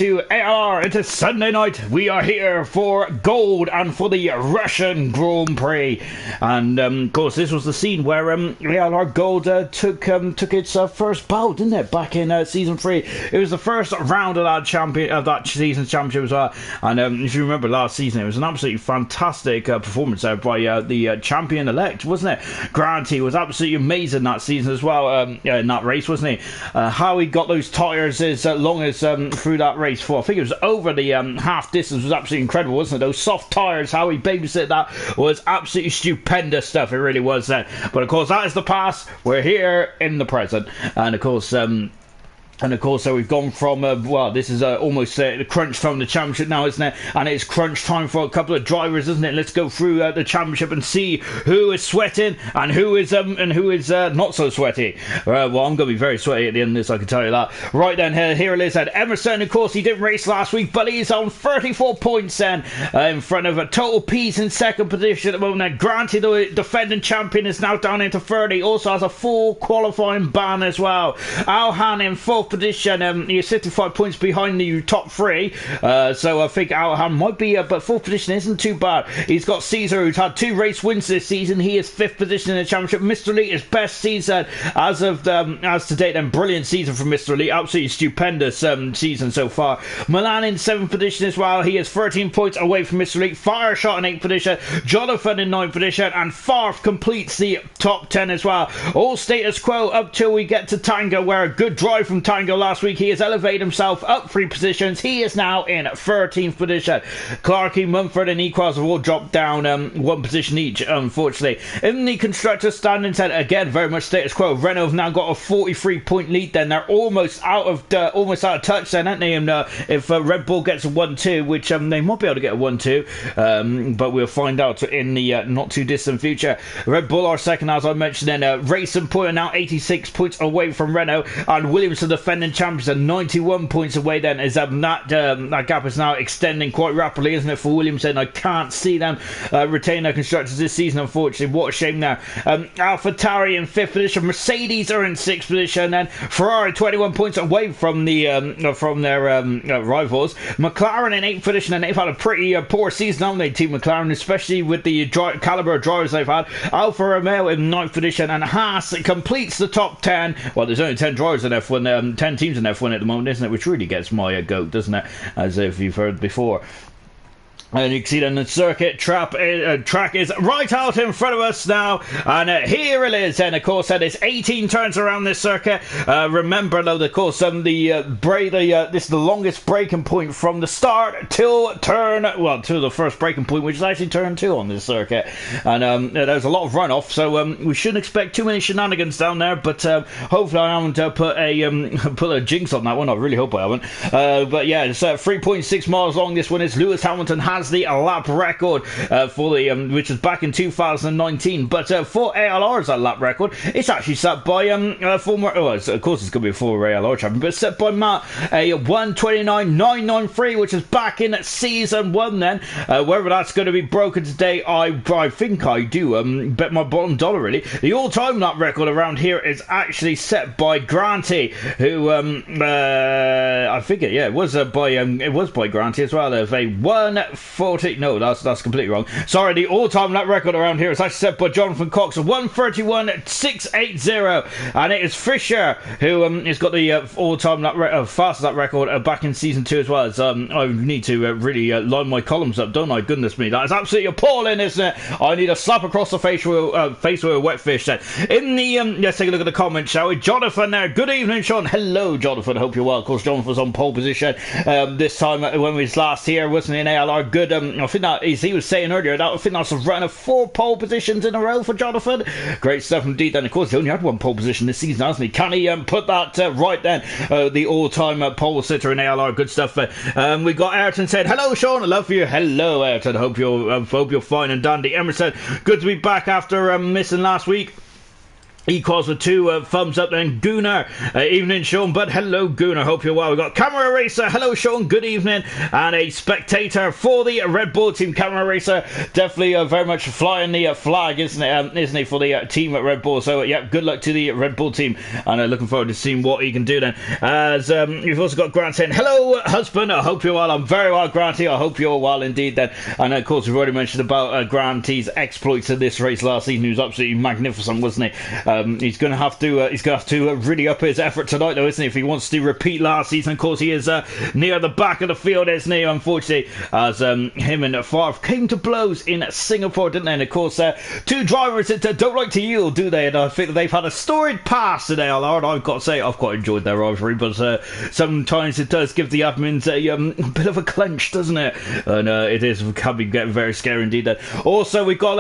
To ALR, it is Sunday night. We are here for gold and for the Russian Grand Prix, and of course this was the scene where ALR Gold took its first bout, didn't it? Back in season 3, it was the first round of that season's championship as well. And if you remember last season, it was an absolutely fantastic performance by the champion elect, wasn't it? Grant was absolutely amazing that season as well. In that race, wasn't he? How he got those tires as long as through that race. For I think it was over the half distance was absolutely incredible, wasn't it? Those soft tires, how he babysit that was absolutely stupendous stuff. It really was. But of course, that is the past. We're here in the present, and of course. So we've gone from, well, this is almost the crunch from the championship now, isn't it? And it's crunch time for a couple of drivers, isn't it? Let's go through the championship and see who is sweating and who is not so sweaty. Well, I'm going to be very sweaty at the end of this, I can tell you that. Right then, here it is. And Emerson, of course, he didn't race last week, but he's on 34 points then, in front of a Total Peace in second position at the moment. Granted, the defending champion is now down into 30. Also has a full qualifying ban as well. Alhan in fourth position, he's 55 points behind the top 3, so I think Alhan might be, but fourth position isn't too bad. He's got Caesar, who's had 2 race wins this season. He is 5th position in the championship. Mr. Elite is best season as to date, and brilliant season from Mr. Elite, absolutely stupendous season so far. Milan in 7th position as well. He is 13 points away from Mr. Elite. Fireshot in 8th position, Jonathan in 9th position, and Farf completes the top 10 as well. All status quo up till we get to Tango, where a good drive from Tango last week. He has elevated himself up 3 positions. He is now in 13th position. Clarkey, Mumford and Equals have all dropped down 1 position each, unfortunately. In the constructor standings, again very much status quo. Renault have now got a 43 point lead. Then they're almost out of touch then, aren't they? And if Red Bull gets a 1-2, which they might be able to get a 1-2, but we'll find out in the not too distant future. Red Bull are second, as I mentioned. Then Racing Point are now 86 points away from Renault, and Williams, the defending champions, are 91 points away. Then is that gap is now extending quite rapidly, isn't it, for Williams? And I can't see them retain their constructors this season, unfortunately. What a shame there. AlphaTauri in 5th position. Mercedes are in 6th position. Then Ferrari 21 points away from their rivals. McLaren in 8th position, and they've had a pretty poor season, haven't they, Team McLaren, especially with the caliber of drivers they've had. Alfa Romeo in 9th position, and Haas completes the top 10. Well, there's only 10 drivers in F1, 10 teams in F1 at the moment, isn't it? Which really gets my goat, doesn't it? As if you've heard before. And you can see then the circuit track is right out in front of us now, and here it is. And of course, there's 18 turns around this circuit. Remember, though, of course, this is the longest braking point from the start till the first braking point, which is actually turn 2 on this circuit. And there's a lot of runoff, so we shouldn't expect too many shenanigans down there. But hopefully, I haven't put a jinx on that one. I really hope I haven't. But yeah, it's 3.6 miles long. This one is. Lewis Hamilton has the lap record for the which was back in 2019, but for ALR's lap record, it's actually set by former, of course it's going to be a former ALR champion, but set by Matt, a 1:29.993, which is back in season 1. Then whether that's going to be broken today, I think I do bet my bottom dollar, really. The all-time lap record around here is actually set by Granty, who I think it was by Granty as well. There's a 1:40. No, that's completely wrong. Sorry, the all-time lap record around here is actually set by Jonathan Cox, 1:31.680, and it is Fisher who has got the all-time fastest lap record back in season 2 as well. As I need to really line my columns up, don't I? Goodness me, that is absolutely appalling, isn't it? I need a slap across the face with a wet fish. Then in the let's take a look at the comments, shall we? Jonathan there. Good evening, Sean. Hello, Jonathan. Hope you're well. Of course, Jonathan was on pole position this time when we was last here, wasn't he, in ALR? Good. I think that, as he was saying earlier, I think that's a run of 4 pole positions in a row for Jonathan. Great stuff indeed. And of course, he only had 1 pole position this season, hasn't he? Can he put that right then? The all-time pole sitter in ALR. Good stuff. We got Ayrton said, hello, Sean. I love you. Hello, Ayrton. Hope you're fine and dandy. Emerson, good to be back after missing last week. Equals with 2 thumbs up then. Gunnar, evening Sean, but hello Gunnar, hope you're well. We've got Camera Racer, hello Sean, good evening. And a spectator for the Red Bull team. Camera Racer definitely very much flying the flag, isn't he, for the team at Red Bull. So yeah, good luck to the Red Bull team, and looking forward to seeing what he can do then. As you've also got Grant saying, hello husband, I hope you're well. I'm very well, Granty, I hope you're well indeed then. And of course we've already mentioned about Granty's exploits in this race last season. He was absolutely magnificent, wasn't he? He's going to have to really up his effort tonight, though, isn't he? If he wants to repeat last season, of course, he is near the back of the field, isn't he? Unfortunately, as him and Favre came to blows in Singapore, didn't they? And of course, 2 drivers that don't like to yield, do they? And I think they've had a storied past today, ALR. And I've got to say, I've quite enjoyed their rivalry, but sometimes it does give the admins a bit of a clench, doesn't it? And can be getting very scary indeed. Then also, we've got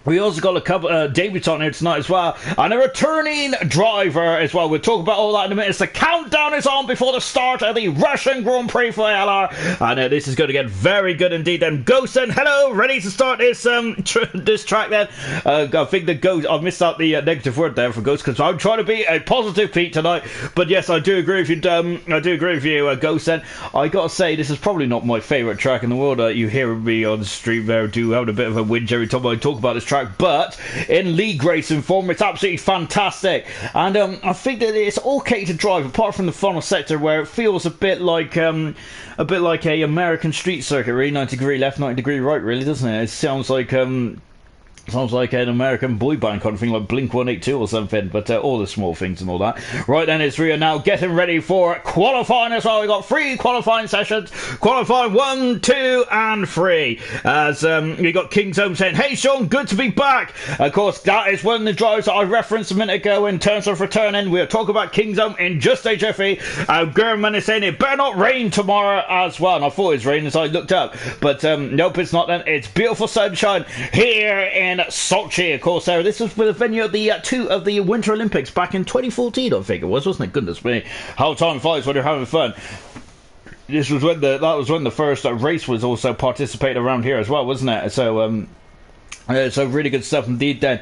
we also got a couple debutant here tonight as well, and a returning driver as well. We'll talk about all that in a minute. The countdown is on before the start of the Russian Grand Prix for ALR, and this is going to get very good indeed. And Ghosten, hello, ready to start this this track then? I think the Ghost, I've missed out the negative word there for Ghost, because I'm trying to be a positive Pete tonight. But yes, I do agree with you. I do agree with you, Ghosten. I got to say, this is probably not my favourite track in the world. You hear me on the stream there, do having a bit of a whinge every time I talk about this track. But in league racing form, it's absolutely fantastic, and I think that it's okay to drive, apart from the final sector where it feels a bit like a American street circuit, really. 90 degree left, 90 degree right, really, doesn't it? It sounds like an American boy band kind of thing, like Blink 182 or something, but all the small things and all that. Right then, it's Rio now getting ready for qualifying as well. We've got 3 qualifying sessions. Qualifying 1, 2, and 3. As we got King's Home saying, hey Sean, good to be back. Of course, that is one of the drivers that I referenced a minute ago in terms of returning. We'll talk about King's Home in just a jiffy. German is saying it better not rain tomorrow as well. And I thought it was raining as I looked up, but nope, it's not then. It's beautiful sunshine here in Sochi, of course. This was with the venue of the 2 of the Winter Olympics back in 2014, I think it was, wasn't it? Goodness me, how time flies when you're having fun. This was when the first race was also participated around here as well, wasn't it? So really good stuff indeed then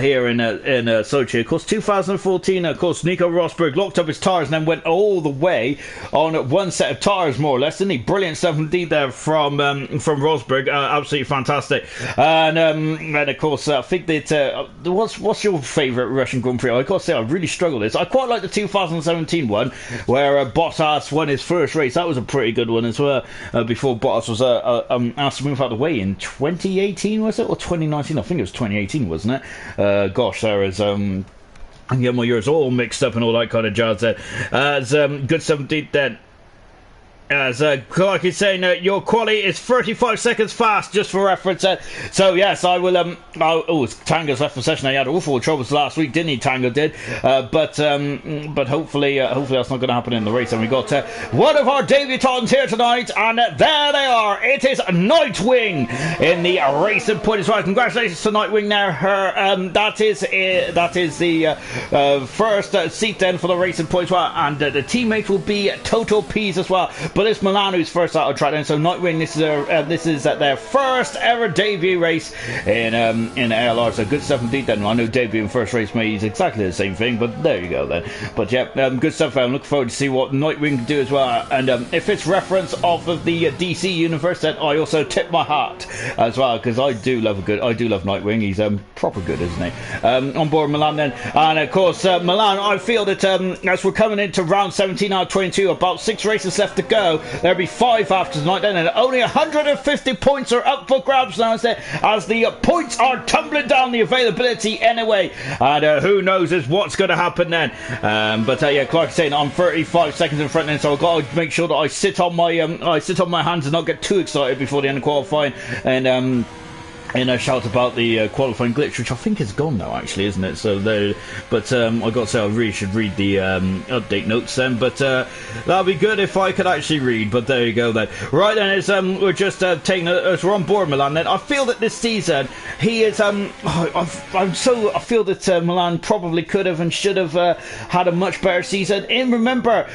here in Sochi. Of course, 2014, of course, Nico Rosberg locked up his tyres and then went all the way on one set of tyres, more or less, didn't he? Brilliant stuff indeed there from Rosberg. Absolutely fantastic. And of course, I think that what's your favourite Russian Grand Prix? I've got to say, I really struggled with this. I quite like the 2017 one where Bottas won his first race. That was a pretty good one as well, before Bottas was asked to move out of the way in 2018, was it? Or 2019, I think it was 2018, wasn't it? Gosh, there is I get my years all mixed up and all that kind of jazz there. Good stuff indeed then. As Clark is saying, your quality is 35 seconds fast, just for reference. So yes, I will. Tango's left the session. He had awful troubles last week, didn't he? Tango did, but hopefully that's not going to happen in the race. And we got one of our debutants here tonight, and there they are. It is Nightwing in the racing point as well. Congratulations to Nightwing there. That is the first seat then for the racing point as well, and the teammate will be Total Peas as well. But it's Milan who's first out of track then. So Nightwing, this is their first ever debut race in ALR. So good stuff indeed then. I know debut and first race means exactly the same thing, but there you go then. But yeah, good stuff. I'm looking forward to see what Nightwing can do as well. And if it's reference off of the DC universe, then I also tip my hat as well, because I do love Nightwing. He's proper good, isn't he? On board Milan then, and of course Milan. I feel that as we're coming into round 17 out of 22, about 6 races left to go. There'll be 5 after tonight then, and only 150 points are up for grabs now, as the points are tumbling down the availability anyway, and who knows what's going to happen then. But yeah, Clark is saying I'm 35 seconds in front then, so I've got to make sure that I sit on my hands and not get too excited before the end of qualifying. And in a shout about the qualifying glitch, which I think is gone now, actually, isn't it? So there, but I got to say, I really should read the update notes then. But that'd be good if I could actually read. But there you go then. Right then, it's we're just taking we're on board Milan. Then I feel that this season he is I feel that Milan probably could have and should have had a much better season. And remember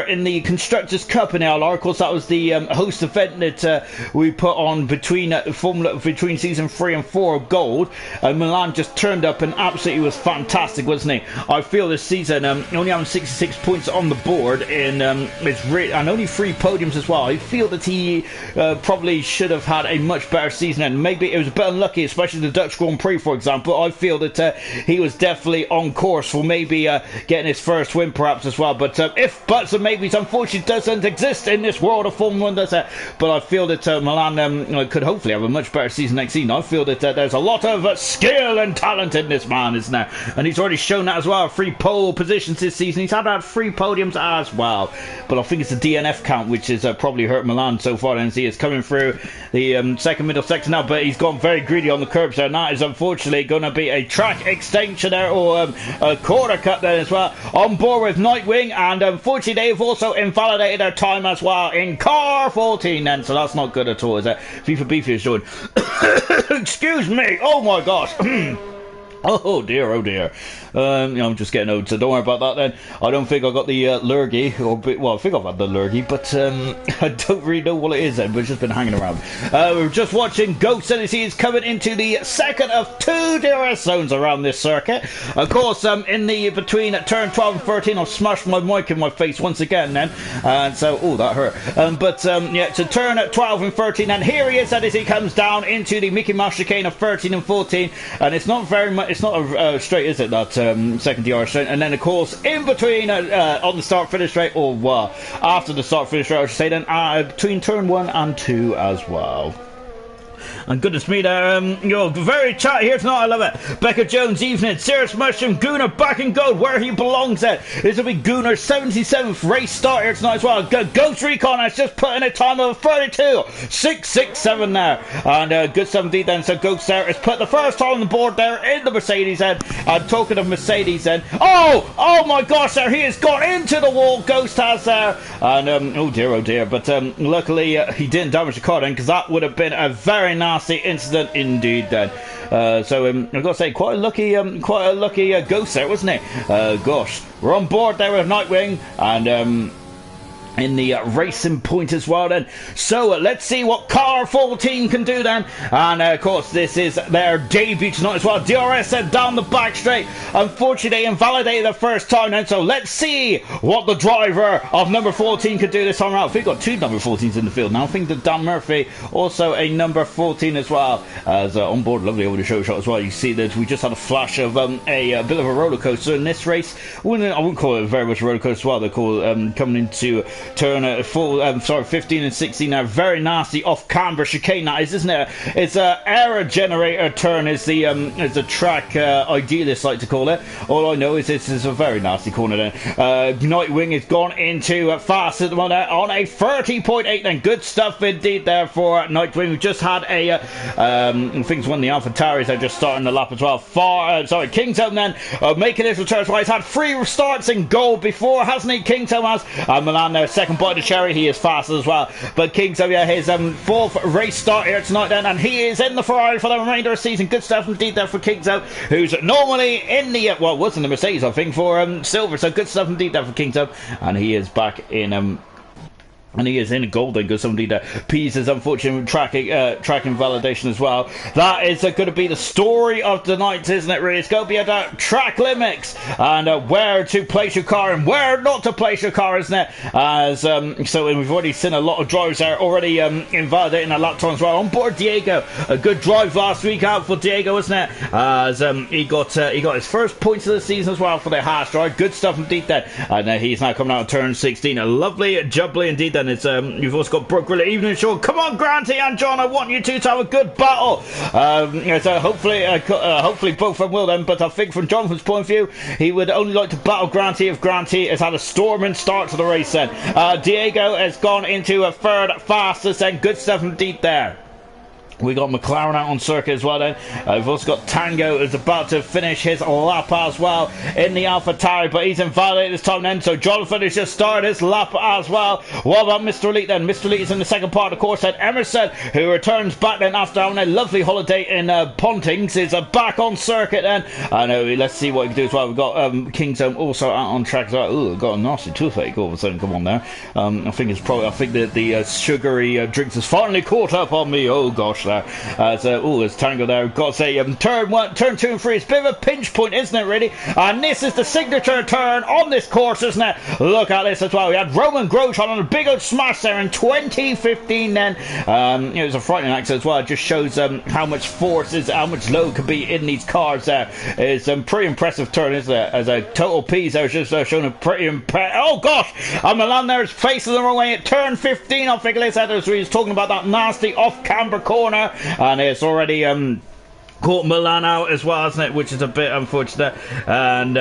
in the Constructors' Cup in ALR, of course, that was the host event that we put on between Formula between season 3 and 4 of Gold, Milan just turned up and absolutely was fantastic, wasn't he? I feel this season, only having 66 points on the board and only 3 podiums as well. I feel that he probably should have had a much better season, and maybe it was a bit unlucky, especially the Dutch Grand Prix, for example. I feel that he was definitely on course for maybe getting his first win, perhaps as well. But if buts and maybes, unfortunately, doesn't exist in this world of Formula 1, does it? But I feel that Milan could hopefully have a much better season next season. I feel that there's a lot of skill and talent in this man, isn't there? And he's already shown that as well. 3 pole positions this season. He's had 3 podiums as well. But I think it's the DNF count which has probably hurt Milan so far. And he is coming through the second middle section now, but he's gone very greedy on the curbs there. And that is unfortunately going to be a track extension there, or a quarter cut there as well. On board with Nightwing, and unfortunately they've also invalidated their time as well in car 14 then, so that's not good at all, is it? FIFA Beefy is doing excuse me, oh my gosh. Oh dear, oh dear. I'm just getting old, so don't worry about that then. I don't think I got the lurgy, well, I think I've had the lurgy, but I don't really know what it is then, but it's just been hanging around. We're just watching Ghost Energy is coming into the second of 2 DRS zones around this circuit. Of course, in the between turn 12 and 13, I've smashed my mic in my face once again then, and so, oh, that hurt. Yeah, to turn at 12 and 13, and here he is as he comes down into the Mickey Mouse chicane of 13 and 14, and it's not very much, it's not a straight, is it, that second DRS straight? And then of course in between on the start finish straight, or after the start finish straight I should say then, between turn 1 and 2 as well. And goodness me, there, you're very chat here tonight, I love it. Becca Jones, evening. Serious Mushroom, Gooner back in gold, where he belongs at. This will be Gooner's 77th race start here tonight as well. Ghost Recon has just put in a time of 32.667 there. And good stuff indeed then. So Ghost there has put the first time on the board there in the Mercedes then. And token of Mercedes then. Oh my gosh, there he has gone into the wall, Ghost has there. And oh dear. But luckily he didn't damage the car then, because that would have been a very nasty incident indeed then. So I've got to say, quite a lucky ghost there, wasn't it? Gosh, we're on board there with Nightwing, and in the racing point as well then. So let's see what car 14 can do then. And of course this is their debut tonight as well. DRS said down the back straight. Unfortunately they invalidated the first time then, so let's see what the driver of number 14 can do this time around. I think we've got 2 number 14s in the field now. I think that Dan Murphy also a number 14 as well, as on board. Lovely over the show shot as well. You see that we just had a flash of a bit of a roller coaster in this race. I wouldn't call it very much a roller coaster as well. They call coming into turn 15 and 16 now. Very nasty off camber chicane that is, isn't it? It's a error generator turn is the track idealists like to call it. All I know is this is a very nasty corner then. Nightwing has gone into fast at the moment on a 30.8 then. Good stuff indeed there for Nightwing. We just had a things won the Alpha Taris. They're just starting the lap as well. Kingsholm then making his return. Well, he's had 3 starts in gold before, hasn't he? Kingsholm has. Milan there second by the cherry. He is fast as well. But Kingsholm, yeah, his 4th race start here tonight then, and he is in the Ferrari for the remainder of the season. Good stuff indeed there for Kingsholm, who's normally in the was in the Mercedes I think for silver. So good stuff indeed there for Kingsholm, and he is back in and he is in gold then. Good somebody there. Pease is unfortunate track invalidation as well. That is going to be the story of the night, isn't it, really? It's going to be about track limits and where to place your car and where not to place your car, isn't it? As so we've already seen a lot of drivers there already invalidating their lap times as well. On board Diego, a good drive last week out for Diego, wasn't it? As he got his first points of the season as well for the Haas drive. Good stuff indeed then. And he's now coming out of turn 16. A lovely jubbly indeed then. It's you've also got Brooke Griller, Evening Shaw. Come on, Granty and John, I want you two to have a good battle. So hopefully both of them will then. But I think from Jonathan's point of view, he would only like to battle Granty if Granty has had a storming start to the race then. Diego has gone into a third fastest then. Good stuff indeed there. We got McLaren out on circuit as well then. We've also got Tango who's about to finish his lap as well in the AlphaTauri, but he's invalidated this time then. So Jonathan has just started his lap as well. What about Mr. Elite then? Mr. Elite is in the second part of the course then. Emerson, who returns back then after having a lovely holiday in Pontings, is back on circuit then. Let's see what he can do as well. We've got Kingsholm also out on track as well. Ooh, got a nasty toothache all of a sudden. Come on there. I think that the sugary drinks has finally caught up on me. Oh gosh. there. There's Tango there. Got to say, turn 1, turn 2 and 3. It's a bit of a pinch point, isn't it, really? And this is the signature turn on this course, isn't it? Look at this as well. We had Roman Grosjean on a big old smash there in 2015 then. It was a frightening accident as well. It just shows how much force is, how much load could be in these cars there. It's a pretty impressive turn, isn't it? As a total piece there, just showing a pretty oh gosh! And Milan there is facing the wrong way at turn 15. I think he's talking about that nasty off-camber corner, and it's already caught Milan out as well, hasn't it? Which is a bit unfortunate. And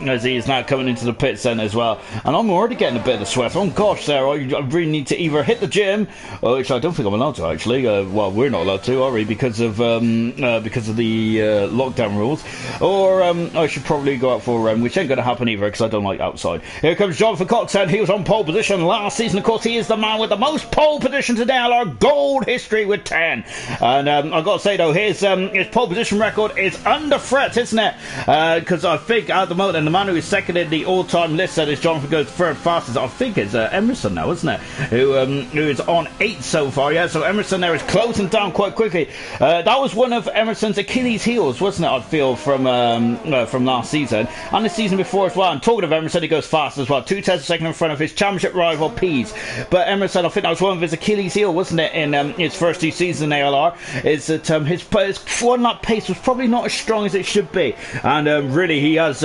as he's now coming into the pits then as well. And I'm already getting a bit of the sweat. Oh gosh, there, I really need to either hit the gym, which I don't think I'm allowed to actually. Well, we're not allowed to, are we? Because of the lockdown rules. Or I should probably go out for a run, which ain't going to happen either because I don't like outside. Here comes Jonathan Coxon. He was on pole position last season. Of course, he is the man with the most pole positions today. Our gold history with 10. And I've got to say though, his pole position record is under threat, isn't it? Because I think at the moment, and the man who is second in the all-time list that is Jonathan goes third fastest, I think it's Emerson now, isn't it? Who is on 8 so far, yeah? So Emerson there is closing down quite quickly. That was one of Emerson's Achilles heels, wasn't it, I feel, from last season, and the season before as well. And talking of Emerson, he goes fast as well, 2/10 seconds in front of his championship rival Pease. But Emerson, I think that was one of his Achilles heel, wasn't it, in his first 2 seasons in ALR, is that his one-lap pace was probably not as strong as it should be, and really he has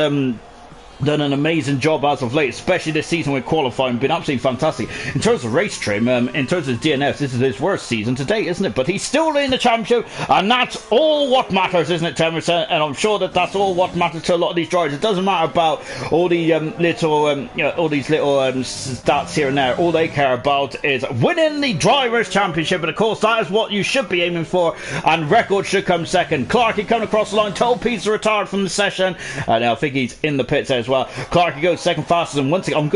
done an amazing job as of late, especially this season with qualifying, been absolutely fantastic. In terms of race trim, in terms of DNFs, this is his worst season to date, isn't it? But he's still in the championship, and that's all what matters, isn't it, Temerson? And I'm sure that that's all what matters to a lot of these drivers. It doesn't matter about all the all these little stats here and there. All they care about is winning the Drivers' Championship, and of course that is what you should be aiming for, and records should come second. Clarkey coming across the line, told Pease retired from the session, and I think he's in the pits there as well. Clarkey goes second fastest, and once again, I'm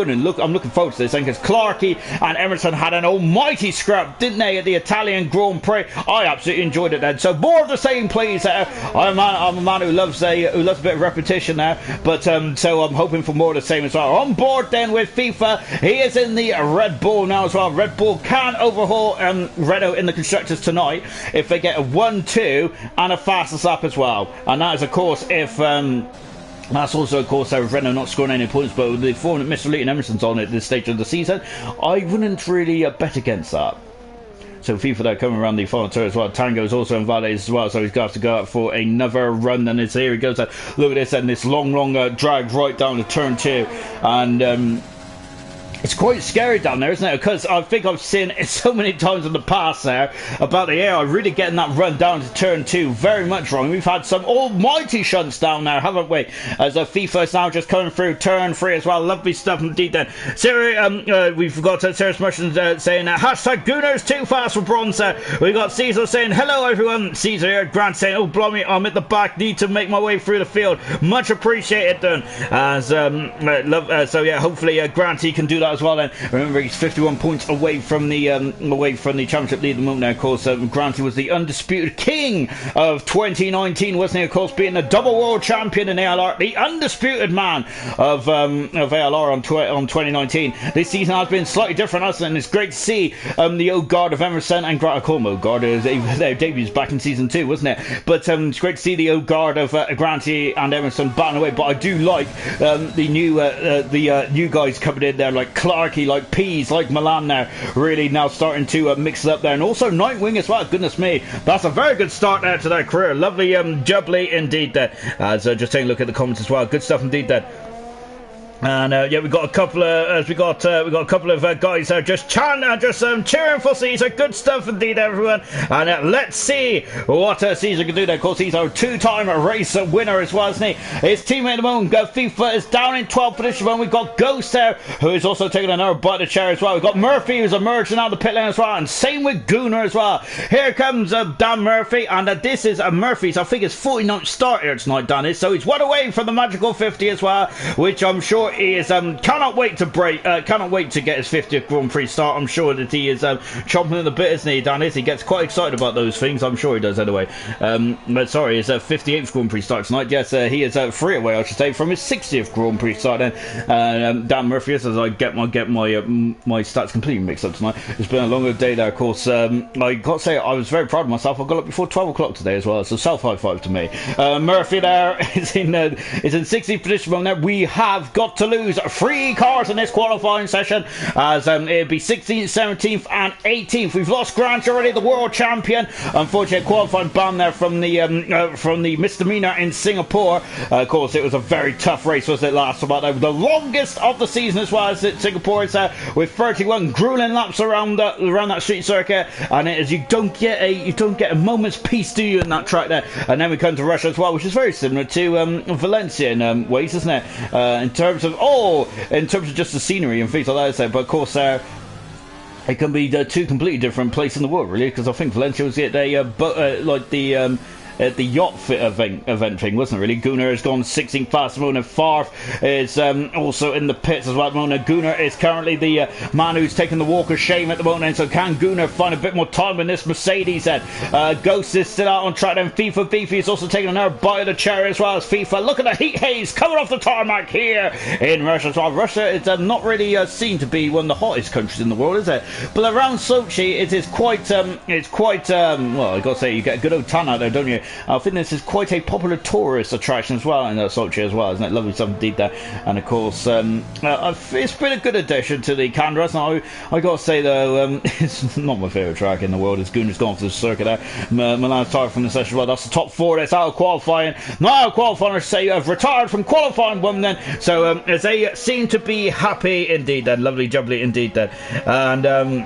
looking forward to this because Clarkey and Emerson had an almighty scrap, didn't they, at the Italian Grand Prix? I absolutely enjoyed it then. So more of the same, please. I'm a man who loves a bit of repetition now, but so I'm hoping for more of the same as well. On board then with FIFA, he is in the Red Bull now as well. Red Bull can overhaul Renault in the constructors tonight if they get a 1-2 and a fastest lap as well, and that is of course if that's also, of course, Renault not scoring any points, but with the form that Mr. Lee and Emerson's on at this stage of the season, I wouldn't really bet against that. So FIFA there coming around the final turn as well. Tango's also invalid as well, so he's going to have to go out for another run. And it's here he goes. Look at this, and this long drag right down to turn 2, and it's quite scary down there, isn't it? Because I think I've seen it so many times in the past there about the AR really getting that run down to turn 2 very much wrong. We've had some almighty shunts down there, haven't we? As FIFA is now just coming through turn 3 as well. Lovely stuff indeed then. Sarah, we've got Sarah Smushins saying hashtag Gooners too fast for bronze. We've got Caesar saying hello everyone. Caesar here. Grant saying oh blimey, I'm at the back, need to make my way through the field. Much appreciated then. As so yeah, hopefully Grant he can do that as well then. Remember he's 51 points away from the championship lead at the moment now. Of course Grant was the undisputed king of 2019, wasn't he? Of course being the double world champion in ALR, the undisputed man of ALR on 2019. This season has been slightly different, hasn't it? And it's great to see the old guard of Emerson and Grant. I call him old guard, their debuts back in season 2, wasn't it? But it's great to see the old guard of Granty and Emerson batting away. But I do like the new guys coming in there, like Clarkey, like Pease, like Milan now, really now starting to mix it up there. And also Nightwing as well. Goodness me, that's a very good start there to their career. Lovely jubbly indeed there. So just taking a look at the comments as well. Good stuff indeed there. And yeah, we got a couple of guys just cheering for Caesar. Good stuff indeed, everyone. And let's see what Caesar can do there. Of course, he's our 2-time race winner as well, isn't he? His teammate at the moment, FIFA, is down in 12th position. We've got Ghost there, who is also taking another bite of the chair as well. We've got Murphy, who's emerging out of the pit lane as well, and same with Gooner as well. Here comes Dan Murphy, and this is Murphy's, I think it's 49th start here tonight, Dan is. So he's one away from the magical 50 as well, which I'm sure he is cannot wait to get his 50th Grand Prix start. I'm sure that he is chomping at the bit, isn't he, Dan? He gets quite excited about those things. I'm sure he does anyway. But sorry, his 58th Grand Prix start tonight. Yes, he is 3 away, I should say, from his 60th Grand Prix start. Then Dan Murphy, as I get my stats completely mixed up tonight. It's been a longer day there, of course. I got to say, I was very proud of myself. I got up before 12 o'clock today as well, so self high five to me. Murphy there is in 60th position. Now we have got to lose 3 cars in this qualifying session, as it'd be 16th, 17th, and 18th. We've lost Grant already, the world champion. Unfortunately, qualifying ban there from the misdemeanor in Singapore. Of course, it was a very tough race, wasn't it? Last about the longest of the season as well as Singapore. It's with 31 grueling laps around that street circuit, and it is you don't get a moment's peace, do you, in that track there? And then we come to Russia as well, which is very similar to Valencia in ways, isn't it? In terms of just the scenery and things like that. But of course, it can be 2 completely different places in the world, really, because I think Valencia was the yacht event thing, wasn't it, really? Gunnar has gone 16th fast at the moment. Farf is also in the pits as well at the moment. Gunnar is currently the man who's taking the walk of shame at the moment, and so can Gunnar find a bit more time in this Mercedes then? Ghost is still out on track then. FIFA is also taking another bite of the cherry as well as FIFA. Look at the heat haze coming off the tarmac here in Russia as well. Russia is not really seen to be one of the hottest countries in the world, is it? But around Sochi it is quite well, I gotta say, you get a good old tan out there, don't you? I think this is quite a popular tourist attraction as well in Sochi as well, isn't it? Lovely stuff indeed there. And of course, it's been a good addition to the Canberra. Now, I got to say though, it's not my favourite track in the world. It's Gunnar's gone for the circuit there. Milan's tired from the session as well. That's the top 4 that's out of qualifying. Now out of qualifying, I say, have retired from qualifying one then. So as they seem to be happy indeed then. Lovely jubbly indeed then. And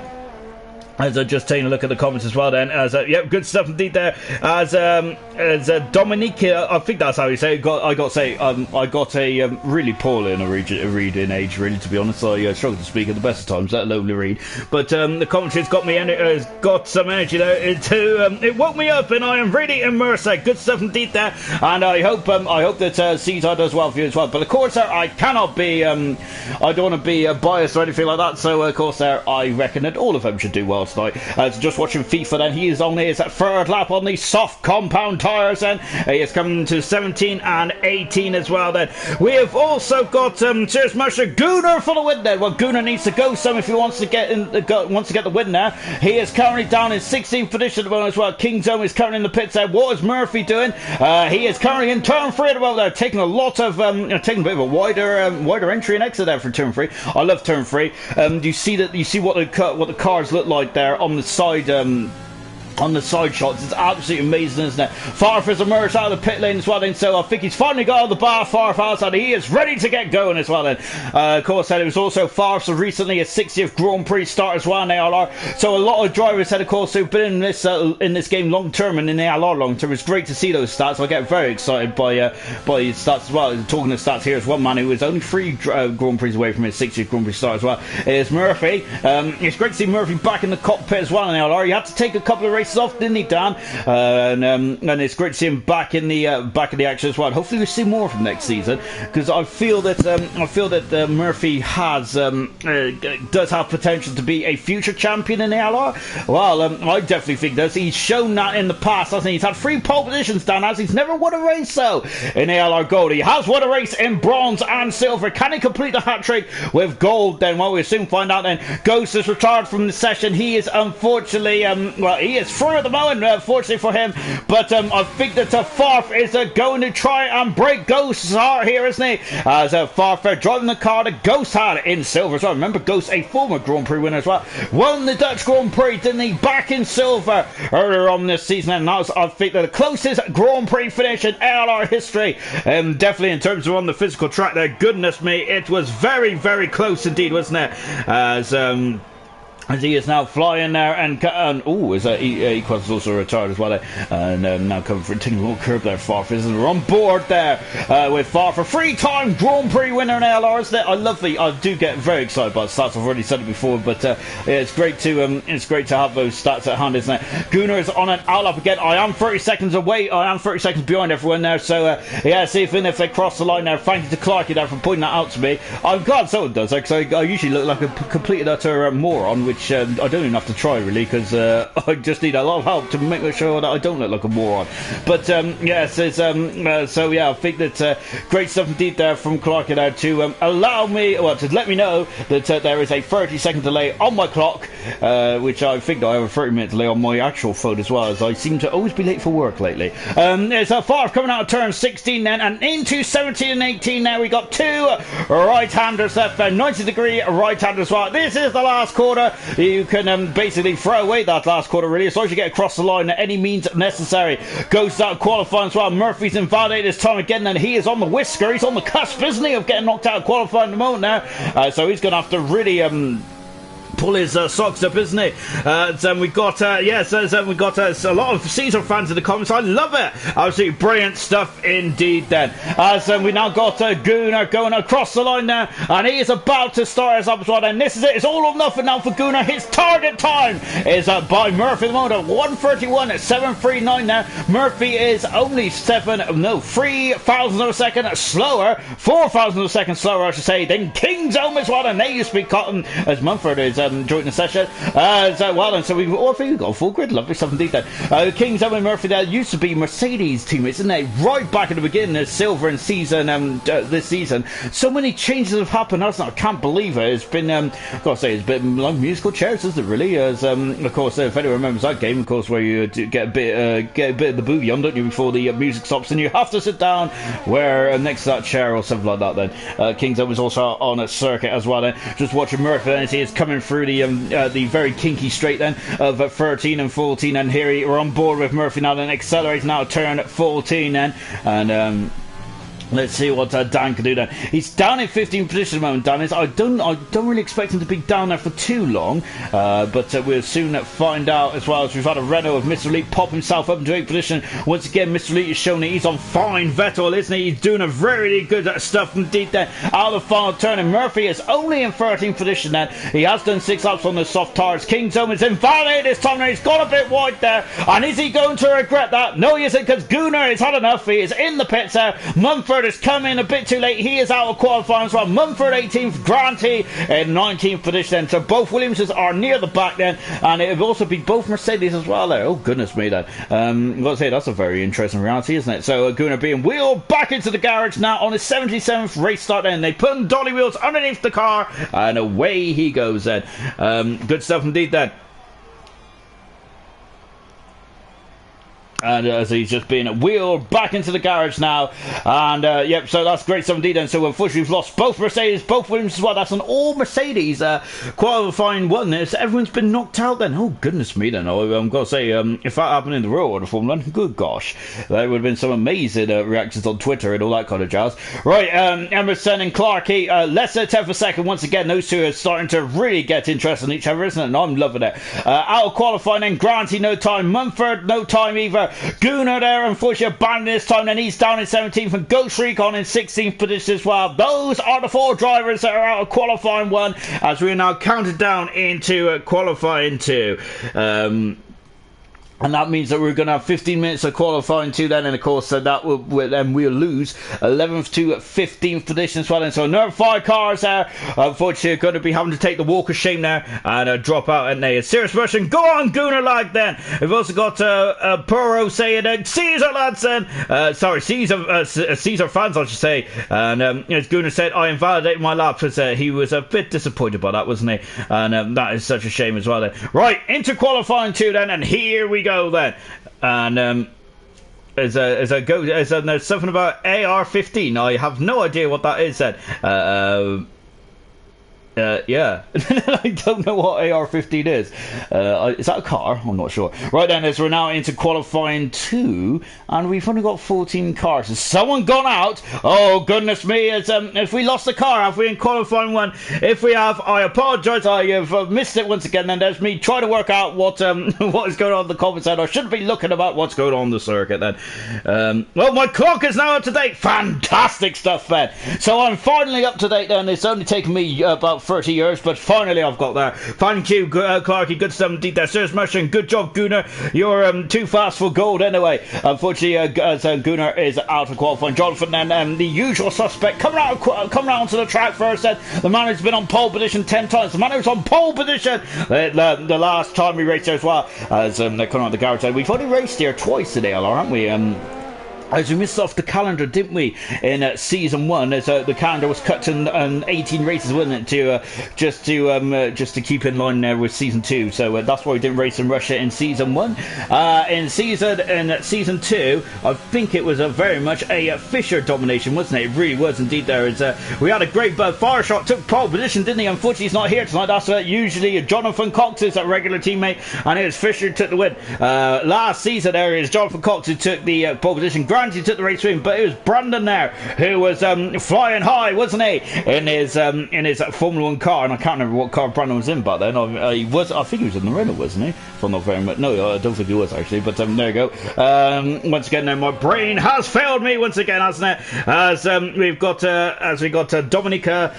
as I just taking a look at the comments as well, then as yep, good stuff indeed there. As Dominique, I think that's how you say it. I got a really poor in a reading age, really, to be honest. I struggle to speak at the best of times, let alone read. But the commentary's got me has got some energy there. It woke me up, and I am really immersed. Good stuff indeed there, and I hope that Caesar does well for you as well. But of course, I cannot be, I don't want to be biased or anything like that. So of course, I reckon that all of them should do well tonight. Just watching FIFA, then he is on his 3rd lap on the soft compound tyres, and he is coming to 17 and 18 as well. Then we have also got Cheers Master Gunnar for the win. Then well, Gunnar needs to go some if he wants to get the win there. He is currently down in 16th position at the moment as well. King Zone is currently in the pits there. What is Murphy doing? He is currently in turn 3 at the moment. They're taking a lot of taking a bit of a wider entry and exit there for turn 3. I love turn 3. You see what the cars look like there on the side shots. It's absolutely amazing, isn't it? Farf has emerged out of the pit lane as well then, so I think he's finally got out of the bar. Farf outside, he is ready to get going as well then. Of course, it was also Farf's recently a 60th Grand Prix start as well in ALR, so a lot of drivers said, of course, who've been in this game long term and in ALR long term. It's great to see those stats. I get very excited by his stats as well. Talking of stats, here's one man who is only 3 Grand Prix away from his 60th Grand Prix start as well. Is Murphy. It's great to see Murphy back in the cockpit as well in ALR. He had to take a couple of races off, didn't he, Dan? And it's great to see him back in the action as well. Hopefully we see more of him next season, because I feel that Murphy does have potential to be a future champion in the ALR. Well, I definitely think does. He's shown that in the past, hasn't he? He's had 3 pole positions, Dan, as he's never won a race though in ALR Gold. He has won a race in bronze and silver. Can he complete the hat trick with gold then? Well, we'll soon find out then. Ghost is retired from the session. He is unfortunately he is through at the moment, fortunately for him, but I think that Farf is going to try and break Ghost's heart here, isn't he? As Farf driving the car that Ghost had in silver as well. Remember, Ghost, a former Grand Prix winner as well, won the Dutch Grand Prix, didn't he, back in silver earlier on this season, and that was, I think, the closest Grand Prix finish in ALR history. Definitely in terms of on the physical track there, goodness me, it was very, very close indeed, wasn't it? As as he is now flying there, and oh, Equals is also retired as well, and now coming for a tiny little curb there. Farf is on board there with Farf, a 3-time Grand Prix winner in ALRs. I do get very excited by the stats. I've already said it before, but yeah, it's great to have those stats at hand, isn't it? Gunnar is on an out lap again. I am 30 seconds away. I am 30 seconds behind everyone there. So yeah, see if they cross the line there. Thank you to Clarky there for pointing that out to me. I'm glad someone does that, because I usually look like a complete and utter moron, which I don't even have to try really, because I just need a lot of help to make sure that I don't look like a moron. But yes, so yeah, I think that great stuff indeed there from Clark there to allow me, well, to let me know that there is a 30-second delay on my clock, which I think I have a 30-minute delay on my actual phone as well, as I seem to always be late for work lately. There's a Farf coming out of turn 16 then, and into 17 and 18 now. We got two right-handers left there, 90-degree right-hander as well. This is the last quarter. You can basically throw away that last quarter really, as long as you get across the line at any means necessary. Goes out qualifying as well. Murphy's invalidated this time again, and he is on the whisker. He's on the cusp, isn't he, of getting knocked out of qualifying at the moment now. So he's going to have to really pull his socks up, isn't he? So we got we got a lot of Caesar fans in the comments. I love it. Absolutely brilliant stuff indeed then. As we now got Gunnar going across the line now, and he is about to start us up as well. And this is it. It's all or nothing now for Gunnar. His target time is by Murphy at the moment, 1:31.739 now. Murphy is only 3 thousandths of a second slower, 4 thousandths of a second slower, I should say, than King's Home as well. And they used to be cotton, as Mumford is joining the session. So we've got a full grid. Lovely stuff indeed then. King's Home and Murphy there used to be Mercedes teammates, isn't they? Right back at the beginning of Silver and season this season. So many changes have happened, hasn't it? I can't believe it. It's been I've got to say, it's been like musical chairs, isn't it really? As of course, if anyone remembers that game, of course, where you get a bit of the boogie on, don't you, before the music stops, and you have to sit down where next to that chair or something like that then. King's Home was also on a circuit as well then. Just watching Murphy as he is coming through the very kinky straight then of 13 and 14, and here we're on board with Murphy now then, accelerating now turn 14 then, and let's see what Dan can do then. He's down in 15th position at the moment, Dan is. I don't really expect him to be down there for too long, but we'll soon find out, as well as we've had a Renault of Mr. Elite pop himself up into 8th position. Once again, Mr. Elite is showing that he's on fine Vettel, isn't he? He's doing a very good stuff indeed then. Out of the final turn, and Murphy is only in 13th position then. He has done 6 laps on the soft tires. King's Home is invalidated this time, and he's got a bit wide there. And is he going to regret that? No, he isn't, because Gunnar has had enough. He is in the pits there. Mumford has come in a bit too late. He is out of qualifying as well. Mumford 18th, Granty in 19th position then. So both Williamses are near the back then, and it will also be both Mercedes as well there. Oh goodness me then. I've got to say, that's a very interesting reality, isn't it? So Gunnar being wheeled back into the garage now on his 77th race start then. They put dolly wheels underneath the car, and away he goes then. Good stuff indeed then. And as he's just been wheeled back into the garage now, and yep, so that's great stuff indeed. And so unfortunately we've lost both Mercedes, both Williams as well. That's an all Mercedes qualifying one. Everyone's been knocked out then. Oh goodness me then. I've got to say, if that happened in the real world of Formula 1, good gosh, there would have been some amazing reactions on Twitter and all that kind of jazz. Right, Emerson and Clarkey, less than 10th a second. Once again, those two are starting to really get interested in each other, isn't it? And I'm loving it. Out of qualifying then, Granty no time, Mumford no time either. Gunnar there, unfortunately, abandoned this time, and he's down in 17th, and Ghost Freak on in 16th position as well. Those are the 4 drivers that are out of qualifying 1, as we are now counted down into qualifying 2. And that means that we're going to have 15 minutes of qualifying 2 then, and of course that then we'll lose 11th to 15th position as well. And so another 5 cars there, unfortunately, are going to be having to take the walk of shame now and drop out, and a serious version. Go on, Gunnar lad then. We've also got Puro saying, Caesar lads then. Sorry, Caesar fans I should say. And as Gunnar said, I invalidated my laps, because he was a bit disappointed by that, wasn't he? And that is such a shame as well then. Right, into qualifying 2 then, and here we go then. And there's something about AR15. I have no idea what that is then. Yeah, I don't know what AR-15 is. Is that a car? I'm not sure. Right then, as we're now into qualifying 2, and we've only got 14 cars. Has someone gone out? Oh, goodness me. If we lost the car, have we in qualifying 1? If we have, I apologise. I have missed it once again. Then there's me trying to work out what what is going on in the comments. I should be looking about what's going on in the circuit then. Well, my clock is now up to date. Fantastic stuff, Ben. So I'm finally up to date then. It's only taken me about 30 years, but finally I've got there. Thank you, Clarky. Good stuff indeed there. Serious Merchant. Good job, Gunnar. You're too fast for gold anyway. Unfortunately, as Gunnar is out of qualifying. Jonathan then, the usual suspect, coming out onto the track first. Then the man who's been on pole position 10 times. The man who's on pole position the last time we raced there as well. As they're coming out the garage. We've only raced here twice today, ALR, haven't we? As we missed off the calendar, didn't we, in season 1? As the calendar was cut to 18 races, wasn't it, just to keep in line there with season 2. So that's why we didn't race in Russia in season 1. In season 2, I think it was very much a Fisher domination, wasn't it? It really was indeed. There is we had a great Fireshot took pole position, didn't he? Unfortunately, he's not here tonight. That's usually Jonathan Cox is a regular teammate, and it was Fisher who took the win. Last season, there is Jonathan Cox who took the pole position. He took the race win, but it was Brandon there who was flying high, wasn't he, in his Formula 1 car, and I can't remember what car Brandon was in back then. I think he was in the Renault, wasn't he? If I'm not very much. No, I don't think he was actually. But there you go. Once again, now my brain has failed me once again, hasn't it? As we got Dominico,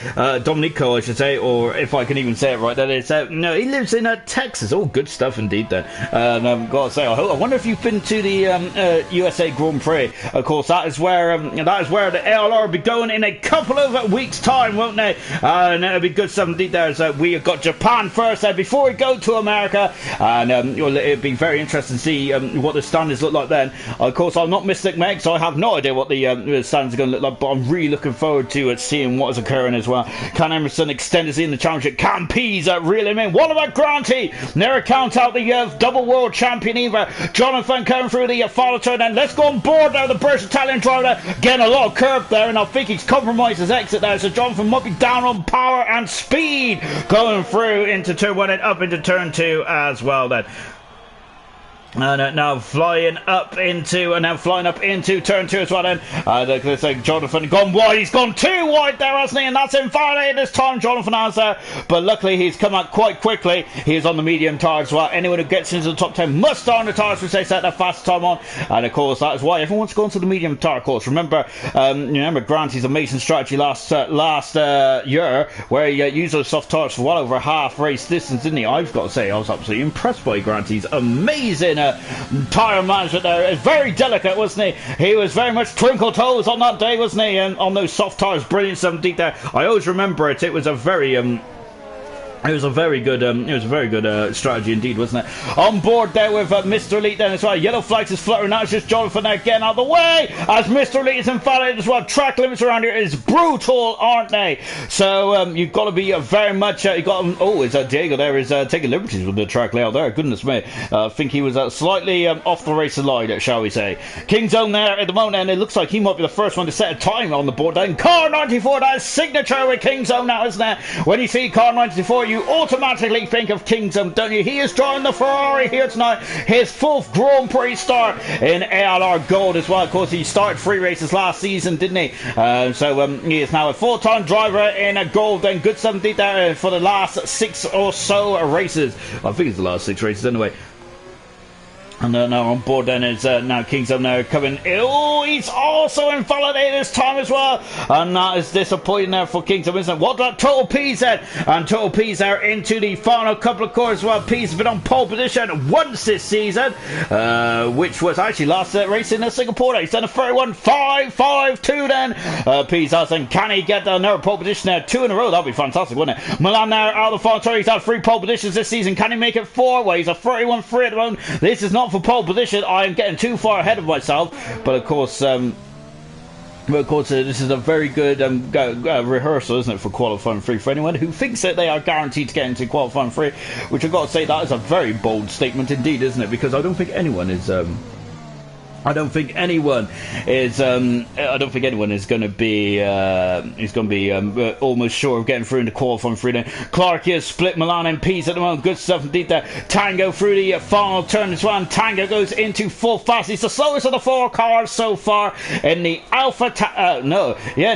I should say, or if I can even say it right, that is no, he lives in Texas. Oh, good stuff indeed. Then, and gotta say, I wonder if you've been to the USA Grand Prix. Of course, that is where the ALR will be going in a couple of weeks' time, won't they? And it'll be good stuff indeed. There, so we have got Japan first before we go to America, and it'll be very interesting to see what the standings look like then. Of course, I'm not Mystic Meg, so I have no idea what the standings are going to look like, but I'm really looking forward to seeing what is occurring as well. Can Emerson extend his in the championship? Can Pease reel him in? What about Granty? Never count out the double world champion either. Jonathan coming through the final turn, and let's go on board now. The British Italian driver getting a lot of curve there, and I think he's compromised his exit there, so Jonathan might be down on power and speed going through into turn 1 and up into turn 2 as well then. And now flying up into turn 2 as well then. Looks like Jonathan gone wide. He's gone too wide there, hasn't he? And that's invalidated this time, Jonathan has there. But luckily he's come out quite quickly. He is on the medium tire as well. Anyone who gets into the top 10 must start on the tires which they set their fast time on. And of course that is why everyone's gone to the medium tire course. Remember Granty's amazing strategy last year where he used those soft tires for well over half race distance, didn't he? I've got to say I was absolutely impressed by Granty's amazing tyre management there. It's very delicate, wasn't he? He was very much twinkle toes on that day, wasn't he? And on those soft tyres, brilliant stuff deep there. I always remember it. It was a very good strategy indeed, wasn't it? On board there with Mr. Elite then as well. Yellow flags is fluttering. Now it's just Jonathan there getting out of the way as Mr. Elite is invalidated as well. Track limits around here is brutal, aren't they? So you've got to be very much. Is Diego there is taking liberties with the track layout there. Goodness me. I think he was slightly off the race line, shall we say. King's Own there at the moment, and it looks like he might be the first one to set a time on the board. Then car 94, that is signature with King's Own now, isn't it? When you see car 94, you automatically think of Kingdom, don't you? He is driving the Ferrari here tonight. His 4th Grand Prix start in ALR Gold as well. Of course, he started 3 races last season, didn't he? He is now a full-time driver in Gold. And good stuff indeed there for the last 6 or so races. I think it's the last 6 races anyway. And now on board then is now Kingdom now coming. Oh, he's also invalidated this time as well. And that is disappointing there for Kingdom, isn't it? What that Total P's then? And Total P's there into the final couple of corners as well. P's has been on pole position once this season, which was actually last race in Singapore. He's done a 31.552 then. P's has, and can he get another pole position there? 2 in a row. That'd be fantastic, wouldn't it? Milan now out of the final turn. He's had 3 pole positions this season. Can he make it 4? Well, he's a 31.3 at the moment. This is not for pole position. I am getting too far ahead of myself, but of course this is a very good rehearsal, isn't it, for qualifying 3 for anyone who thinks that they are guaranteed to get into qualifying 3, which I've got to say that is a very bold statement indeed, isn't it? Because I don't think anyone is I don't think anyone is. I don't think anyone is going to be. Almost sure of getting through into qualifying freedom. Clark is split Milan MPs at the moment. Good stuff indeed there. Tango through the final turn as well. And Tango goes into full fast. He's the slowest of the 4 cars so far in the Alpha. In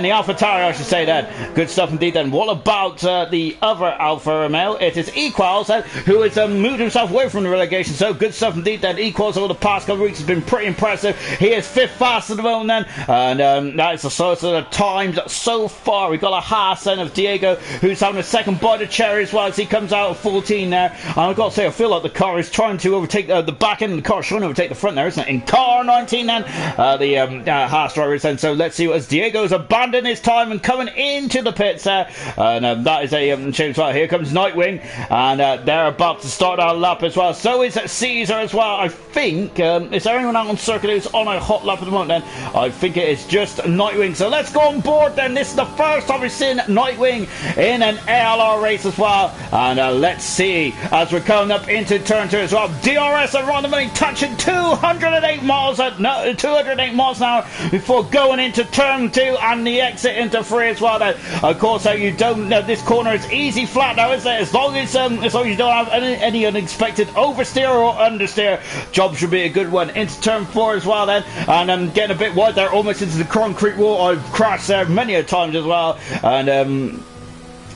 the Alpha Tower, I should say that. Good stuff indeed. Then what about the other Alpha Romeo? It is Equals who has moved himself away from the relegation. So good stuff indeed. That Equals over the past couple of weeks has been pretty impressive. He is 5th fast at the moment then, and that is the slowest of the times so far. We've got a Haas then of Diego, who's having a second bite of cherry as well as he comes out of 14 there. And I've got to say, I feel like the car is trying to overtake the back end of the car, is trying to overtake the front there, isn't it? In car 19 then, the Haas driver is then. So let's see what as Diego's abandoned his time and coming into the pits there. And that is a shame as well. Here comes Nightwing, and they're about to start our lap as well. So is Caesar as well. I think, is there anyone out on circuit who's on a hot lap at the moment then? I think it is just Nightwing. So let's go on board then. This is the first time we've seen Nightwing in an ALR race as well. And let's see as we're coming up into turn 2 as well. DRS around the money, touching 208 miles an hour before going into turn 2 and the exit into 3 as well. Then, of course, you don't know this corner is easy flat now, isn't it? As long as you don't have any unexpected oversteer or understeer, job should be a good one. Into turn 4 as well then, and I'm getting a bit wide there, almost into the concrete wall. I've crashed there many a times as well, and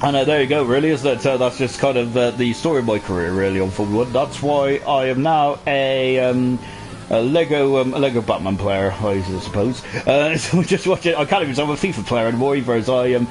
there you go, really, isn't it? That's just kind of the story of my career, really, on Formula 1. That's why I am now a Lego Batman player, I suppose. So just watch it. I can't even say I'm a FIFA player anymore either, as I am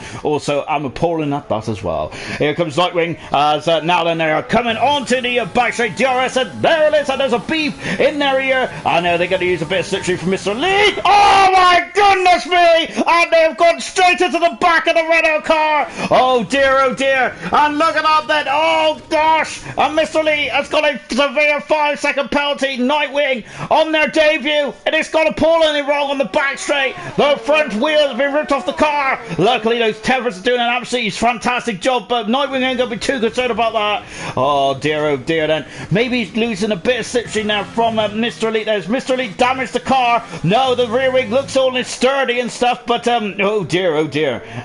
appalling at that as well. Here comes Nightwing as now then they are coming onto the back straight. DRS, and there it is, and there's a beep in their ear, and they're going to use a bit of slipstream from Mr. Lee. Oh my goodness me! And they've gone straight into the back of the Renault car. Oh dear, and look at that then. Oh gosh, and Mr. Lee has got a severe 5-second penalty. Nightwing on their debut, and it's got appallingly wrong on the back straight. The front wheel has been ripped off the car. Luckily those Tevers are doing an absolutely fantastic job, but Nightwing ain't going to be too concerned about that. Oh dear then. Maybe he's losing a bit of slipstream now from Mr. Elite. There's Mr. Elite damaged the car. No, the rear wing looks all sturdy and stuff, but oh dear.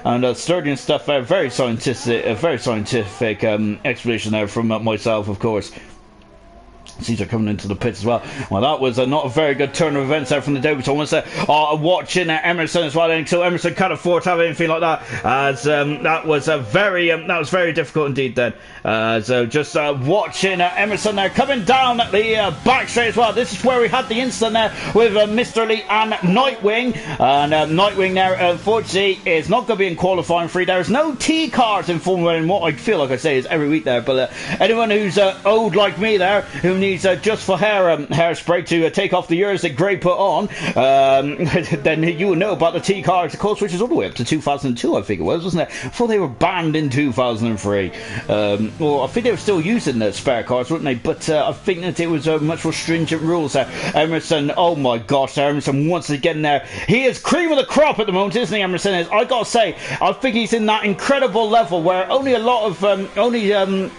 And sturdy and stuff, very scientific explanation there from myself, of course. Caesar coming into the pits as well. Well, that was not a very good turn of events there from the debut. So almost watching Emerson as well. So Emerson can't afford to have anything like that, as that was very difficult indeed. Then, so just watching Emerson there coming down the back straight as well. This is where we had the incident there with Mr. Lee and Nightwing. And Nightwing there, unfortunately, is not going to be in qualifying 3. There is no T cars in Formula 1. What I feel like I say is every week there. But anyone who's old like me there, who needs just for hairspray to take off the years that Gray put on, then you will know about the T cars, of course, which is all the way up to 2002, I think it was, wasn't it? Before they were banned in 2003. Well, I think they were still using the spare cars, weren't they? But I think that it was much more stringent rules there. Emerson, oh my gosh, Emerson once again there. He is cream of the crop at the moment, isn't he, Emerson? I gotta say, I think he's in that incredible level where only a lot of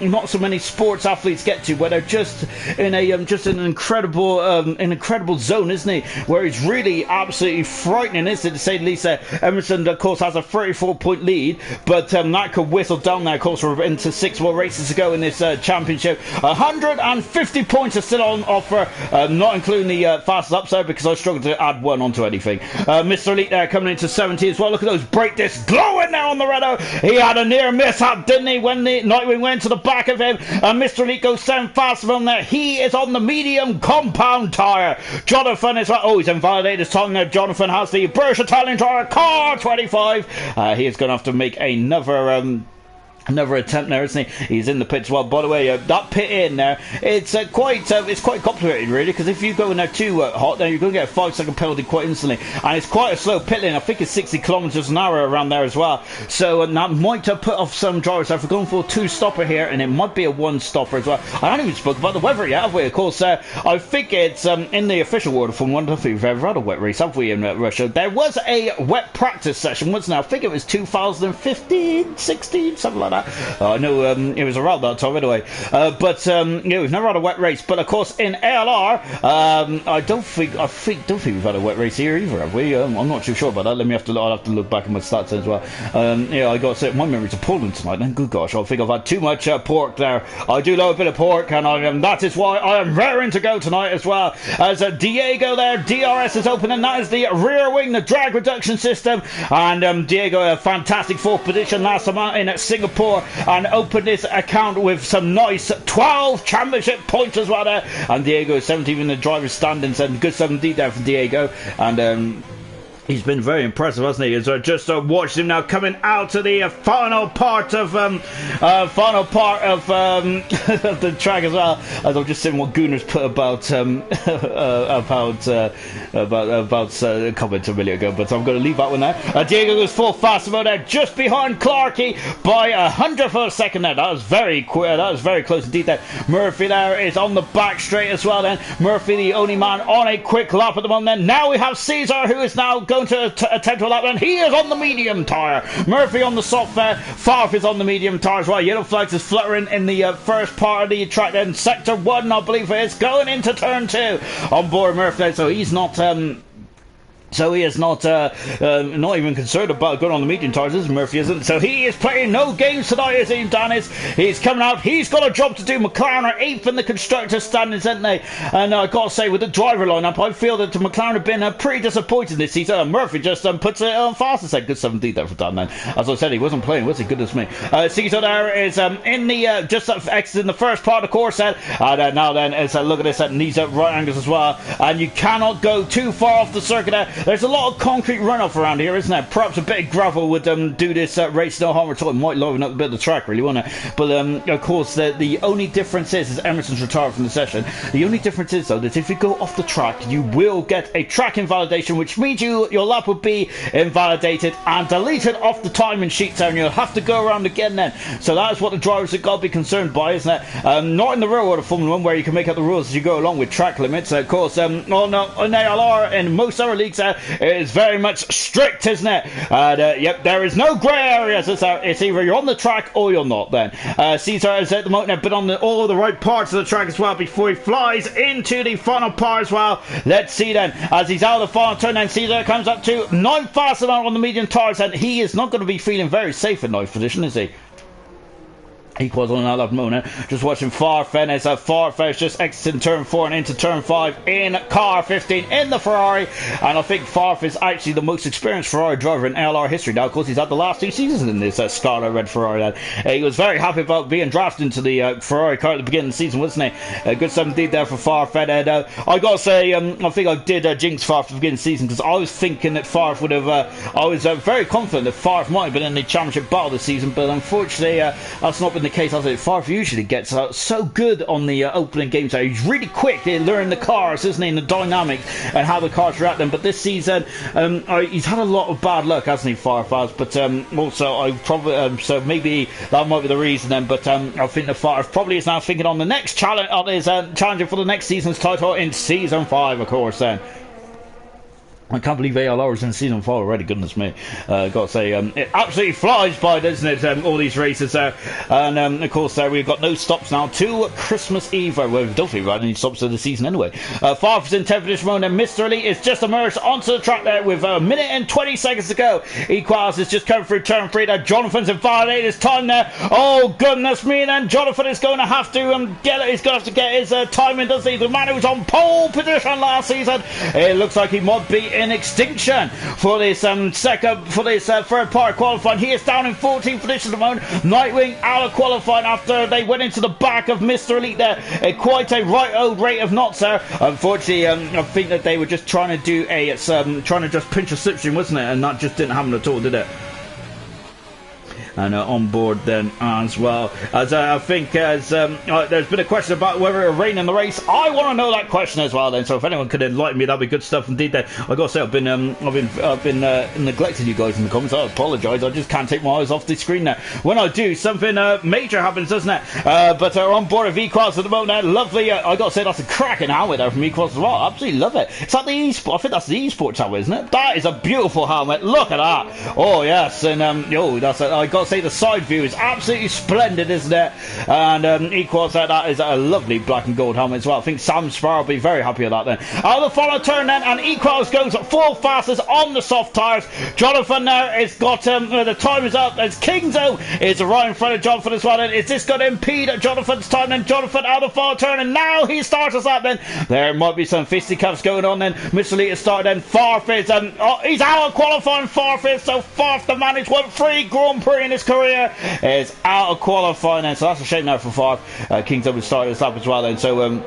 not so many sports athletes get to, where they're just in an incredible zone, isn't he? Where he's really absolutely frightening, isn't it, to say the least? Emerson, of course, has a 34-point lead, but that could whistle down there. Of course, we're into 6 more races to go in this championship. 150 points are still on offer, not including the fast laps there, because I struggled to add one onto anything. Mr. Elite there coming into 70 as well. Look at those brake discs glowing there on the Renault. He had a near mishap, didn't he, when the Nightwing went to the back of him, and Mr. Elite goes 7 faster from there. He is on the medium compound tyre. Jonathan is he's invalidated his time there. Jonathan has the British Italian tyre, car 25. He is going to have to make another attempt there, isn't he? He's in the pit as well. By the way, that pit in there, it's quite complicated, really, because if you go in there too hot, then you're going to get a 5-second penalty quite instantly, and it's quite a slow pit lane. I think it's 60 kilometers an hour around there as well. So that might have put off some drivers. So if we're going for a 2-stopper here, and it might be a 1-stopper as well. I haven't even spoken about the weather yet, have we? Of course, I think it's in the official world of Formula 1. I don't think we've ever had a wet race, have we, in Russia? There was a wet practice session, wasn't there? I think it was 2015, 16, something like about that. I know it was around that time anyway. But yeah, we've never had a wet race. But of course, in ALR, I don't think we've had a wet race here either, have we? I'm not too sure about that. I'll have to look back at my stats as well. Yeah, I got to say, my memory's appalling tonight. Then, good gosh, I think I've had too much pork there. I do love a bit of pork, and that is why I am raring to go tonight as well. As Diego there, DRS is open, and that is the rear wing, the drag reduction system. And Diego, a fantastic fourth position last time out in Singapore, and opened this account with some nice 12 championship points as well there. And Diego is 17th in the driver's standings, and good 17th there for Diego. And he's been very impressive, hasn't he? As I just watched him now coming out to the final part of the track as well. As I've just seen what Gunnar's put about a comment a minute ago, but I'm going to leave that one there. Diego goes full fast mode there, just behind Clarkey by 100th of a second there. That was very quick. That was very close indeed. There, Murphy there is on the back straight as well. Then Murphy, the only man on a quick lap at the moment. Then now we have Caesar, who is now going to attempt a lap, and he is on the medium tyre. Murphy on the soft there. Farf is on the medium tyre as well. Yellow flags is fluttering in the first part of the track. Then sector 1, I believe it is, going into turn 2 on board Murphy. So he's not So he is not even concerned about going on the medium tyres. This Murphy isn't. So he is playing no games tonight, is he, Dennis? He's coming out. He's got a job to do. McLaren are 8th in the constructor standings, aren't they? And I've got to say, with the driver lineup, I feel that McLaren have been pretty disappointed this season. Murphy just puts it on fast and said, good 17th there for Dan, then. As I said, he wasn't playing, was he? Goodness me. Caesar there is in the just exiting the first part of the course set. And now then, it's look at this, and these right angles as well. And you cannot go too far off the circuit there. There's a lot of concrete runoff around here, isn't there? Perhaps a bit of gravel would do this race no harm at all. It might liven up a bit of the track, really, wouldn't it? But of course, the only difference is Emerson's retired from the session. The only difference is, though, that if you go off the track, you will get a track invalidation, which means your lap will be invalidated and deleted off the timing sheet there, and you'll have to go around again then. So that is what the drivers have got to be concerned by, isn't it? Not in the real world of Formula 1, where you can make up the rules as you go along with track limits. Of course, on ALR and most other leagues, is very much strict, isn't it? Yep, there is no grey areas. It's either you're on the track or you're not then. Caesar is at the moment been on all the right parts of the track as well before he flies into the final part as well. Let's see then, as he's out of the final turn, then Caesar comes up to 9th fastest on the medium tyres, and he is not going to be feeling very safe in 9th position, is he? Equals on that moment. Just watching Farfen as Farfen is just exiting turn 4 and into turn 5 in car 15 in the Ferrari, and I think Farf is actually the most experienced Ferrari driver in LR history. Now, of course, he's had the last 2 seasons in this Scarlet Red Ferrari. He was very happy about being drafted into the Ferrari car at the beginning of the season, wasn't he? A good 17 there for Farfen. And I got to say, I think I did jinx Farf at the beginning of the season, because I was thinking that Farf would have. I was very confident that Farf might have been in the championship battle this season, but unfortunately, that's not been the case. As Farf usually gets so good on the opening games. He's really quick to learn the cars, isn't he, and the dynamics and how the cars react them. But this season, he's had a lot of bad luck, hasn't he, Farf has? But also, I probably so maybe that might be the reason then. But I think the Farf probably is now thinking on the next challenge, on his challenging for the next season's title in season 5, of course. Then. I can't believe ALR is in season 4 already, goodness me. Got to say, it absolutely flies by, doesn't it, all these races there. And, of course, we've got no stops now to Christmas Eve. Well, we don't think we've had any stops of the season anyway. Farf's in 10th position, and Mr. Elite is just emerged onto the track there with a minute and 20 seconds to go. Equals is just coming through turn 3 there. Jonathan's invalidated his time there. Oh, goodness me, and then Jonathan is going to have to get his timing, doesn't he? The man who was on pole position last season. It looks like he might be in extinction for this third part qualifying. He is down in 14th position at the moment. Nightwing out of qualifying after they went into the back of Mr. Elite there. Quite a right old rate of knots there. Unfortunately, I think that they were just trying to do trying to just pinch a slipstream, wasn't it? And that just didn't happen at all, did it? And on board then as well. As I think there's been a question about whether it will rain in the race. I want to know that question as well then. So if anyone could enlighten me, that'd be good stuff indeed. Then I got to say I've been neglecting you guys in the comments. I apologise. I just can't take my eyes off the screen now. When I do, something major happens, doesn't it? But we're on board of Equals at the moment. Lovely. I got to say that's a cracking helmet there from Equals as well. Absolutely love it. Is that the Esports? I think that's the Esports helmet, isn't it? That is a beautiful helmet. Look at that. Oh yes, and that's I got got to say the side view is absolutely splendid, isn't it? And equals that is a lovely black and gold helmet as well. I think Sam Sparrow will be very happy with that then. Out of the final turn then, and equals goes full fastest on the soft tyres. Jonathan now has got the time is up as Kingzo is right in front of Jonathan as well. Then is this going to impede Jonathan's time? Then Jonathan out of the final turn, and now he starts us up. Then there might be some fisticuffs going on. Then Mr. Lee has started. Then Farfis he's out of qualifying. Farfis, so Farf the man who's won 3 Grand Prix in his career is out of qualifying. Then so that's a shame now for Farf. Kingzo would start this lap as well. Then so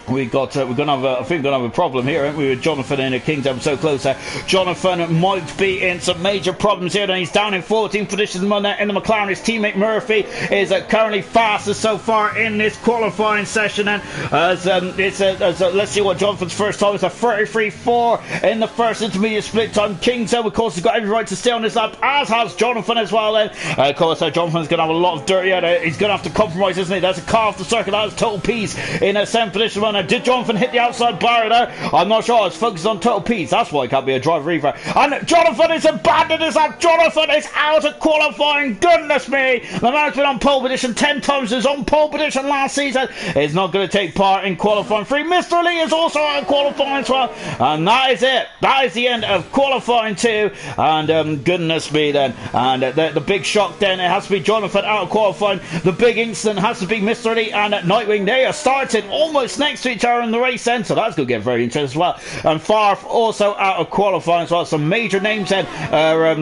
we're gonna have I think we're gonna have a problem here, aren't we, with Jonathan in a Kingdom so close. Jonathan might be in some major problems here, and he's down in 14th position in the McLaren. His teammate Murphy is currently fastest so far in this qualifying session, and let's see what Jonathan's first time is. A 33.4 in the first intermediate split time. Kingdom, of course, has got every right to stay on this lap, as has Jonathan as well. Then of course Jonathan's gonna have a lot of dirt here. He's gonna have to compromise, isn't he? There's a car off the circuit. That's Total Peace in a 7th position. Did Jonathan hit the outside barrier there? I'm not sure. I was focused on Total Peace. That's why he can't be a driver either. And Jonathan is abandoned his lap. Jonathan is out of qualifying. Goodness me. The man's been on pole position 10 times. He was on pole position last season. He's not going to take part in qualifying 3. Mr. Lee is also out of qualifying as well. And that is it. That is the end of qualifying 2. And goodness me then. And the big shock then, it has to be Jonathan out of qualifying. The big incident has to be Mr. Lee and Nightwing. They are starting almost next to each other in the race then, so that's going to get very interesting as well. And Farf also out of qualifying as well. Some major names then are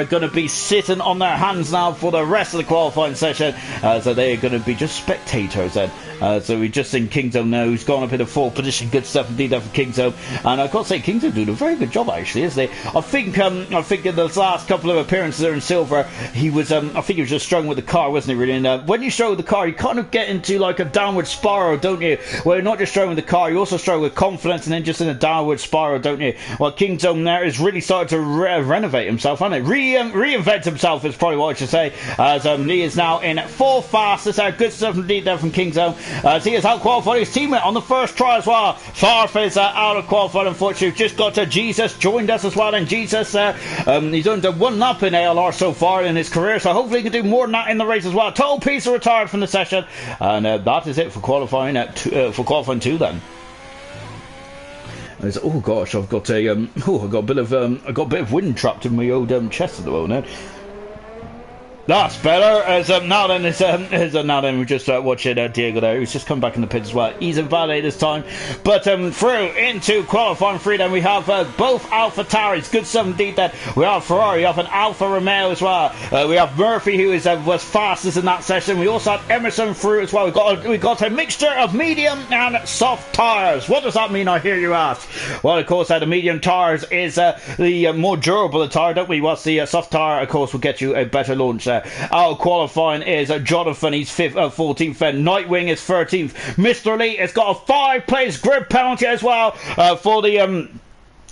going to be sitting on their hands now for the rest of the qualifying session, so they are going to be just spectators then. So we've just seen Kingdom now, who's gone up in a 4th position. Good stuff indeed there for Kingdom, and I've got to say Kingdom doing a very good job actually, isn't he? I think in the last couple of appearances there in silver, he was I think he was just struggling with the car, wasn't he really? And when you struggle with the car, you kind of get into like a downward spiral, don't you? Where you're not just struggling with the car, you also struggle with confidence, and then just in a downward spiral, don't you? Well, Kingdom there is really starting to renovate himself, hasn't he? Reinvent himself is probably what I should say, as he is now in 4th fastest. Good stuff indeed there from Kingdom. He is out qualified his teammate on the first try as well. Farf is out of qualified, unfortunately. We've just got Jesus joined us as well, and Jesus he's done 1 lap in ALR so far in his career, so hopefully he can do more than that in the race as well. Total Peace are retired from the session, and that is it for qualifying 2 then. Oh gosh, I've got a a bit of wind trapped in my old chest at the moment. That's better. Now then we're just watching Diego there, who's just come back in the pit as well. He's invalidated this time. But through into qualifying 3 then we have both Alpha Tauris. Good stuff indeed then. We have Ferrari, we have an Alfa Romeo as well. We have Murphy, who was fastest in that session. We also have Emerson through as well. We got a mixture of medium and soft tyres. What does that mean, I hear you ask? Well, of course, the medium tyres is the more durable tyre, don't we? Whilst the soft tyre, of course, will get you a better launch there. Out of qualifying is Jonathan, he's 14th, then Nightwing is 13th. Mr. Lee has got a 5-place grid penalty as well for the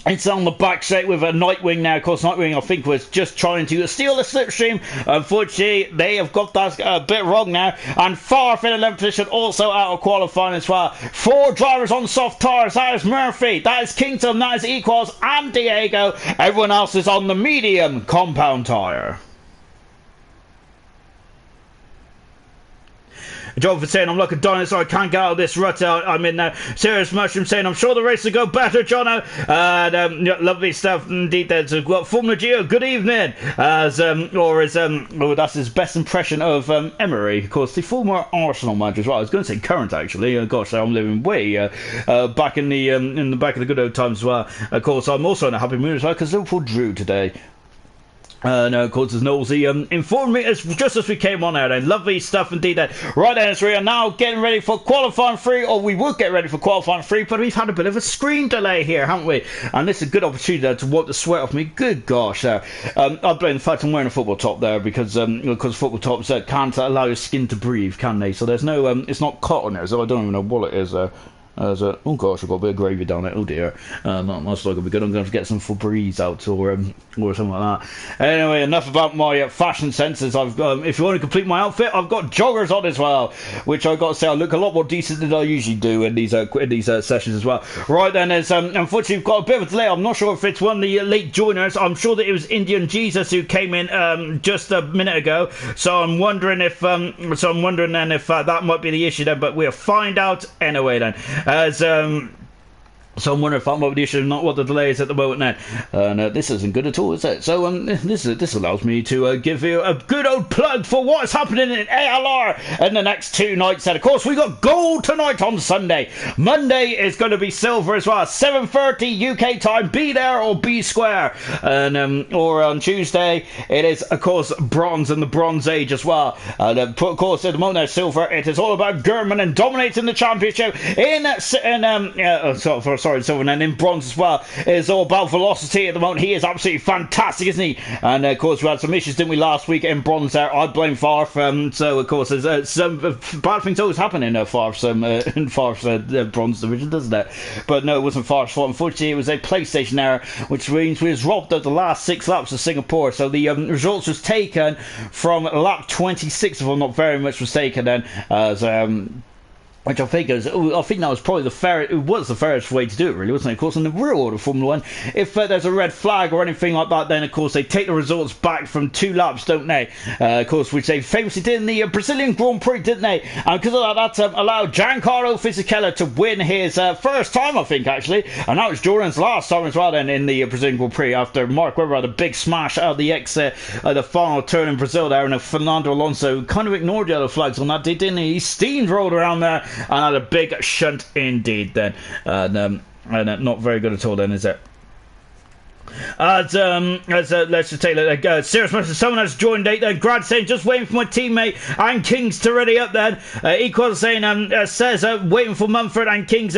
it's on the back straight with a Nightwing now. Of course, Nightwing, I think, was just trying to steal the slipstream. Unfortunately, they have got that a bit wrong now. And Farf in 11th position, also out of qualifying as well. 4 drivers on soft tyres. That is Murphy, that is Kingdom, that is Equals, and Diego. Everyone else is on the medium compound tyre. Jonathan saying, I'm like a dinosaur, I can't get out of this rut. I'm in there. Serious Mushroom saying, I'm sure the race will go better, Jono. Lovely stuff indeed. There's Formula Geo, good evening. That's his best impression of Emery, of course, the former Arsenal manager as well. I was going to say current, actually. Gosh, I'm living way back in the back of the good old times as well. Of course, I'm also in a happy mood as well because Liverpool drew today. No, of course, as Nosey informed me just as we came on out. And lovely stuff indeed. Then right then, we are now getting ready for qualifying 3, or we would get ready for qualifying 3, but we've had a bit of a screen delay here, haven't we? And this is a good opportunity to wipe the sweat off me. Good gosh, I blame the fact I'm wearing a football top there because football tops can't allow your skin to breathe, can they? So there's no, it's not cotton there, so I don't even know what it is. Oh gosh, I've got a bit of gravy down it. Oh dear, not like it'll be good. I'm going to get some Febreze out or something like that. Anyway, enough about my fashion senses. I've got, if you want to complete my outfit, I've got joggers on as well, which I've got to say I look a lot more decent than I usually do in these sessions as well. Right then, there's unfortunately we've got a bit of a delay. I'm not sure if it's one of the late joiners. I'm sure that it was Indian Jesus who came in just a minute ago. So I'm wondering if that might be the issue then. But we'll find out anyway then. As so I'm wondering if that might be the issue, not what the delay is at the moment then. And this isn't good at all, is it? So this allows me to give you a good old plug for what's happening in ALR in the next 2 nights. And of course we got gold tonight on Sunday. Monday is going to be silver as well. 7:30 UK time. Be there or be square. And or on Tuesday it is of course bronze and the Bronze Age as well. And of course at the moment there's silver. It is all about Gurman and dominating the championship silver, and then in bronze as well. It's all about velocity at the moment. He is absolutely fantastic, isn't he? And of course we had some issues, didn't we, last week in bronze there. I blame Farf. So of course there's some bad things always happen in Farf's bronze division, doesn't it? But no, it wasn't Farf's fault. Unfortunately, it was a PlayStation error, which means we was robbed of the last 6 laps of Singapore. So the results was taken from lap 26, if I'm not very much mistaken. Then as which I think that was probably the fairest way to do it, really, wasn't it? Of course, in the real order of Formula 1, if there's a red flag or anything like that, then of course they take the results back from 2 laps, don't they? Of course, which they famously did in the Brazilian Grand Prix, didn't they? And because of that allowed Giancarlo Fisichella to win his first time, I think, actually. And that was Jordan's last time as well, then, in the Brazilian Grand Prix, after Mark Webber had a big smash out of the final turn in Brazil there, and Fernando Alonso kind of ignored the other flags on that, didn't he? He steamrolled around there and had a big shunt indeed then. And not very good at all then, is it? Let's just take a serious message. Someone has joined late then. Grad saying, just waiting for my teammate and Kings to ready up then. Equal saying, says, waiting for Mumford and Kings.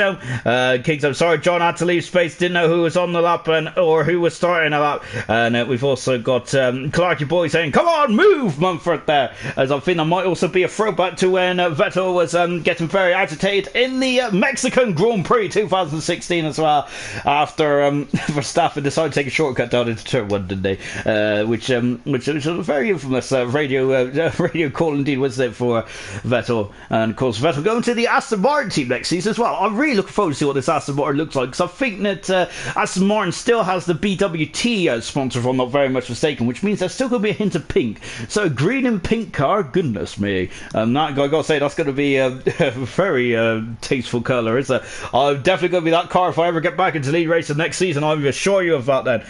Kings, sorry, John had to leave space, didn't know who was on the lap or who was starting a lap. And we've also got Clarky Boy saying, come on, move Mumford there. As I think that might also be a throwback to when Vettel was getting very agitated in the Mexican Grand Prix 2016 as well, after Verstappen decided to take a shortcut down into turn 1, didn't they? Which was a very infamous radio call indeed, wasn't it, for Vettel? And of course Vettel going to the Aston Martin team next season as well. I'm really looking forward to see what this Aston Martin looks like, because I think that Aston Martin still has the BWT sponsor, if I'm not very much mistaken, which means there's still going to be a hint of pink. So a green and pink car, goodness me. That, I gotta say, that's going to be a very tasteful colour, isn't it? I'm definitely going to be that car if I ever get back into lead racing next season. I assure you of that then.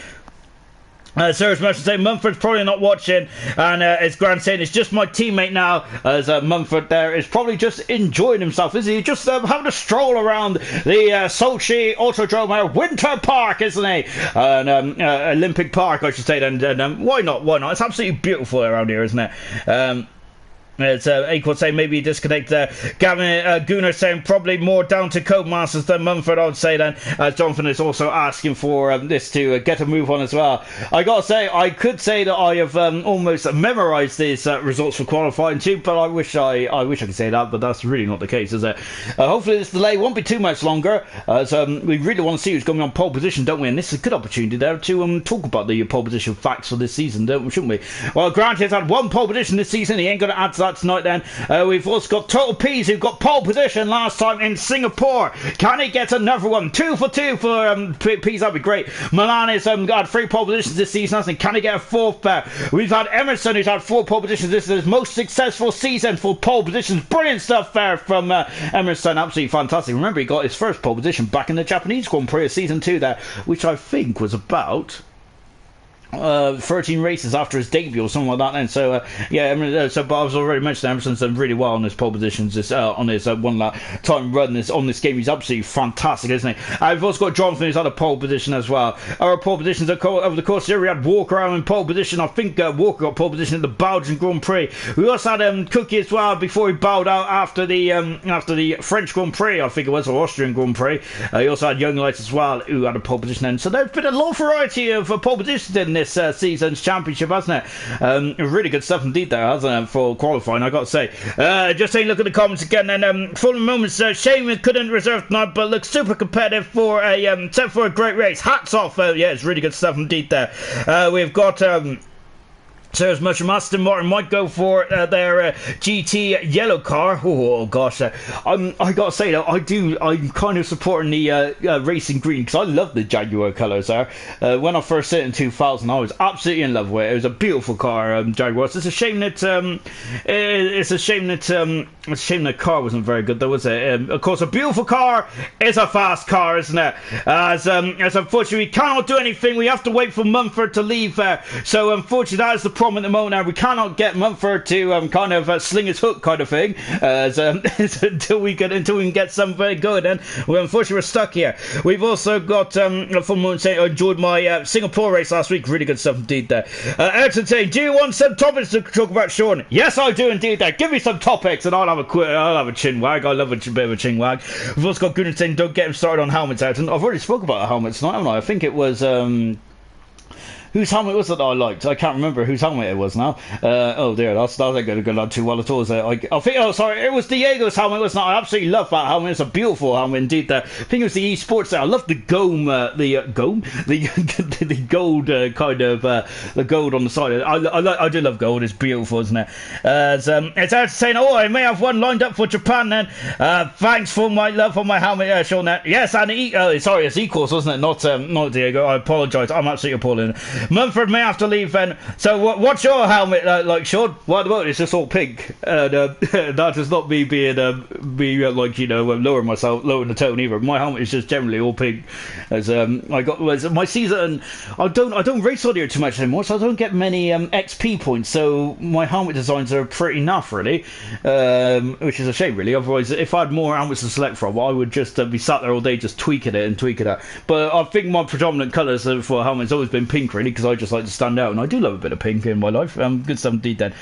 Serious Merchant saying Mumford's probably not watching, and it's Grant saying it's just my teammate now, as Mumford there is probably just enjoying himself, is he? Just having a stroll around the Sochi Autodrome Winter Park, isn't he? And Olympic Park, I should say. And why not? Why not? It's absolutely beautiful around here, isn't it? It's Equal saying maybe disconnect there. Gavin Gooner saying probably more down to Codemasters than Mumford, I would say then. Jonathan is also asking for this to get a move on as well. I gotta say, I could say that I have almost memorised these results for qualifying too, but I wish I could say that, but that's really not the case, is it? Hopefully this delay won't be too much longer, as we really want to see who's going on pole position, don't we? And this is a good opportunity there to talk about the pole position facts for this season, shouldn't we? Well, Grant has had 1 pole position this season. He ain't going to add to that tonight then. We've also got Total Peas, who got pole position last time in Singapore. Can he get another one? 2 for 2 for Peas, that'd be great. Milan has got 3 pole positions this season, hasn't he? Can he get a 4th pair? We've had Emerson, who's had 4 pole positions. This is his most successful season for pole positions. Brilliant stuff there from Emerson, absolutely fantastic. Remember, he got his first pole position back in the Japanese Grand Prix of season 2 there, which I think was about 13 races after his debut or something like that then. So but I was already mentioned Emerson's done really well on his pole positions on his 1 lap time run on this game. He's absolutely fantastic, isn't he? We've also got Jonathan, who's had a pole position as well. Our pole positions over the course here, we had Walker out in pole position. I think Walker got pole position in the Belgian Grand Prix. We also had Cookie as well before he bowed out after the French Grand Prix, I think it was, or Austrian Grand Prix. He also had Young Lights as well, who had a pole position then. So there's been a lot of variety of pole positions in this season's championship, hasn't it? Really good stuff indeed there, hasn't it, for qualifying, I got to say. Just taking a look at the comments again, and for the moments, shame it couldn't reserve tonight, but looks super competitive for a great race. Hats off, yeah, it's really good stuff indeed there. We've got so as much as Aston Martin might go for their GT yellow car. Oh gosh, I gotta say that I'm kind of supporting the racing green, because I love the Jaguar colours there. When I first saw it in 2000, I was absolutely in love with it. It was a beautiful car, Jaguar. It's a shame that the car wasn't very good, though, was it? Of course, a beautiful car is a fast car, isn't it? As unfortunately we cannot do anything. We have to wait for Mumford to leave. So unfortunately, that is the problem at the moment. Now we cannot get Mumford to kind of sling his hook, kind of thing, until we can get something good. And unfortunately we're stuck here. We've also got from moment saying I enjoyed my Singapore race last week. Really good stuff indeed there. Ayrton saying, do you want some topics to talk about, Sean? Yes, I do indeed there. Give me some topics and I'll have a chin wag. I love a bit of a chin wag. We've also got Gooden saying, don't get him started on helmets, Ayrton. I've already spoke about the helmets tonight, haven't I? I think it was whose helmet was it that I liked? I can't remember whose helmet it was now. Oh dear, that's not going to go too well at all. I think, oh sorry, it was Diego's helmet, wasn't it? I absolutely love that helmet. It's a beautiful helmet indeed there. I think it was the Esports there. I love the gold, the gold kind of, the gold on the side. I do love gold. It's beautiful, isn't it? It's out saying, oh, I may have one lined up for Japan then. Thanks for my love for my helmet, Sean. Yes, and sorry, it's Equals, wasn't it? Not Diego. I apologise. I'm absolutely appalling. Mumford may have to leave then. So what's your helmet like, Sean? Well, at the moment it's just all pink, and that is not me being like, you know, lowering the tone either. My helmet is just generally all pink. As I got my season, I don't race on here too much anymore, so I don't get many XP points. So my helmet designs are pretty naff, really, which is a shame, really. Otherwise, if I had more helmets to select from, I would just be sat there all day just tweaking it out. But I think my predominant colours for helmets always been pink, really, because I just like to stand out, and I do love a bit of pink in my life. Good stuff indeed then.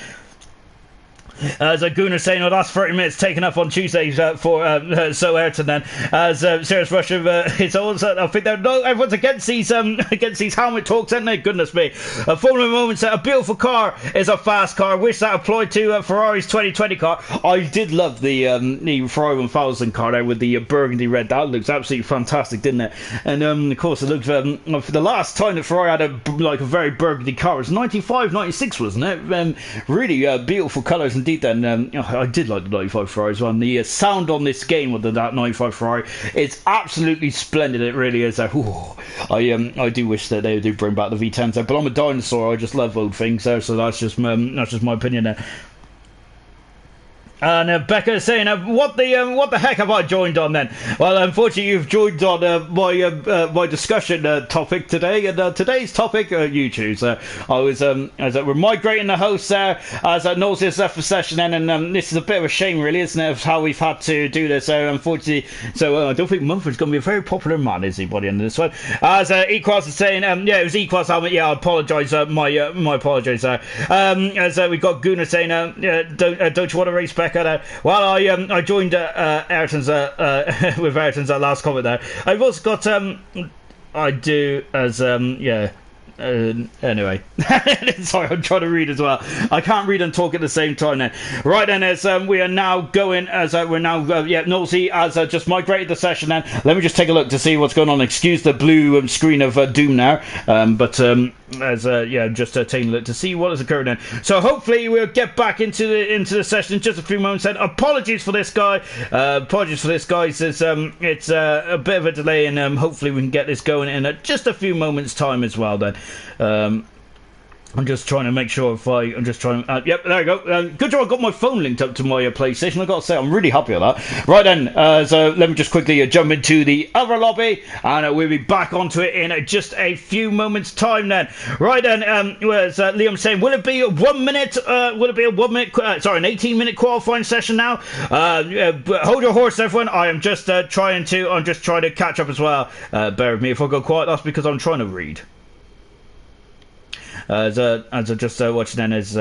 As a Gooner saying, oh, that's 30 minutes taken up on Tuesdays for so Ayrton then. As Serious Russia, it's also, I think everyone's against these helmet talks, isn't they? Goodness me. Formula Moments, a beautiful car is a fast car. I wish that applied to Ferrari's 2020 car. I did love the Ferrari 1000 car there with the burgundy red. That looks absolutely fantastic, didn't it? And of course, it looks for the last time that Ferrari had a very burgundy car, it was 95, 96, wasn't it? Really beautiful colours indeed. Then I did like the 95 Ferrari as well. And the sound on this game with that 95 Ferrari, it's absolutely splendid. It really is. I do wish that they do bring back the V10s there, but I'm a dinosaur. I just love old things there, so that's just my opinion there. And Becca is saying, what the heck have I joined on then? Well, unfortunately, you've joined on my discussion topic today, and today's topic, you choose. We're migrating the host there, as Knowles is left for session then, and this is a bit of a shame, really, isn't it, of how we've had to do this, unfortunately. So I don't think Mumford's going to be a very popular man, is he, by the end of this one? As Equas is saying, yeah, it was Equas helmet. Yeah, I apologise. My apologies there. As we've got Gooner saying, don't you want to race Becca? Well, I joined Ayrton's with Ayrton's last comment there. I've also got I do as yeah. Anyway, sorry, I'm trying to read as well. I can't read and talk at the same time then. Right then, as we are now going, as we're now, Nosey has just migrated the session then. Let me just take a look to see what's going on. Excuse the blue screen of doom now, but just taking a look to see what has occurred then. So hopefully we'll get back into the session in just a few moments then. Apologies for this guy. It's a bit of a delay, and hopefully we can get this going in just a few moments time as well then. I'm just trying to make sure yep, there we go. Good job I got my phone linked up to my PlayStation. I've got to say, I'm really happy with that. Right then, so let me just quickly jump into the other lobby, and we'll be back onto it in just a few moments' time then. Right then, Liam saying, will it be a 1 minute, an 18-minute qualifying session now? Hold your horse, everyone. I'm just trying to catch up as well. Bear with me if I go quiet, that's because I'm trying to read. As I just watching then is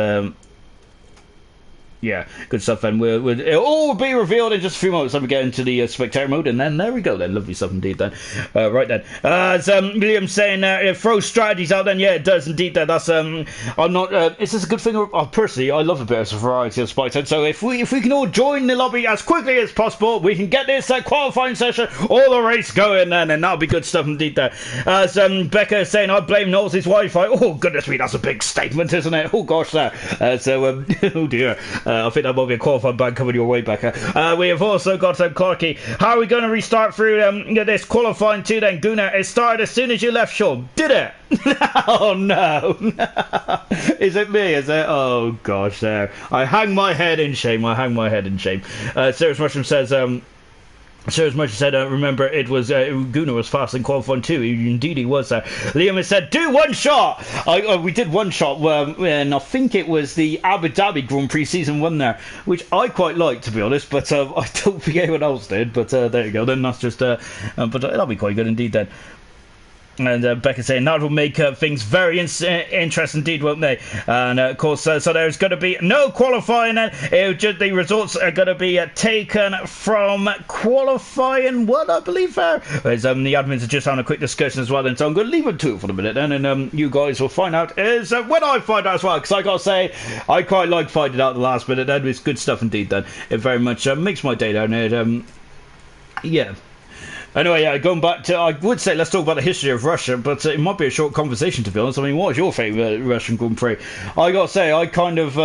Yeah, good stuff. And it'll all be revealed in just a few moments. Then we get into the spectator mode, and then there we go. Then lovely stuff indeed. Then right then, as Liam's saying, it throws strategies out. Then yeah, it does indeed. Then that's I'm not. Is this a good thing? Personally, I love a bit of variety of Spice. So if we can all join the lobby as quickly as possible, we can get this qualifying session, all the race going. Then and that'll be good stuff indeed. There, as Becca is saying, I blame Knowles' Wi-Fi. Oh goodness me, that's a big statement, isn't it? Oh gosh, there. Oh dear. I think that might be a qualifying ban coming your way, Becca. We have also got Clarky. How are we going to restart through this qualifying too then, Gunnar? It started as soon as you left, Sean. Did it? Oh no. Is it me? Is it? Oh gosh, there. I hang my head in shame. Serious Mushroom says, so as much as said, remember it was Gunnar was fast in qualifying too. Indeed, he was. Liam has said, "Do one shot." We did one shot, and I think it was the Abu Dhabi Grand Prix season 1 there, which I quite liked to be honest. But I don't think anyone else did. But there you go. Then that's just. But that'll be quite good indeed then. And Becca saying that will make things very interesting indeed, won't they? And of course, so there's going to be no qualifying, and the results are going to be taken from qualifying 1, I believe. As the admins are just having a quick discussion as well, and so I'm going to leave it to it for a minute, then, and you guys will find out is when I find out as well, because I got to say, I quite like finding out the last minute. Then it's good stuff indeed. Then it very much makes my day down there. Yeah. Anyway, yeah, going back to, I would say let's talk about the history of Russia, but it might be a short conversation to be honest. I mean, what is your favourite Russian Grand Prix? I got to say, I kind of,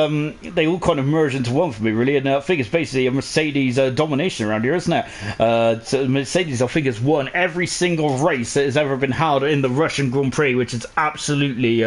they all kind of merge into one for me, really, and I think it's basically a Mercedes domination around here, isn't it? So Mercedes, I think, has won every single race that has ever been held in the Russian Grand Prix, which is absolutely,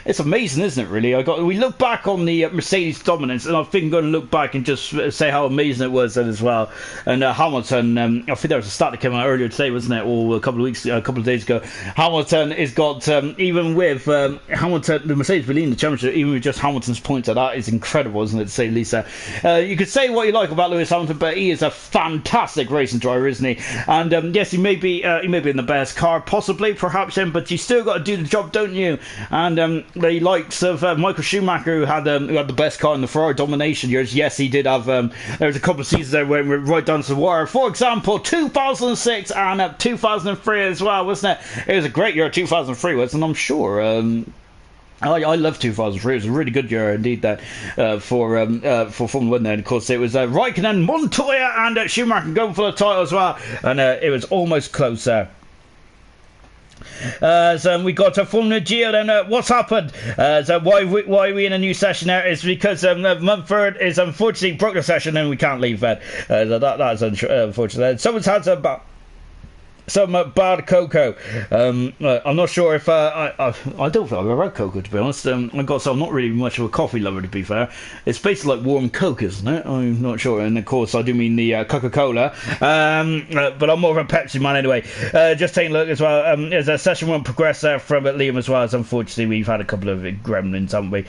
it's amazing, isn't it, really? We look back on the Mercedes dominance, and I think I'm going to look back and just say how amazing it was then as well. And Hamilton, I think there was a stat that came out earlier today, wasn't it, or a couple of days ago. Hamilton has got even with Hamilton, the Mercedes leading the championship, even with just Hamilton's points, that is incredible, isn't it, to say the least. You could say what you like about Lewis Hamilton, but he is a fantastic racing driver, isn't he? And yes, he may be in the best car, possibly, perhaps, but you still got to do the job, don't you? And the likes of Michael Schumacher, who had the best car in the Ferrari domination years. Yes, he did have. There was a couple of seasons there where we were right down to the wire. For example, 2006. And 2003 as well, wasn't it? It was a great year, 2003 was, and I'm sure. I love 2003. It was a really good year indeed. That for Formula 1. Then, of course, it was Raikkonen, Montoya, and Schumacher going for the title as well, and it was almost close there. So we got a Formula Geo. Then what's happened? So why are we in a new session there? Is because Mumford is unfortunately broke the session and we can't leave that. So that's unfortunate. Someone's had some bad cocoa. I'm not sure if I don't think I've ever had cocoa, to be honest. I got to say, I'm not really much of a coffee lover, to be fair. It's basically like warm Coke, isn't it? I'm not sure. And of course, I do mean the Coca-Cola. But I'm more of a Pepsi man anyway. Just taking a look as well. There's a session 1 progress there from Liam as well. As unfortunately, we've had a couple of gremlins, haven't we?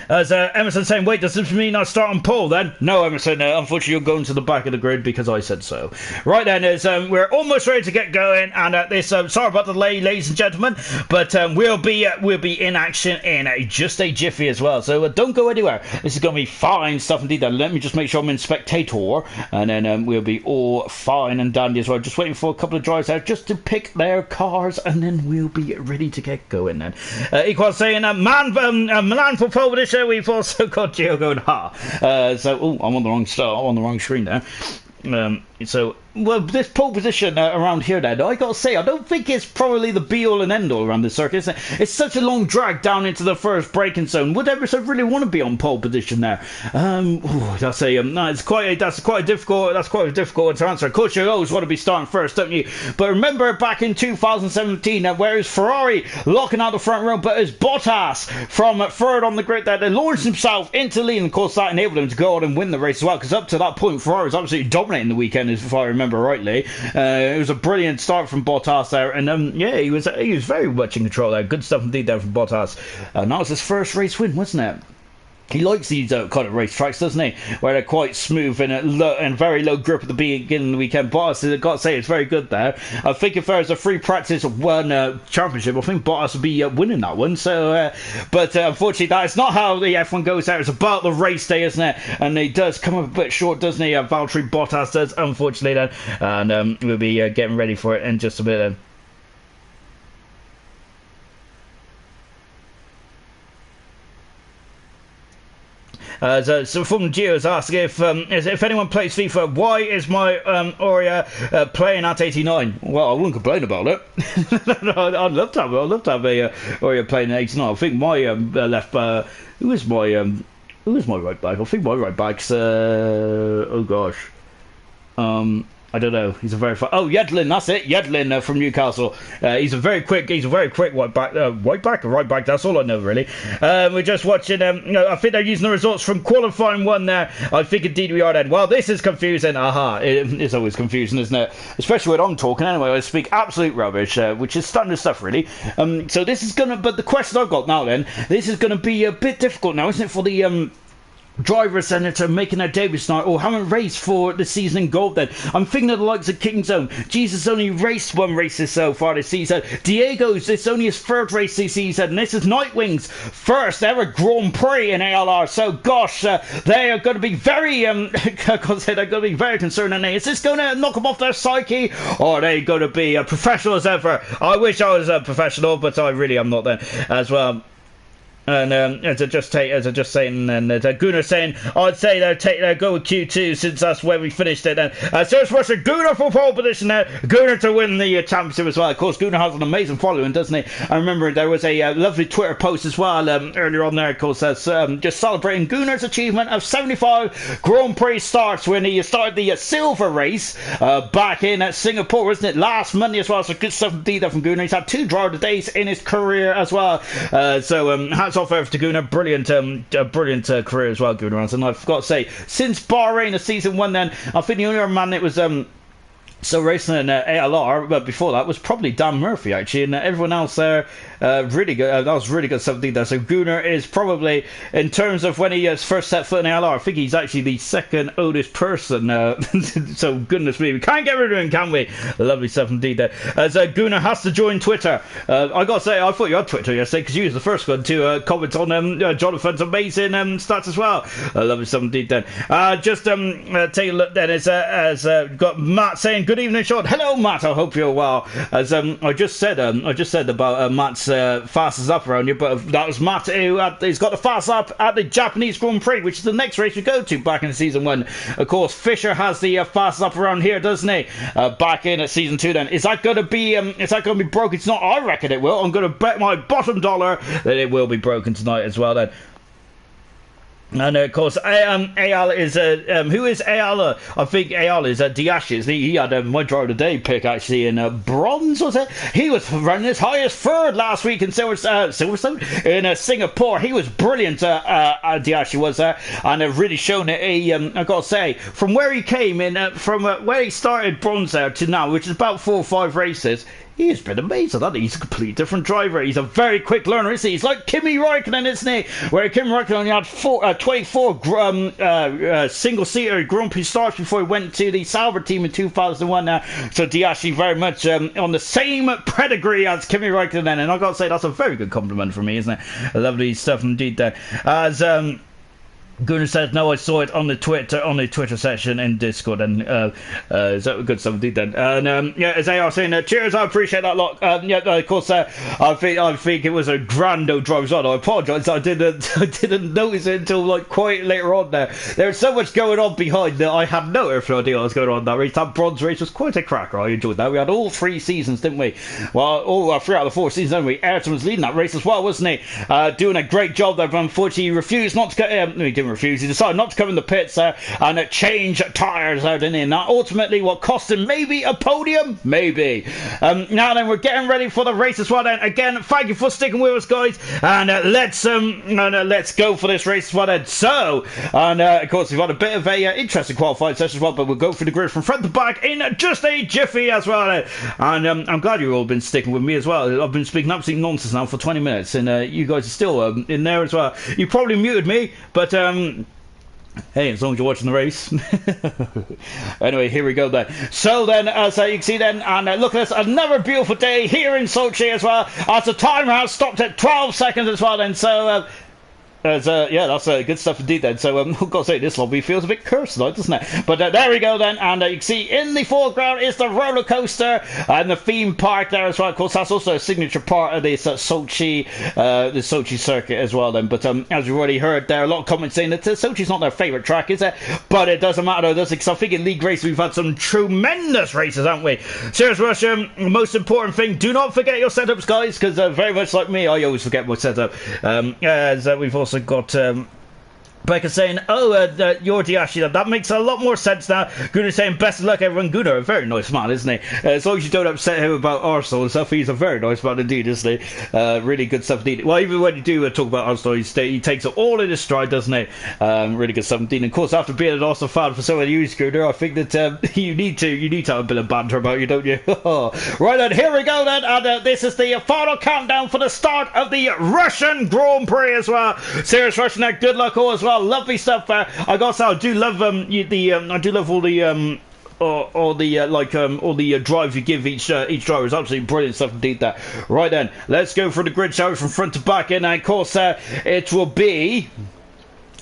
As Emerson saying, wait, does this mean I start on pole then? No, Emerson, unfortunately you're going to the back of the grid because I said so. Right then, we're almost ready to get going, and sorry about the delay, ladies and gentlemen, but we'll be in action in just a jiffy as well, so don't go anywhere. This is going to be fine stuff indeed. Let me just make sure I'm in spectator, and then we'll be all fine and dandy as well. Just waiting for a couple of drivers out just to pick their cars, and then we'll be ready to get going then. Equal saying, Milan for pole position. We've also got Gio going I'm on the wrong screen there. So well, this pole position around here then, I gotta say, I don't think it's probably the be-all and end-all around this circuit, isn't it? It's such a long drag down into the first braking zone. Would Emerson really want to be on pole position there? That's quite a difficult to answer. Of course, you always want to be starting first, don't you? But remember back in 2017, where it was Ferrari locking out the front row, but it was Bottas from third on the grid there, they launched himself into the lead, and of course that enabled him to go on and win the race as well, because up to that point, Ferrari was absolutely dominating the weekend, if I remember rightly. It was a brilliant start from Bottas there, and yeah, he was very much in control there. Good stuff indeed there from Bottas. And that was his first race win, wasn't it? he likes these kind of racetracks, doesn't he? Where they're quite smooth and very low grip at the beginning of the weekend. Bottas, I've got to say, it's very good there. I think if there was a free practice one championship, I think Bottas would be winning that one. So, but unfortunately, that is not how the F1 goes there. It's about the race day, isn't it? And he does come up a bit short, doesn't he? Valtteri Bottas does, unfortunately, then. And we'll be getting ready for it in just a bit then. So from Gio's asking if anyone plays FIFA, why is my Aurea playing at 89? Well, I wouldn't complain about it. I'd love to have a Aurea playing at 89. I think my left who is my right back? I think my right back's oh gosh. I don't know. He's a very Yedlin, that's it. Yedlin from Newcastle. He's a very quick right back. That's all I know really. We're just watching. I think they're using the results from qualifying one there. I think indeed we are then. Well, this is confusing. It's always confusing, isn't it? Especially when I'm talking. Anyway, I speak absolute rubbish, which is standard stuff really. So this is gonna. But the question I've got now then, this is gonna be a bit difficult now, isn't it, for the driver senator making their debut tonight, or haven't raced for the season in gold then. I'm thinking of the likes of King Zone. Jesus only raced one race so far this season. Diego's, it's only his third race this season. And this is Nightwing's first ever Grand Prix in ALR. So gosh, they are going to be very, they're going to be very concerned. And is this going to knock them off their psyche, or are they going to be professional as ever? I wish I was a professional, but I really am not then as well. And as I just saying, and Gunnar saying, I'd say they'll go with Q2 since that's where we finished it. And so it's Russia Gunnar for pole position there, Gunnar to win the championship as well. Of course, Gunnar has an amazing following, doesn't he? I remember there was a lovely Twitter post as well earlier on there, of course, that's just celebrating Gunnar's achievement of 75 Grand Prix starts when he started the silver race back in Singapore, wasn't it? Last Monday as well. So good stuff indeed there from Gunnar. He's had 2 driver days in his career as well. Hats off over to Gunnar. Brilliant career as well, Gunnar. And I've got to say, since Bahrain of season 1 then, I think the only other man that was so racing in ALR, but before that was probably Dan Murphy actually, and everyone else there really good. That was really good stuff there. So Gunnar is probably, in terms of when he first set foot in ALR, I think he's actually the second oldest person. So goodness me, we can't get rid of him, can we? Lovely stuff indeed there. As Gunnar has to join Twitter. I got to say, I thought you had Twitter yesterday because you was the first one to comment on Jonathan's amazing stats as well. Lovely stuff indeed then. Just take a look then. As got Matt saying, good evening, Sean. Hello, Matt. I hope you're well. As I just said about Matt's fastest lap around here, but that was Matt who he's got the fast lap at the Japanese Grand Prix, which is the next race we go to back in season 1. Of course, Fisher has the fast lap around here, doesn't he? Back in at season 2. Then is that going to be broken? It's not. I reckon it will. I'm going to bet my bottom dollar that it will be broken tonight as well. Then. And of course, Al is who is Al? I think Al is Diash's. He had my driver of the day pick actually in bronze, was it? He was running his highest third last week in Silverstone in Singapore. He was brilliant. Diash was there, and really shown it. I got to say, from where he came in, from where he started bronze there to now, which is about 4 or 5 races. He has been amazing, hasn't he? He's a completely different driver. He's a very quick learner, isn't he? He's like Kimi Räikkönen, isn't he? Where Kimi Räikkönen only had 24 single-seater Grand Prix starts before he went to the Sauber team in 2001 now. So Diashi very much on the same pedigree as Kimi Räikkönen. And I've got to say, that's a very good compliment for me, isn't it? Lovely stuff indeed there. As Gunnar says, no, I saw it on the Twitter section in Discord, and is that good stuff indeed then? And yeah, as they are saying, cheers, I appreciate that lot. Yeah, of course, I think it was a grand old drive on. I apologise, I didn't notice it until like quite later on there. There's so much going on behind that I had no idea what was going on in that race. That bronze race was quite a cracker. I enjoyed that. We had all 3 seasons, didn't we? Well, all 3 out of the 4 seasons, didn't we? Ayrton was leading that race as well, wasn't he? Doing a great job there, but unfortunately he refused not to go. He didn't refused. He decided not to come in the pits there and change tyres out in. And that ultimately what cost him maybe a podium? Maybe. Now then, we're getting ready for the race as well then. Again, thank you for sticking with us, guys. And let's go for this race as well then. So, and of course, we've had a bit of a interesting qualifying session as well, but we'll go through the grid from front to back in just a jiffy as well then. And I'm glad you've all been sticking with me as well. I've been speaking absolute nonsense now for 20 minutes, and you guys are still in there as well. You probably muted me, but hey, as long as you're watching the race. Anyway, here we go then. So then, as you can see then, and look at this, another beautiful day here in Sochi as well, as the timer has stopped at 12 seconds as well then. So yeah, that's good stuff indeed then. So I've got to say, this lobby feels a bit cursed tonight, doesn't it? But there we go then, and you can see in the foreground is the roller coaster and the theme park there as well. Of course, that's also a signature part of this Sochi, the Sochi circuit as well then. But as you've already heard there, a lot of comments saying that Sochi's not their favourite track, is it? But it doesn't matter though, does it? Because I think in league race we've had some tremendous races, haven't we? Serious Russian, most important thing, do not forget your setups, guys, because very much like me, I always forget my setup. As we've also got Becca saying, you're Diashi. That makes a lot more sense now. Gunnar saying, best of luck, everyone. Gunnar, a very nice man, isn't he? As long as you don't upset him about Arsenal and stuff, he's a very nice man indeed, isn't he? Really good stuff indeed. Well, even when you do talk about Arsenal, he takes it all in his stride, doesn't he? Really good stuff indeed. And of course, after being an Arsenal fan for so many years, Gunnar, I think that you need to have a bit of banter about you, don't you? Right then, here we go then. And this is the final countdown for the start of the Russian Grand Prix as well. Serious Russian, good luck all as well. Lovely stuff. I gotta say, I do love I do love all the drives you give each driver. Is absolutely brilliant stuff indeed. That right then, let's go for the grid show from front to back, and of course it will be.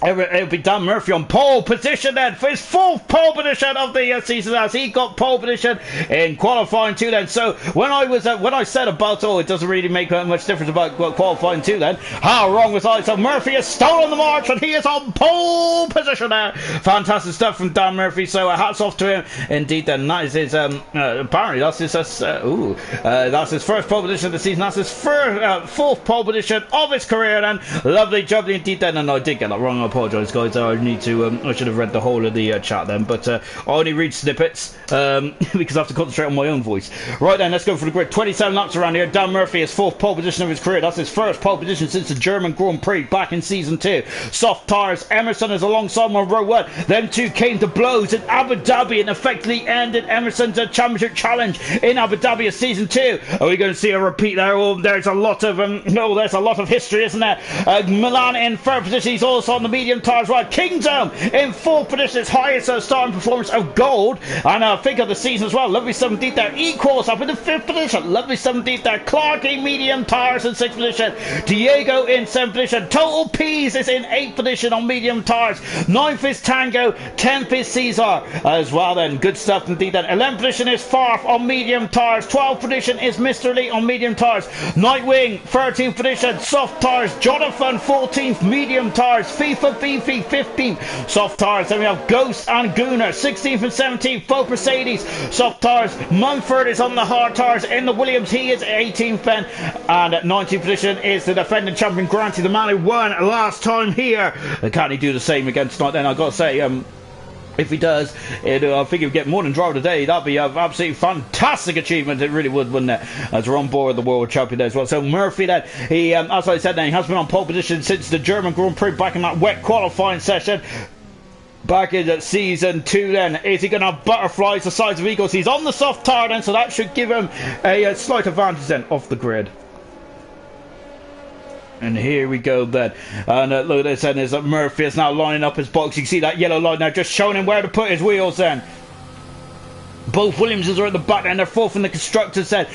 It'll be Dan Murphy on pole position then for his fourth pole position of the season, as he got pole position in qualifying 2 then. So when I said about it doesn't really make much difference about qualifying 2 then, how wrong was I? So Murphy has stolen the march and he is on pole position there. Fantastic stuff from Dan Murphy. So hats off to him indeed. Then that is his apparently that's his first pole position of the season. That's his fourth pole position of his career. Then lovely job indeed. Then, and I did get that wrong. I apologise, guys. I need to. I should have read the whole of the chat then, but I only read snippets because I have to concentrate on my own voice. Right then, let's go for the grid. 27 laps around here. Dan Murphy is fourth pole position of his career. That's his first pole position since the German Grand Prix back in season 2. Soft tyres. Emerson is alongside him on row 1. Them two came to blows in Abu Dhabi and effectively ended Emerson's championship challenge in Abu Dhabi of season 2. Are we going to see a repeat there? Oh, there's a lot of there's a lot of history, isn't there? Milan in third position. He's also on the medium tyres, right? Kingdom in fourth position, his highest starting performance of gold, and I think of the season as well. Lovely 17th there. Equals up in the 5th position. Lovely 17th there. Clark in medium tyres in 6th position. Diego in 7th position. Total Peas is in 8th position on medium tyres. 9th is Tango. 10th is Caesar as well then. Good stuff indeed then. 11th position is Farf on medium tyres. 12th position is Mr. Lee on medium tyres. Nightwing 13th position. Soft tyres. Jonathan 14th medium tyres. FIFA Beefy 15th soft tyres. Then we have Ghost and Gooner 16th and 17th both Mercedes soft tyres. Mumford is on the hard tyres in the Williams. He is 18th then, and at 19th position is the defending champion Granty, the man who won last time here. Can he do the same again tonight then? I've got to say, if he does, I think he'll get more than driver today. That'd be an absolutely fantastic achievement. It really would, wouldn't it? As we're on board the world champion there as well. So Murphy, then, he, as I said, then he has been on pole position since the German Grand Prix back in that wet qualifying session. Back in season 2 then. Is he going to have butterflies the size of eagles? He's on the soft tyre then, so that should give him a slight advantage then off the grid. And here we go then. And look at this then, is that Murphy is now lining up his box. You can see that yellow line now just showing him where to put his wheels then. Both Williamses are at the back and they're fourth in the constructors then.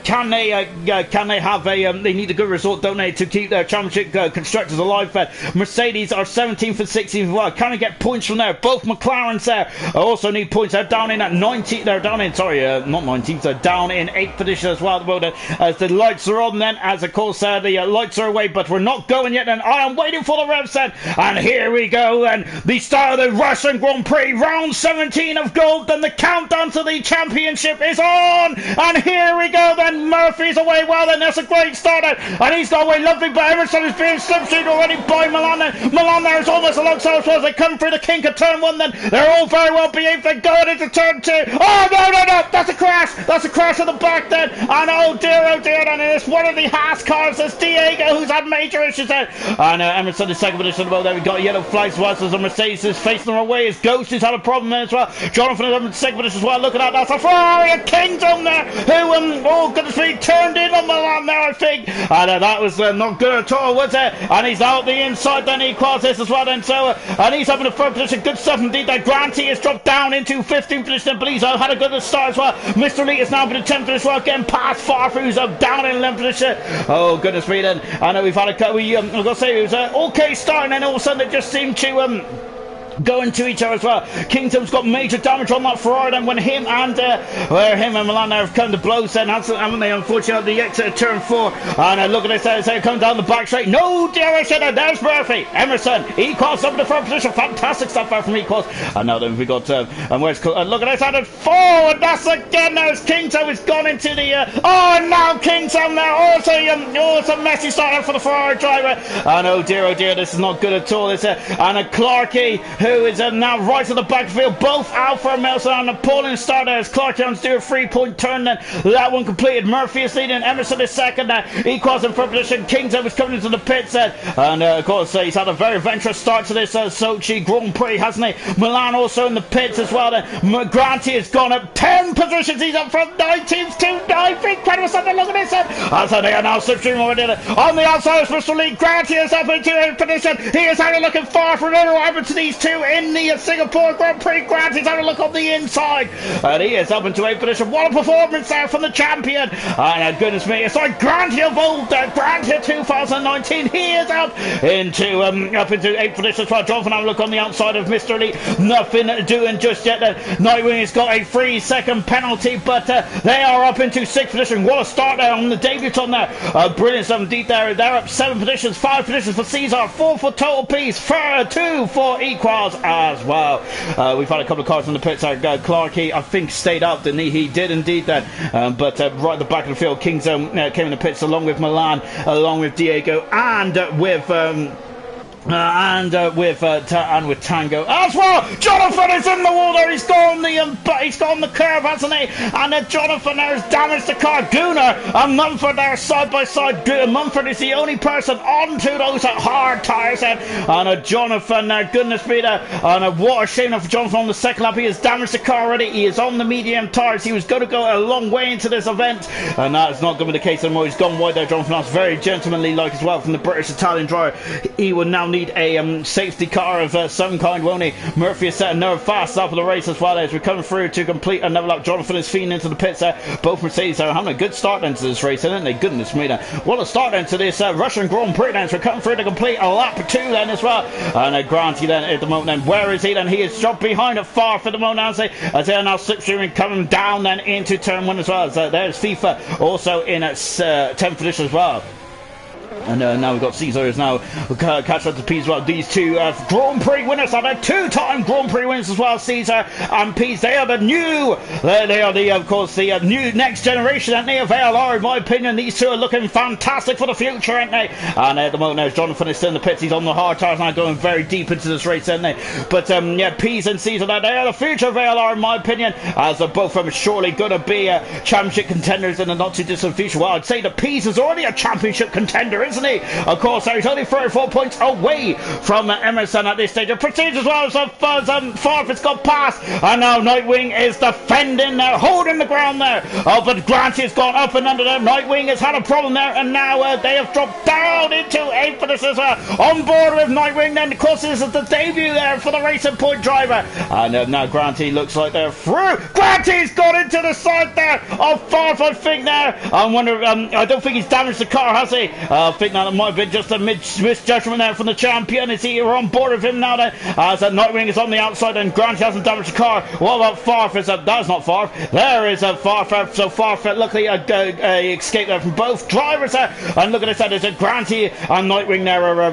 Can they have a they need a good result, don't they, to keep their championship constructors alive then. Mercedes are 17th and 16th as well. Can they get points from there? Both McLarens there also need points. They're down in at 19th. They're down in, sorry, not 19th. They're down in 8th position as well at the moment, as the lights are on then, as of course the lights are away, but we're not going yet then. I am waiting for the revs then. And here we go then. The start of the Russian Grand Prix, round 17 of gold, then the countdown to the championship is on, and here we go then. Murphy's away. Well then, that's a great start out, and he's got away lovely, but Emerson is being slipstreamed already by Milan. Milan there is almost alongside as well as they come through the kink of turn 1 then. They're all very well behaved. They're going into turn 2. Oh no, that's a crash. That's a crash at the back then, and oh dear, and it's one of the Haas cars. It's Diego who's had major issues there, and Emerson is second position. Well, there we got yellow flags as well, so the Mercedes is facing them away. His Ghost has had a problem there as well. Jonathan is in second position as well. Look at that, that's a Ferrari, a Kingdom there, who oh goodness me, turned in on Milan there, I think, and that was not good at all, was it? And he's out the inside then. He quals this as well then, so and he's up in the third position. Good stuff indeed there. Granty has dropped down into 15th position, but he's had a good start as well. Mr. Lee is now in the 10th position as well, getting past Farfar, who's down in 11th position. Oh goodness me then. I know we've had a I've got to say it was an okay start, and then all of a sudden they just seemed to go into each other as well. Kingdom's got major damage on that Ferrari then, when him and Milan have come to blows then, haven't they? Unfortunately, the exit of turn 4, and look at this as they come down the back straight. No direction, and there's Murphy. Emerson, Equals up in the front position. Fantastic stuff out from Equals. And now then we got and where's look at this, and it's forward. That's again, there's Kingdom has gone into the and now Kingdom there also it's a messy start for the Ferrari driver, and oh dear, this is not good at all. It's and a Clarkey who is now right to the backfield. Both Alfa Romeo on a pulling start as Clark Jones do a 3-point turn then. That one completed. Murphy is leading. Emerson is second. Equals in front position. Kingdom is coming into the pits then. And of course he's had a very adventurous start to this Sochi Grand Prix, hasn't he? Milan also in the pits as well then. Granty has gone up 10 positions. He's up from 19th to 9th. Incredible something. Look at this then. As they are now slipstreaming already. On the outside is Mr. Lee. Granty is up into 8th position. He is having looking far from it. What happened to these two in the Singapore Grand Prix? Grant is having a look on the inside, and he is up into 8th position. What a performance there from the champion, and goodness me, it's like Grant evolved there. Grant 2019, he is up into 8th position as well. Jonathan having a look on the outside of Mr. Lee. Nothing doing just yet. Nightwing has got a 3-second penalty, but they are up into 6th position. What a start there on the debutant there. Brilliant stuff indeed there. They're up 7 positions, 5 positions for Caesar, 4 for Total Peace, 2 for Equals as well. We've had a couple of cars in the pits. Clarkey, I think, stayed up, didn't he? He did indeed then. But right at the back of the field, Kingdom came in the pits along with Milan, along with Diego, and with with Tango as well. Jonathan is in the wall there. He's gone the curve, hasn't he? And Jonathan there has damaged the car. Gunnar and Mumford there side by side. Mumford is the only person onto those hard tyres, and Jonathan there, goodness me there, and what a shame for Jonathan on the second lap. He has damaged the car already. He is on the medium tyres. He was going to go a long way into this event, and that is not going to be the case anymore. He's gone wide there. Jonathan, that's very gentlemanly like as well from the British Italian driver. He will now need a safety car of some kind, won't he? Murphy is setting another fast lap of the race as well as we're coming through to complete another lap. Jonathan is feeding into the pits there. Both Mercedes are having a good start into this race, isn't they? Goodness me, what a start into this Russian Grand Prix then. So we're coming through to complete a lap 2 then as well. And Granty then at the moment then, where is he then? He is dropped behind at far for the moment as they are now slipstreaming, coming down then into turn 1 as well. So there's FIFA also in at 10th position as well. And now we've got Caesar is now catch up to Pease as well. These two Grand Prix winners are the 2-time Grand Prix winners as well. Caesar and Pease, they are the new, they are the, of course, the new next generation, aren't they, of ALR, in my opinion. These two are looking fantastic for the future, aren't they? And at the moment now, Jonathan is still in the pits. He's on the hard tires now, going very deep into this race, aren't they? But yeah, Pease and Caesar, they are the future of ALR, in my opinion, as both of them surely going to be championship contenders in the not too distant future. Well, I'd say that Pease is already a championship contender, isn't he? Of course, he's only 34 points away from Emerson at this stage. It proceeds as well as Farf has got past, and now Nightwing is defending there, holding the ground there. Oh, but Grant has gone up and under there. Nightwing has had a problem there, and now they have dropped down into 8th position. On board with Nightwing then. Of course, this is the debut there for the Racing Point driver, and now Granty looks like they're through. Granty's got into the side there of Farf, I think there. I wonder, I don't think he's damaged the car, has he? I think now that might have been just a misjudgment there from the champion. Is he on board with him now then? As Nightwing is on the outside and Grant hasn't damaged the car. What about Farf? That's not Farf. There is a Farf. So Farf luckily escaped there from both drivers there. And look at this, there's a Granty and Nightwing there are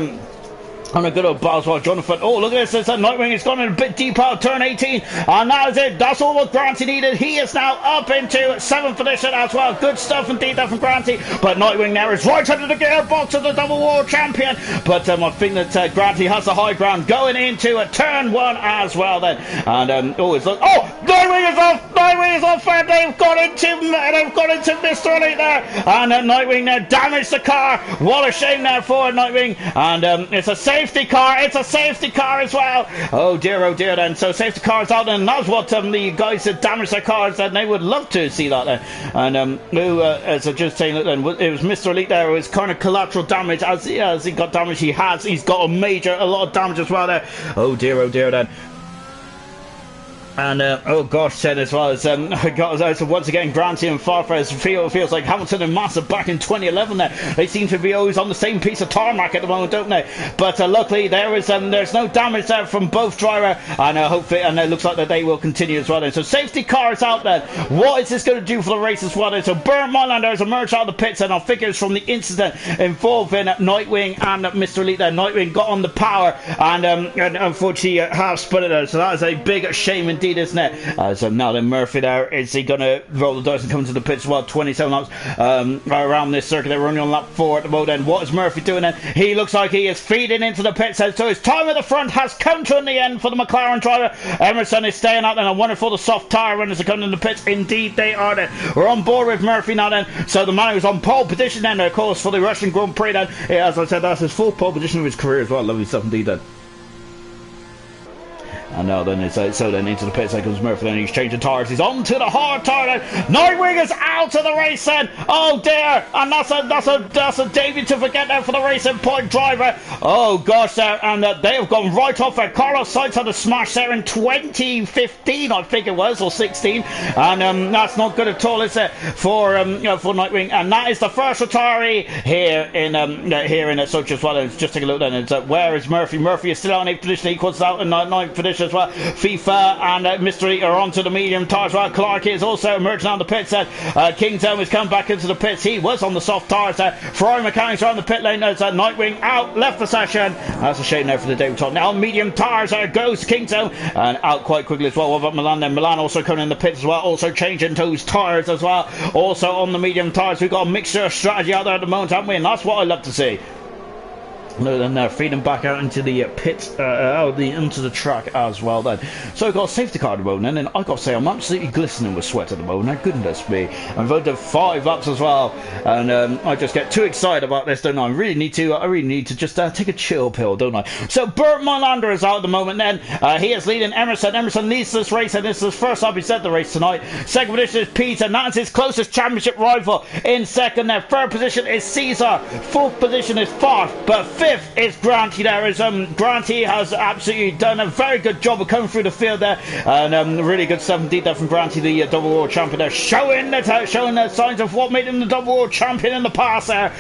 And a good old battle as well, Jonathan. Oh, look at this. It's a Nightwing. It's gone in a bit deep out of turn 18. And that is it. That's all what Granty needed. He is now up into 7th position as well. Good stuff indeed there from Granty. But Nightwing now is right under the gearbox of the double world champion. But I think that Granty has the high ground going into turn 1 as well then. And it's like, oh, Nightwing is off. Nightwing is off. And they've got into Mr. Elite there. And Nightwing now damaged the car. What a shame there for Nightwing. And it's a safety car. It's a safety car as well. Oh dear then. So safety cars out, and that's what the guys that damaged their cars, and they would love to see that then. And as I just saying, then it was Mr. Elite there. It was kind of collateral damage as he got damaged. He's got a lot of damage as well there. Oh dear then. And oh gosh, said as well as so once again Granty and Farfar feels like Hamilton and Massa back in 2011 there. They seem to be always on the same piece of tarmac at the moment, don't they? But luckily there's no damage there from both driver, and hopefully, and it looks like that they will continue as well then. So safety car is out then. What is this going to do for the race as well then? So Bernd Mailander has emerged out of the pits, and on figures from the incident involving Nightwing and Mr. Elite there. Nightwing got on the power and unfortunately half split it there. So that is a big shame indeed, isn't it? So now then Murphy there, is he going to roll the dice and come into the pits as well? 27 laps around this circuit. They're running on lap 4 at the moment. And what is Murphy doing then? He looks like he is feeding into the pits. So his time at the front has come to an end for the McLaren driver. Emerson is staying out then. I wonder if all the soft tyre runners are coming in the pits. Indeed they are then. We're on board with Murphy now then. So the man who's on pole position then, of course, for the Russian Grand Prix then. As I said, that's his full pole position of his career as well. Lovely stuff indeed then. And now then so then into the pits there comes Murphy, then he's changing tyres, he's on to the hard tyre then. Nightwing is out of the race then. Oh dear, and that's a David to forget there for the Racing Point driver. Oh gosh there, and they have gone right off there. Carlos Sainz had a smash there in 2015 I think it was, or 16, and that's not good at all, is it, for for Nightwing. And that is the first retiree here in such as well. And just take a look then, it's where is Murphy? Murphy is still on 8th position, he equals out in 9th position as well. FIFA and Mystery are onto the medium tyres. Well, Clark is also emerging on the pits. Kingdom has come back into the pits. He was on the soft tyres. Ferrari mechanics are on the pit lane. There's Nightwing out, left the session. That's a shame there for the David Todd. Now medium tyres goes Kingdom, and out quite quickly as well. What about Milan then? Milan also coming in the pits as well, also changing those tyres as well. Also on the medium tyres, we've got a mixture of strategy out there at the moment, haven't we? And that's what I love to see. No, then they're feeding back out into the pit, into the track as well then. So I've got a safety car at the moment, and I've got to say I'm absolutely glistening with sweat at the moment. Now, goodness me. I'm voted 5 laps as well, and I just get too excited about this, don't I? I really need to just take a chill pill, don't I? So Bernd Mailander is out at the moment then. He is leading Emerson. Emerson leads this race, and this is his first time he's led the race tonight. Second position is Peter, and that's his closest championship rival in second there. Third position is Caesar. Fourth position is Farf, but 5th is Granty there. As Granty has absolutely done a very good job of coming through the field there, and really good stuff indeed there from Granty, the double world champion there, showing the signs of what made him the double world champion in the past there.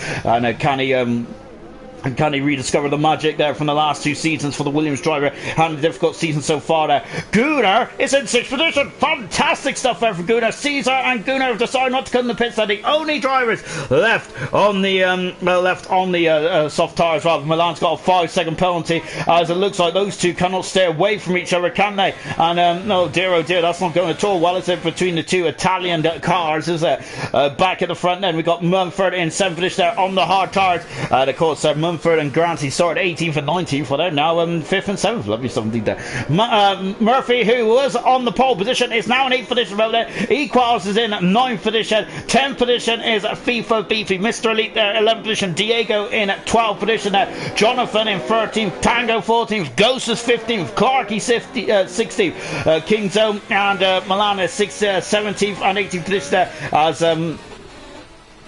And can he rediscover the magic there from the last 2 seasons for the Williams driver? Had a difficult season so far there. Gunnar is in 6th position. Fantastic stuff there for Gunnar. Caesar and Gunnar have decided not to come in the pits. They're the only drivers left on the soft tyre as well. Milan's got a 5-second penalty, as it looks like those two cannot stay away from each other, can they? And oh dear, that's not going at all well, is it, between the two Italian cars, is it? Back at the front then, we've got Mumford in 7th position there on the hard tyres. Of course, Mumford and Granty started 18th and 19th, for they're now 5th and 7th. Lovely stuff indeed there. Murphy, who was on the pole position, is now in 8th position over there. Equals is in 9th position. 10th position is FIFA Beefy. Mr. Elite there, 11th position. Diego in 12th position there. Jonathan in 13th. Tango 14th. Ghost is 15th. Clarky 16th. Kingzone and Milan is 17th and 18th position there, as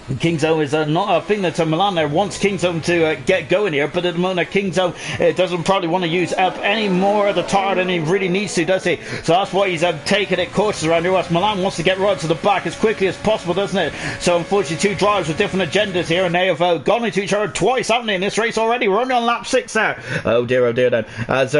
Kingzone is not a thing that Milan there wants Kingzone to get going here, but at the moment Kingzone doesn't probably want to use up any more of the tyre than he really needs to, does he? So that's why he's taking it cautious around here. Whereas Milan wants to get right to the back as quickly as possible, doesn't it? So unfortunately 2 drivers with different agendas here, and they have gone into each other twice, haven't they, in this race already? We're only on lap 6 there. Oh dear then. As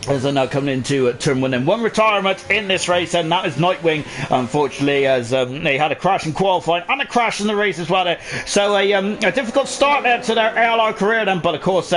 as they're now coming into turn one. And one retirement in this race, and that is Nightwing, unfortunately, as they had a crash in qualifying and a crash in the race as well. So a difficult start there to their ALR career then, but of course,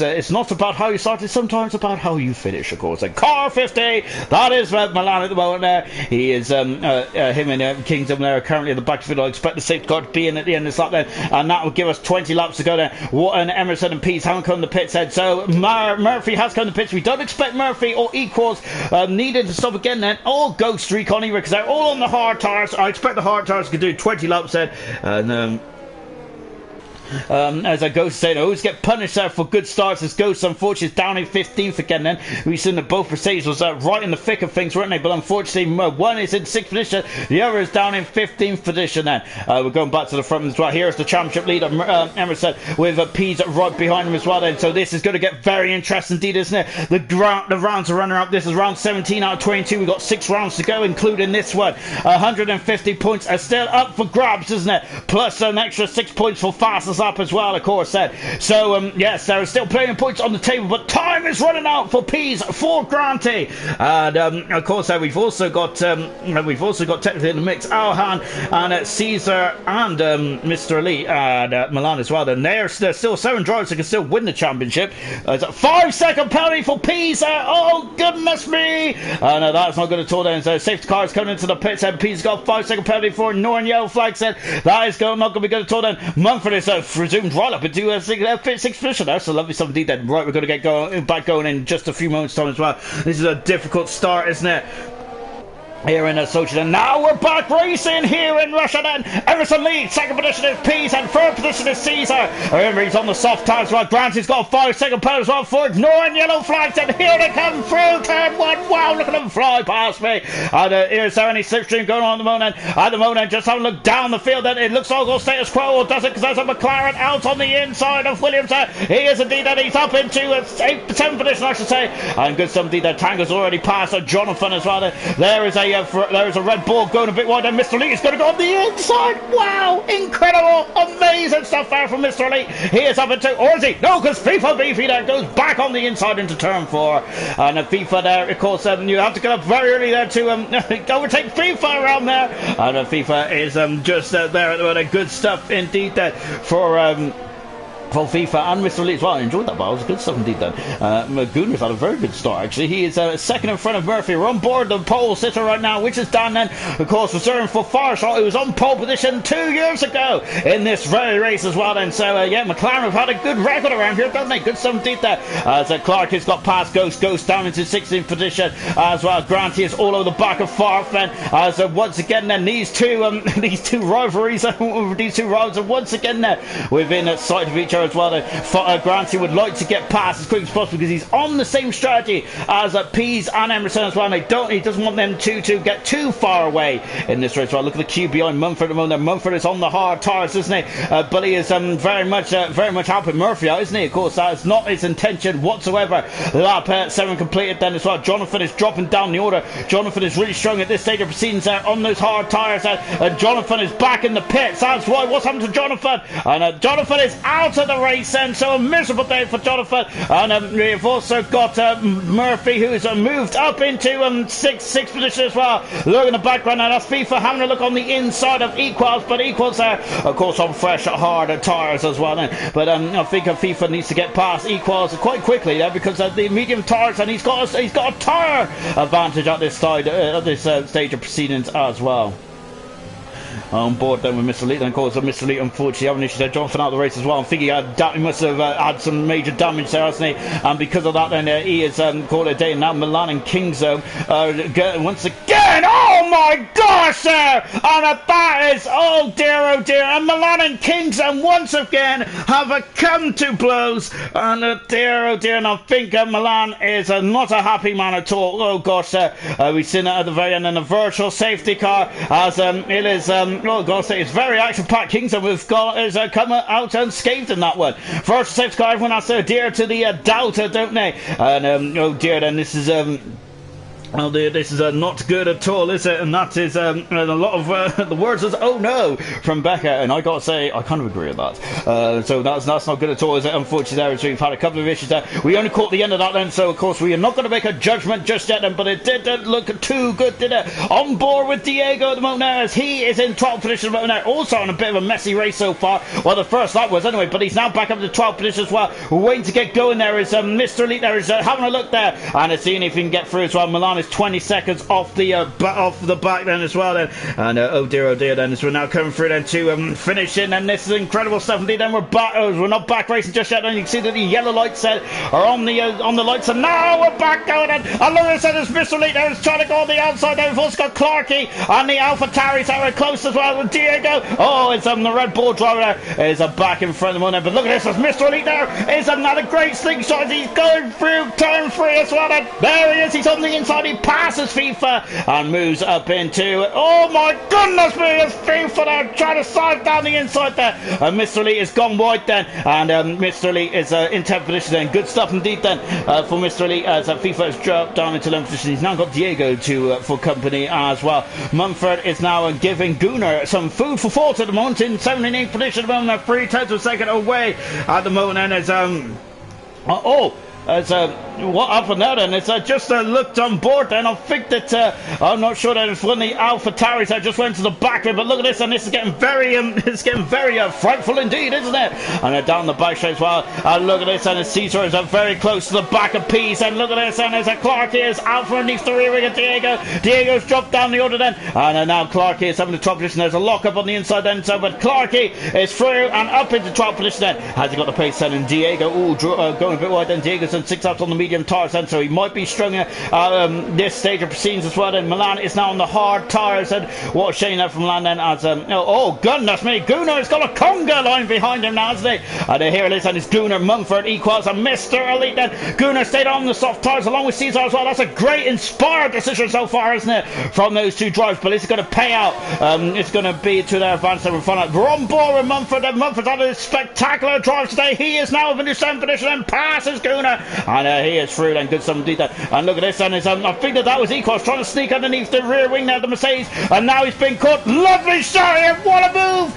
it's not about how you start, it's sometimes about how you finish, of course. And car 50, that is Milan at the moment there. He is, him and Kingdom there are currently in the back field. I expect the safety car to be in at the end of this lap then, and that will give us 20 laps to go there. And Emerson and Pease haven't come to the pits head, so Murphy has come to the pitch. We don't expect Murphy or Equals needed to stop again then, or Ghost Recon either, because they're all on the hard tyres. I expect the hard tyres can do 20 laps then, and as a Ghost saying, I always get punished there for good starts, as Ghost unfortunately is down in 15th again then. We've seen that both Mercedes was right in the thick of things, weren't they? But unfortunately one is in 6th position, the other is down in 15th position then. We're going back to the front as well. Here's the championship leader, Emerson, with Pease right behind him as well then. So this is going to get very interesting indeed, isn't it? The rounds are running up. This is round 17 out of 22. We've got 6 rounds to go, including this one. 150 points are still up for grabs, isn't it? Plus an extra 6 points for fastest up as well, of course. So yes, there are still plenty of points on the table, but time is running out for Pease, for Granty, and of course we've also got technically in the mix Alhan and Caesar and Mr. Elite and Milan as well. And there's still 7 drivers that can still win the championship. It's a 5-second penalty for Pease. Oh goodness me! And that's not good at all then. So safety car is coming into the pits, and Pease got a 5-second penalty for ignoring yellow flag. Said that is not going to be good at all then. Mumford is resumed right up into sixth position. That's a lovely stuff indeed then. Right, we're going to get back going in just a few moments time as well. This is a difficult start, isn't it? Here in Sochi, and now we're back racing here in Russia then. Emerson leads, 2nd position is Pease, and 3rd position is Caesar. Remember, he's on the soft tires as well. Granty's got a 5-second penalty as well for ignoring yellow flags, and here they come through turn 1. Wow, look at them fly past me. And is there any slipstream going on at the moment? At the moment, just have a look down the field then. It looks all status quo, or does it? Because there's a McLaren out on the inside of Williams. He is indeed, and he's up into 7th position, I should say. And good stuff indeed there. Tango's already passed Jonathan as well. There is a Red Bull going a bit wide, and Mr. Lee is going to go on the inside. Wow, incredible, amazing stuff there from Mr. Lee. He is up into, or is he? No, because FIFA Beefy there goes back on the inside into turn 4. And FIFA there, of course, you have to get up very early there to overtake FIFA around there. And FIFA is just there at the moment. Good stuff indeed there for FIFA and Mr. Lee as well. I enjoyed that battle. It was good stuff indeed then. Magooners had a very good start actually. He is 2nd in front of Murphy. We're on board the pole sitter right now, which is Dan then, of course, reserving for Farshot, who was on pole position 2 years ago in this very race as well then. So yeah, McLaren have had a good record around here, don't they? Good stuff indeed there. As Clark has got past Ghost down into 16th position as well. Granty is all over the back of Farf then, as once again then these two rivalries, these two rivals are once again there within sight of each other as well. Granty would like to get past as quick as possible because he's on the same strategy as Pease and Emerson as well, and he doesn't want them to get too far away in this race. Well, look at the queue behind Mumford at the moment. Mumford is on the hard tyres, isn't he? But he is very much helping Murphy out, isn't he? Of course, that is not his intention whatsoever. Lap 7 completed then as well. Jonathan is dropping down the order. Jonathan is really strong at this stage of proceedings on those hard tyres. Jonathan is back in the pits. That's why. What's happened to Jonathan? And Jonathan is out of the race, and so a miserable day for Jonathan. And we've also got Murphy, who's moved up into sixth position as well. Look in the background, and that's FIFA having a look on the inside of Equals, but Equals are of course on fresh hard tyres as well then. But I think FIFA needs to get past Equals quite quickly there, because the medium tyres, and he's got a tyre advantage at this side stage of proceedings as well. On board then with Mr. Lee, and of course Mr. Lee unfortunately having issues there. Jonathan out of the race as well. I think he must have had some major damage there, hasn't he? And because of that then he has called it a day. Now Milan and Kingzone once again, oh my gosh there, and that is, oh dear, and Milan and Kingzone once again have come to blows, and oh dear, and I think Milan is not a happy man at all. Oh gosh, we've seen it at the very end in a virtual safety car, as it is oh gosh, it's very action-packed. Kingston has come out unscathed in that one. Virtual safety car, everyone has to adhere to the Delta, don't they? And oh dear, then this is Well, dear, this is not good at all, is it? And that is a lot of the words is "oh no" from Becca, and I gotta say I kind of agree with that. So that's not good at all, is it? Unfortunately, there we've had a couple of issues there. We only caught the end of that then, so of course we are not going to make a judgment just yet then. But it didn't look too good, did it? On board with Diego at the moment now, as he is in 12th position at the moment now, also on a bit of a messy race so far. Well, the first lap was anyway, but he's now back up to 12th position as well. We're waiting to get going. There is Mr. Elite. There is having a look there and seeing if he can get through as well. Milan is 20 seconds off the back then as well then, and oh dear then, as we're now coming through then to finish in, and this is incredible stuff indeed. Then we're back, we're not back racing just yet, and you can see that the yellow lights are on the lights, and now we're back going, and look at this, there's Mr. Elite there is trying to go on the outside there. We've also got Clarkey and the Alpha Taris that are close as well with Diego. Oh, it's the Red Bull driver there is back in front of the one there, but look at this, as Mr. Elite there is another great slingshot as he's going through turn 3 as well, and there he is, he's on the inside, he passes FIFA and moves up into, oh my goodness me, it's FIFA there trying to side down the inside there, and Mr. Elite has gone wide then, and Mr. Elite is in 10th position then. Good stuff indeed then for Mr. Elite, as FIFA has dropped down into 11th position. He's now got Diego for company as well. Mumford is now giving Gunnar some food for thought at the moment in 78th position at the moment, 3/10 of a second away at the moment, and as what happened there then? It's just looked on board then. I think that I'm not sure that it's when the Alpha Taris that just went to the back there, but look at this, and this is getting very frightful indeed, isn't it? And down the back straight as well. And look at this, and Caesar is very close to the back of Peace, and look at this, and there's Clark here is Alpha underneath the rear wing of Diego. Diego's dropped down the order then, and now Clarkey is up in the top position. There's a lock up on the inside then, so but Clarkey is through and up into 12th position then. Has he got the pace then? And Diego, going a bit wide then. Diego's on 6 laps on the medium tires then, so he might be strung this stage of proceedings as well then. Milan is now on the hard tires, and what a shame that from Milan then, as oh goodness me, Gunnar has got a conga line behind him now, hasn't he? And here it is, and it's Gunnar Mumford equals a Mr. Elite then. Gunnar stayed on the soft tires along with Caesar as well. That's a great inspired decision so far, isn't it, from those two drives, but it's going to pay out. It's going to be to their advantage over front. We're on board with Mumford, and Mumford's had a spectacular drive today. He is now in the 7th position and passes Gunnar, and he is through then. Good stuff indeed. And look at this, and I think that was Equals trying to sneak underneath the rear wing there, the Mercedes, and now he's been caught. Lovely shot here. What a move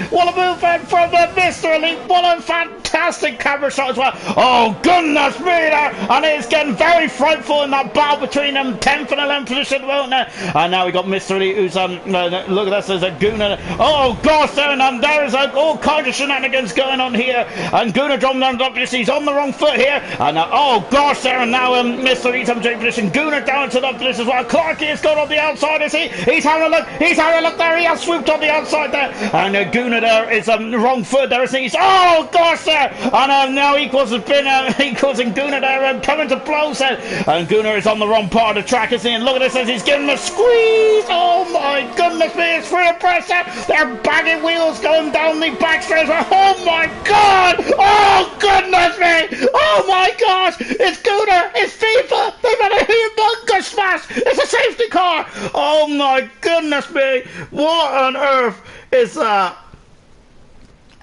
from the Mr. Elite. What a fantastic camera shot as well. Oh goodness me there, and it's getting very frightful in that battle between them 10th and 11th position at the moment there. And now we got Mr. Elite who's look at this, there's a Gunnar. Oh gosh, there is all kinds of shenanigans going on here, and Gunnar dropping down the top position. He's on the wrong foot here, and oh gosh there, and now Mr. Elite's on the position. Gunnar down to the position as well. Clarkey has gone on the outside, is he? He's having a look there. He has swooped on the outside there, and Gunnar there is the wrong foot there, isn't he? Oh gosh there, and now Equals has been Equals and Gunnar there coming to blows there, and Gunnar is on the wrong part of the track, isn't he? And look at this as he's giving a squeeze. Oh my goodness me, it's free pressure. They're bagging wheels going down the back straight. Oh my god! Oh goodness me! Oh my gosh! It's Gunnar! It's FIFA! They've had a humongous smash! It's a safety car! Oh my goodness me! What on earth is that?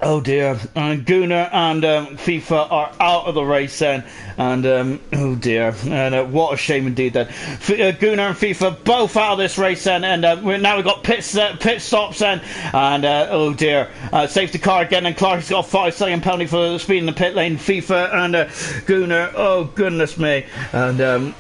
Oh dear, and Gunnar and FIFA are out of the race then, and oh dear, and what a shame indeed then. Gunnar and FIFA both out of this race then, and now we've got pit stops then, and oh dear, safety car again, and Clark's got a 5-second penalty for speed in the pit lane. FIFA and Gunnar, oh goodness me, and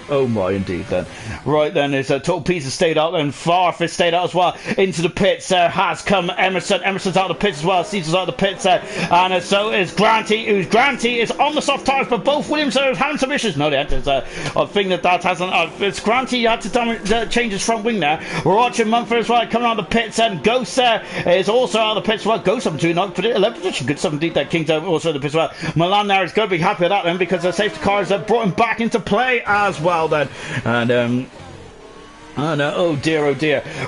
oh my indeed then. Right then, there's a total piece of stayed out, and Farf has stayed out as well. Into the pits has come Emerson. Emerson's out of the pits as well. Caesar's out of the pits and so is Granty. Granty is on the soft tires, but both Williams are having some issues. No, they haven't. I think that hasn't. It's Granty had to change his front wing there. We're watching Mumford as well coming out of the pits, and Ghost is also out of the pits as well. Ghost up to 11th position. Good stuff indeed. That King's also in the pits as well. Milan there is going to be happy with that then, because the safety cars have brought him back into play as well then, and oh no, oh dear.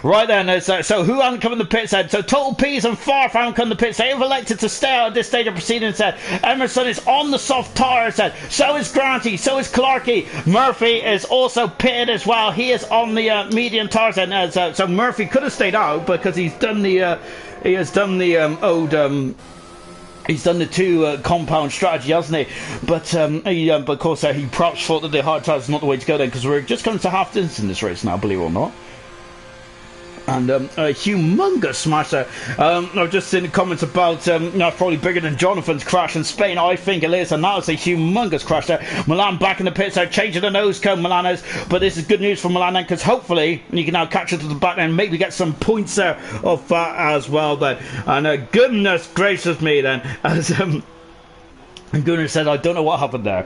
Right then, so who hasn't come in the pits then? So Total Peas and Farf haven't come in the pits. They have elected to stay out at this stage of proceedings then. Emerson is on the soft tires then. So is Granty, so is Clarkey. Murphy is also pitted as well. He is on the medium tires then. So Murphy could have stayed out because he's done the old he's done the two compound strategy, hasn't he? But but of course he perhaps thought that the hard tires is not the way to go then, because we're just coming to half distance in this race now, believe it or not. And a humongous smash there. I've just seen the comments about probably bigger than Jonathan's crash in Spain. I think it is, and that was a humongous crash there. Milan back in the pits, they're changing the nose cone, Milan is, but this is good news for Milan then, because hopefully you can now catch it to the back and maybe get some points there off that as well then. And goodness gracious me then, as and Gunnar said, I don't know what happened there,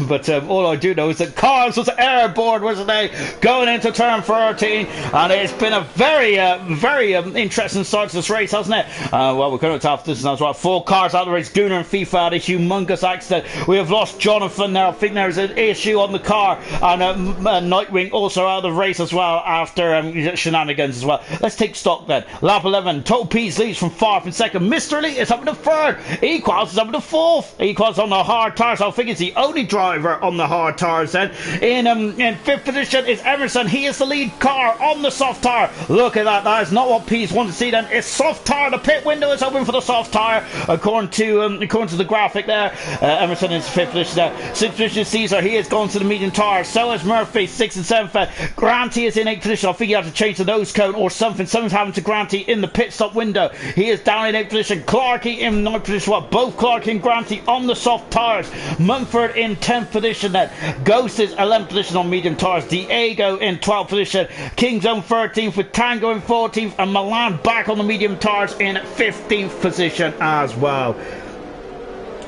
but all I do know is that Cars was airborne, wasn't they, going into turn 13, and it's been a very, very interesting start to this race, hasn't it? Well, we're going to have this now as well. 4 cars out of the race. Gunnar and FIFA had a humongous accident. We have lost Jonathan now. I think there's an issue on the car, and Nightwing also out of the race as well after shenanigans as well. Let's take stock then. Lap 11, Total Peas leads from 4th and 2nd. Mr. Elite is up in the 3rd. Equals is up in the 4th. Equals on the hard tires. I think it's the only driver on the hard tires then. In 5th position is Emerson. He is the lead car on the soft tire. Look at that. That is not what Peas want to see then. It's soft tire. The pit window is open for the soft tire according to the graphic there. Emerson is 5th position there. 6th position is Caesar. He has gone to the medium tire. So is Murphy. 6th and 7th. Granty is in 8th position. I think you have to change the nose cone or something. Something's happened to Granty in the pit stop window. He is down in 8th position. Clarkey in 9th position. What? Both Clarkey and Granty on the soft tires. Mumford in 10th position then. Ghost is 11th position on medium tires. Diego in 12th position. Kingzone 13th with Tango in 14th, and Milan back on the medium tires in 15th position as well.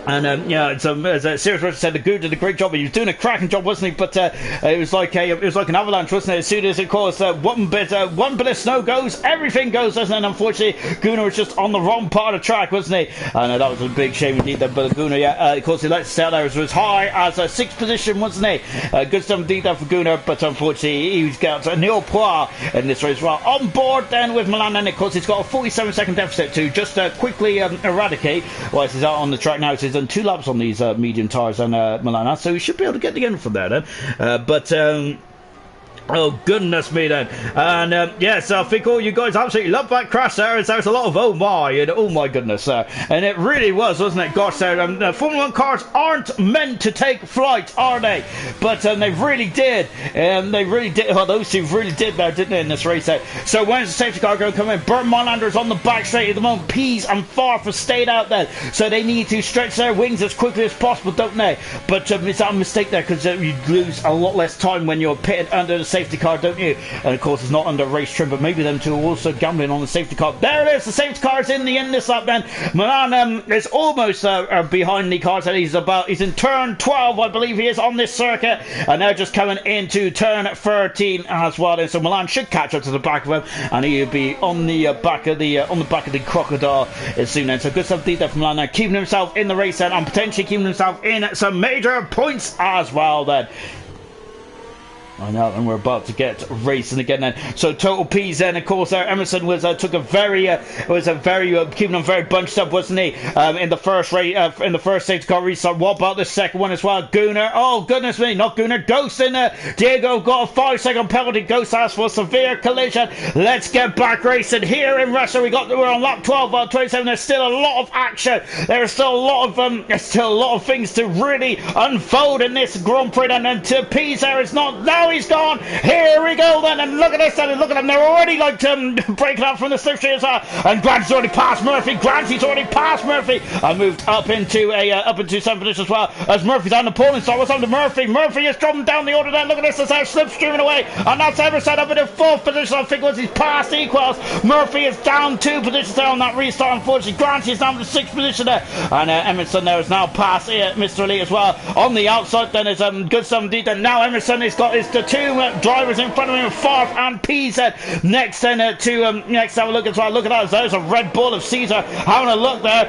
And as Sirius Richard said, the Goo did a great job. He was doing a cracking job, wasn't he? But it was like an avalanche, wasn't it? As soon as, of course, one bit of snow goes, everything goes, doesn't it? And unfortunately, Gunnar was just on the wrong part of the track, wasn't he? And that was a big shame indeed. But Gunnar, of course, he let us out there as high as 6th position, wasn't he? Good stuff indeed there for Gunnar, but unfortunately, he's got a nil point in this race as well. On board then with Milan, and of course, he's got a 47-second deficit to just quickly eradicate. Whilst he's out on the track now, so he's done 2 laps on these medium tires and Milana, so we should be able to get the end from there then. But oh goodness me then. And yes, I think all you guys absolutely love that crash there. There's a lot of oh my and oh my goodness and it really was, wasn't it? Gosh, Formula 1 cars aren't meant to take flight, are they? But they really did. They really did. Well, those two really did there, didn't they, in this race there? So when's the safety car going to come in? Bert Monlander's on the back straight at the moment. Peas and Farf have stayed out there, so they need to stretch their wings as quickly as possible, don't they? But is that a mistake there? Because you lose a lot less time when you're pitted under the safety car, don't you? And of course it's not under race trim, but maybe them two are also gambling on the safety car. There it is, the safety car is in the end this lap then. Milan is almost behind the cars, and he's in turn 12, I believe he is, on this circuit, and they're just coming into turn 13 as well. And so Milan should catch up to the back of him, and he'll be on the back of the crocodile as soon then. So good stuff there from Milan, keeping himself in the race then, and potentially keeping himself in some major points as well then. I know, and we're about to get racing again then. So Total Peas then, of course, Emerson was keeping them very bunched up, wasn't he? In the first race, in the first safety car restart. What about the second one as well? Gunnar, oh goodness me, not Gunnar, Ghost in there. Diego got a 5-second penalty. Ghost asked for a severe collision. Let's get back racing here in Russia. We're on lap 12, 27. There's still a lot of action. There's still a lot of things to really unfold in this Grand Prix. And to Peas there is not now. He's gone. Here we go then, and look at this then, and look at them. They're already like breaking out from the slipstream as well. And Grant's already passed Murphy. Granty's already passed Murphy. I moved up into 7th position as well, as Murphy's on the pole. So what's on to Murphy? Murphy is dropping down the order then. Look at this, as they're slipstreaming away, and that's Emerson up in the 4th position. I think once he's passed Equals, Murphy is down 2 positions there on that restart. Unfortunately, Granty is down to the 6th position there, and Emerson there is now past Mr. Lee as well. On the outside then is good stuff indeed. And now Emerson has got the 2 drivers in front of him, Farf and Peas. Next then next have a look as well. Look at that, there's a Red Bull of Caesar having a look there,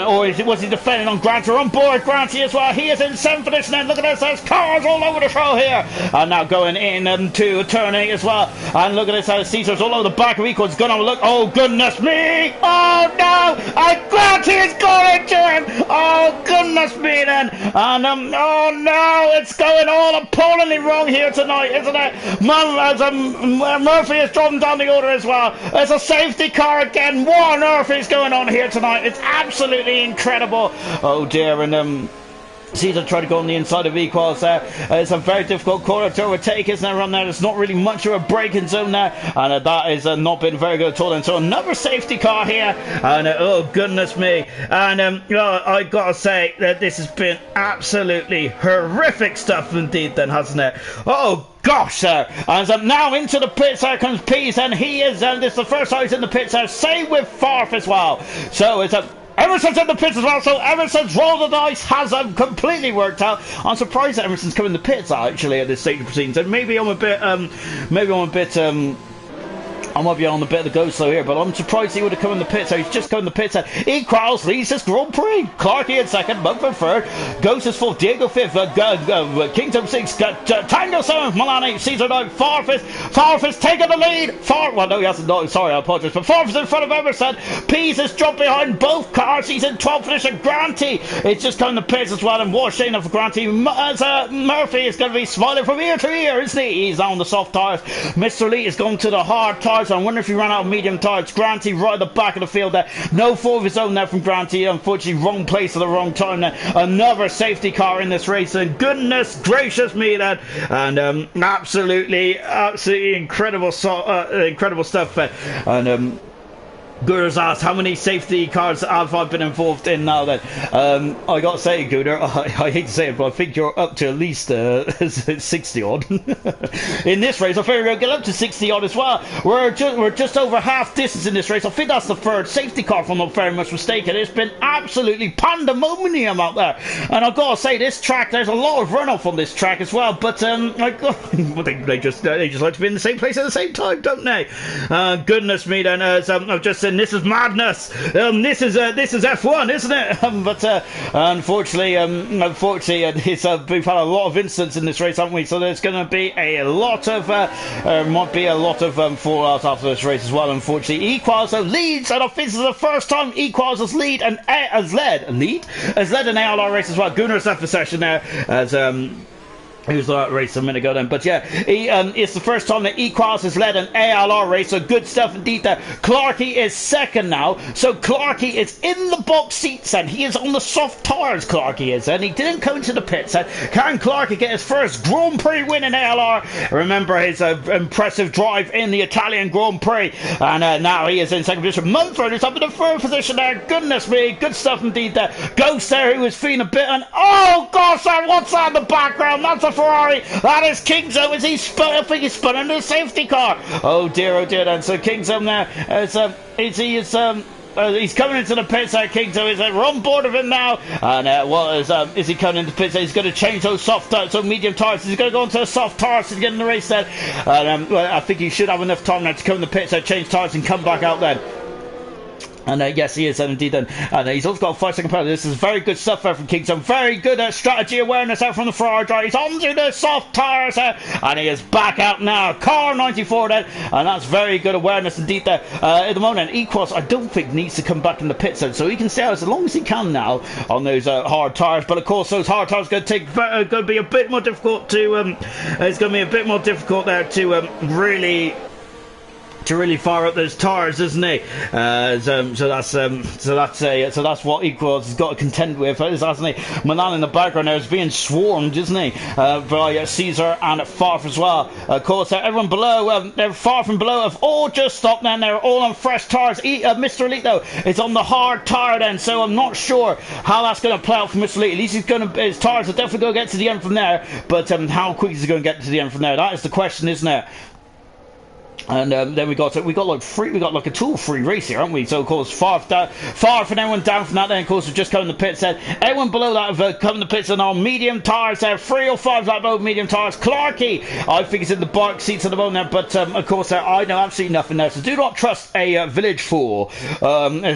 or was he defending on Grant? Or on board Granty as well. He is in 7th position then. Look at this, there's cars all over the show here, and now going in to turn 8 as well. And look at this, Caesar's all over the back of Equals. Gonna have a look. Oh goodness me, oh no, and Granty is going into him. Oh goodness me then, and oh no, it's going all appallingly wrong here tonight. tonight, isn't it? Murphy is dropping down the order as well. There's a safety car again. What on earth is going on here tonight? It's absolutely incredible. Oh dear, and Caesar tried to go on the inside of Equals there. It's a very difficult corner to overtake, isn't it, around there? There's not really much of a braking zone there, and that has not been very good at all. And so another safety car here, and oh goodness me. And I gotta say that this has been absolutely horrific stuff indeed then, hasn't it? Oh gosh, sir. And so now into the pits, there comes Pease, and he is, this is the first time he's in the pits there, same with Farf as well. So it's a Emerson's in the pits as well, so Emerson's roll the dice has completely worked out. I'm surprised that Emerson's coming in the pits actually at this stage of proceedings, and maybe I'm a bit, I might be on a bit of the go slow here, but I'm surprised he would have come in the pits. So he's just come in the pits. Equals leads this Grand Prix. Clarkey in second, Mumford third, Ghost is fourth, Diego fifth, Kingdom sixth, Tango seventh, Milani, Caesar ninth, Farf is taking the lead. Well, no, he hasn't. No, sorry, I apologize. But Farf is in front of Emerson. Pease is dropped behind both cars. He's in 12th position. Granty is just coming in the pits as well, and what a shame for Granty. As Murphy is going to be smiling from ear to ear, isn't he? He's on the soft tires. Mr. Lee is going to the hard tires. I wonder if he ran out of medium tires. Granty right at the back of the field there. No fault of his own there from Granty. Unfortunately, wrong place at the wrong time there. Another safety car in this race, and goodness gracious me then. And absolutely incredible stuff. And Gooder's asked, how many safety cars have I been involved in now then? I gotta say, Gooder, I hate to say it, but I think you're up to at least 60 odd. In this race, I think we'll get up to 60 odd as well. We're just over half distance in this race. I think that's the third safety car, if I'm not very much mistaken. It's been absolutely pandemonium out there. And I've gotta say, this track, there's a lot of runoff on this track as well, but they just like to be in the same place at the same time, don't they? Goodness me then, as I've just said, this is madness. This is F1, isn't it? But unfortunately, we've had a lot of incidents in this race, haven't we? So there's going to be a lot of fallout after this race as well. Unfortunately, Equals leads, and I think this is the first time Equals has led an ALR race as well. Gunnar's left the session there as he was that race a minute ago then, but yeah, it's the first time that Equals has led an ALR race, so good stuff indeed there. Clarkey is second now, so Clarkey is in the box seats and he is on the soft tires, Clarkey is, and he didn't come into the pits. Can Clarkey get his first Grand Prix win in ALR? Remember his impressive drive in the Italian Grand Prix, and now he is in second position. Mumford is up in the third position there. Goodness me, good stuff indeed there. Ghost there, who was feeling a bit, and oh gosh, what's that in the background? That's a Ferrari. That is Kingdom. Is he spun? I think he's spun under the safety car. Oh dear then. So Kingdom there he's coming into the pits there, Kingdom. We're on board with him now. And is he coming into the pits? He's going to change those soft tires, so medium tires. He's going to go into the soft tires to get in the race then. And I think he should have enough time now to come in the pits, change tires and come back out then. And yes, he is indeed then. And he's also got a 5-second penalty. This is very good stuff there from Kingston. Very good strategy awareness out from the Ferrari driver. He's onto the soft tyres there. And he is back out now. Car 94 then. And that's very good awareness indeed there. At the moment, Equals, I don't think, needs to come back in the pit zone. So he can stay out as long as he can now on those hard tyres. But of course, those hard tyres are going to be a bit more difficult to... it's going to be a bit more difficult there to really fire up those tires, isn't he? So that's what Equals has got to contend with, hasn't he? Milan in the background there is being swarmed, isn't he? By Caesar and Farf as well. Of course, everyone below, they're far from below, have all just stopped then. They're all on fresh tires. Mr. Elite though is on the hard tire then, so I'm not sure how that's going to play out for Mr. Elite. At least his tires are definitely going to get to the end from there, but how quick is he going to get to the end from there? That is the question, isn't it? And then we got like a tool-free race here, haven't we? So of course far from everyone down from that. Then of course we've just come in the pits. Everyone below that have come in the pits and on medium tires there. 3 or 5 like both medium tires. Clarkey, I think he's in the bike seats at the moment there, but of course I know absolutely nothing there. So do not trust a village fool,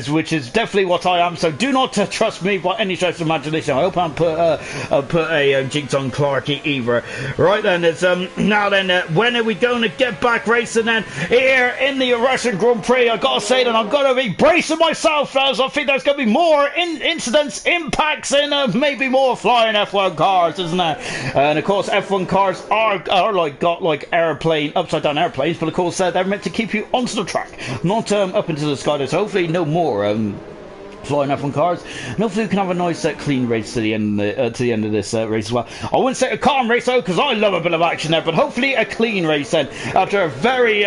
which is definitely what I am. So do not trust me by any stretch of imagination. I hope I haven't put a jinx on Clarkey either. Right then, it's now then, when are we going to get back racing then? then here in the Russian Grand Prix. I've got to say that I'm going to be bracing myself, as I think there's going to be more incidents, impacts, and maybe more flying F1 cars, isn't there? And of course, F1 cars are like got like upside down airplanes, but of course they're meant to keep you onto the track, not up into the sky. So hopefully no more flying F1 cars, and hopefully we can have a nice clean race to the end of this race as well. I wouldn't say a calm race though, because I love a bit of action there, but hopefully a clean race then, after a very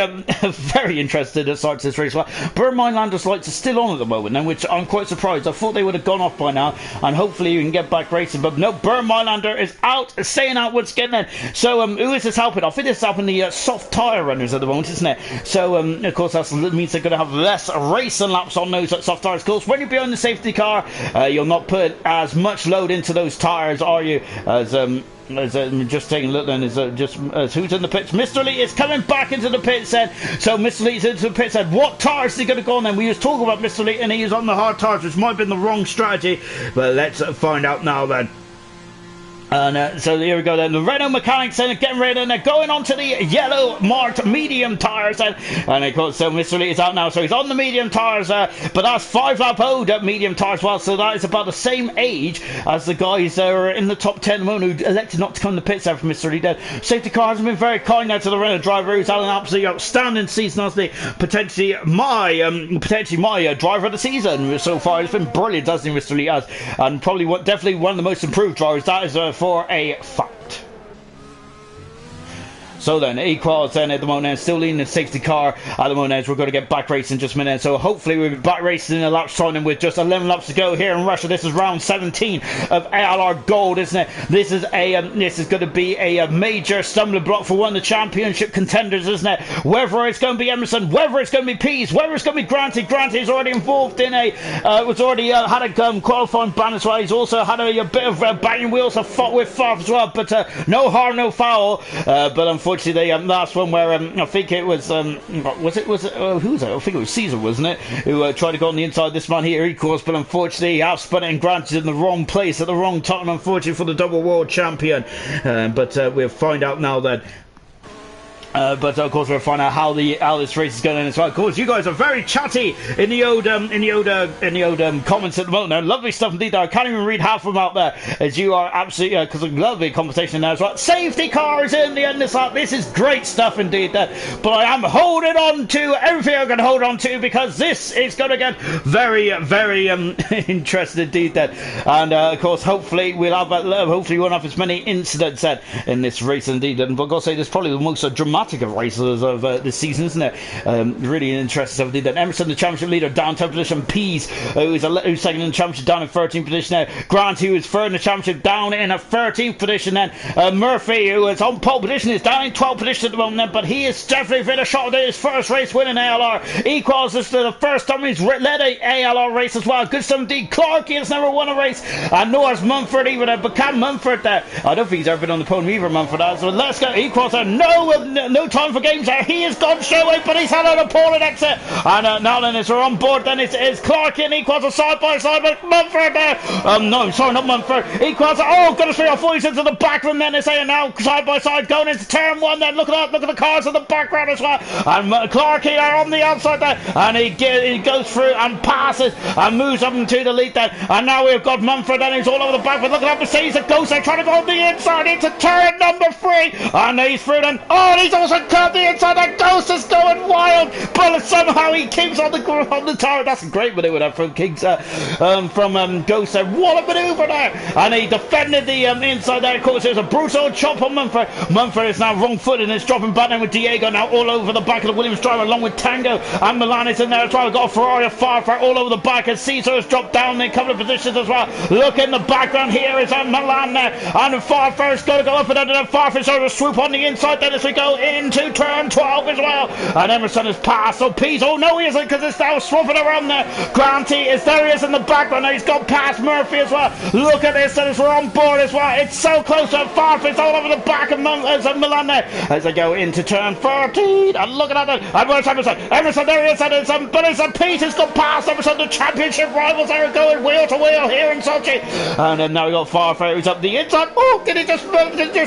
very interested start to this race as well. Burmine Landers lights are still on at the moment then, which I'm quite surprised. I thought they would have gone off by now, and hopefully you can get back racing, but no, Burmine Lander is out, staying out once again then. So who is this helping? I think this is helping the soft tyre runners at the moment, isn't it? So of course that means they're going to have less racing laps on those soft tyres. Of course, when you're behind the safety car, you'll not put as much load into those tyres, are you? As just taking a look then, who's in the pits? Mr. Lee is coming back into the pits then. So Mr. Lee's into the pits then. What tyres is he going to go on then? We was talking about Mr. Lee and he is on the hard tyres, which might have been the wrong strategy, but let's find out now then. And so here we go then. The Renault mechanics then getting ready, and they're going on to the yellow marked medium tyres then. And of course, so Mr. Lee is out now, so he's on the medium tyres, but that's 5 lap old medium tyres. Well, so that is about the same age as the guys that are in the top 10 at the moment who elected not to come to the pits there for Mr. Lee. Then safety car hasn't been very kind now to the Renault driver, who's had an absolutely outstanding season, hasn't he? Potentially my driver of the season so far. It's been brilliant, hasn't he, Mr. Lee has, and probably definitely one of the most improved drivers. That is for a fact. So then, Equals then at the moment, still leading the safety car at the moment. We're going to get back racing in just a minute. So hopefully we'll be back racing in a lap time with just 11 laps to go here in Russia. This is round 17 of ALR Gold, isn't it? This is going to be a major stumbling block for one of the championship contenders, isn't it? Whether it's going to be Emerson, whether it's going to be Pease, whether it's going to be Granty. Granty is already involved in had a qualifying ban as well. He's also had a bit of banging wheels with Favre as well, but no harm, no foul. But unfortunately, the last one where I think it was who was it? I think it was Caesar, wasn't it? Who tried to go on the inside. This man here, Equals, but unfortunately, he has spun it and Granted in the wrong place at the wrong time. Unfortunately for the double world champion. But we'll find out now that. But of course we'll find out how this race is going as well. Of course, you guys are very chatty in the old comments at the moment. Now, lovely stuff indeed. I can't even read half of them out there, as you are absolutely because of lovely conversation there as well. Safety car is in the end of this lap. This is great stuff indeed. But I am holding on to everything I can hold on to, because this is going to get very, very interesting indeed. And of course, hopefully we'll have hopefully we won't have as many incidents in this race indeed. And I've got to say, this is probably the most dramatic of races of this season, isn't it? Really interesting stuff. Then Emerson, the championship leader, down 10th position. Pease, who's second in the championship, down in 13th position now. Grant, who is third in the championship, down in a 13th position then. Murphy, who is on pole position, is down in 12th position at the moment then, but he is definitely fit a shot at his first race win in ALR. Equals, this is the first time he's led a ALR race as well. Good stuff indeed. Clarkey has never won a race, and nor has Mumford either, but Cam Mumford there, I don't think he's ever been on the podium either, Mumford has. So let's go. Equals there. No time for games there. He has gone straight away, but he's had an appalling exit. And now then, as we're on board, then it's Clarkey and Equals are side by side, but Mumford there. No, sorry, not Mumford. Equals. Oh, goodness me, I thought he's into the back of him then. They're saying now side by side going into turn one. Then look at that. Look at the cars in the background as well. And Clarkey are on the outside there, and he goes through and passes and moves up into the lead then. And now we've got Mumford then, who's all over the back. But look at that Mercedes that goes there, trying to go on the inside into turn number 3, and he's through then. Oh, and he's also cut the inside. That Ghost is going wild, but somehow he keeps on the tire. That's a great maneuver there from Kings, from Ghost there. What a maneuver there! And he defended the inside there. Of course, there's a brutal chop on Mumford. Mumford is now wrong footed and is dropping back then with Diego now all over the back of the Williams driver, along with Tango and Milan is in there as well. We've got a Ferrari Farfar all over the back, and Caesar has dropped down in a couple of positions as well. Look in the background here is Milan there, and Farfar is going to go up and under the Farfar, so to swoop on the inside then as we go into turn 12 as well. And Emerson has passed. So Pease, oh no he isn't, because it's now swapping around there. Granty is there, he is in the background now. He's gone past Murphy as well. Look at this, and we're on board as well. It's so close to Farfar, all over the back of Milan there as they go into turn 13. And look at that, and where's Emerson? Emerson, there he is, and but it's Pease has gone past Emerson. The championship rivals are going wheel to wheel here in Sochi. And then now we got Farfar who's up the inside. Oh, did he just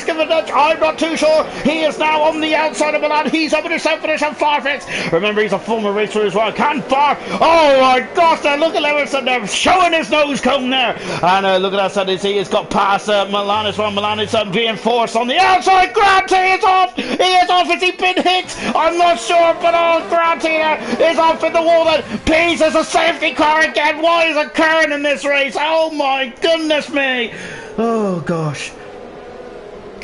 give a nudge? I'm not too sure. He is now on the the outside of Milan. He's up in himself finish on Farfix. Remember, he's a former racer as well. Can Far? Oh my gosh, now look at Emerson there showing his nose cone there. And look at that side, he has got past Milan as well. Milan is being forced on the outside. Granty is off. He is off. Has he been hit? I'm not sure, but Granty there is off in the wall. Then Pease has a safety car again. What is occurring in this race? Oh my goodness me. Oh gosh.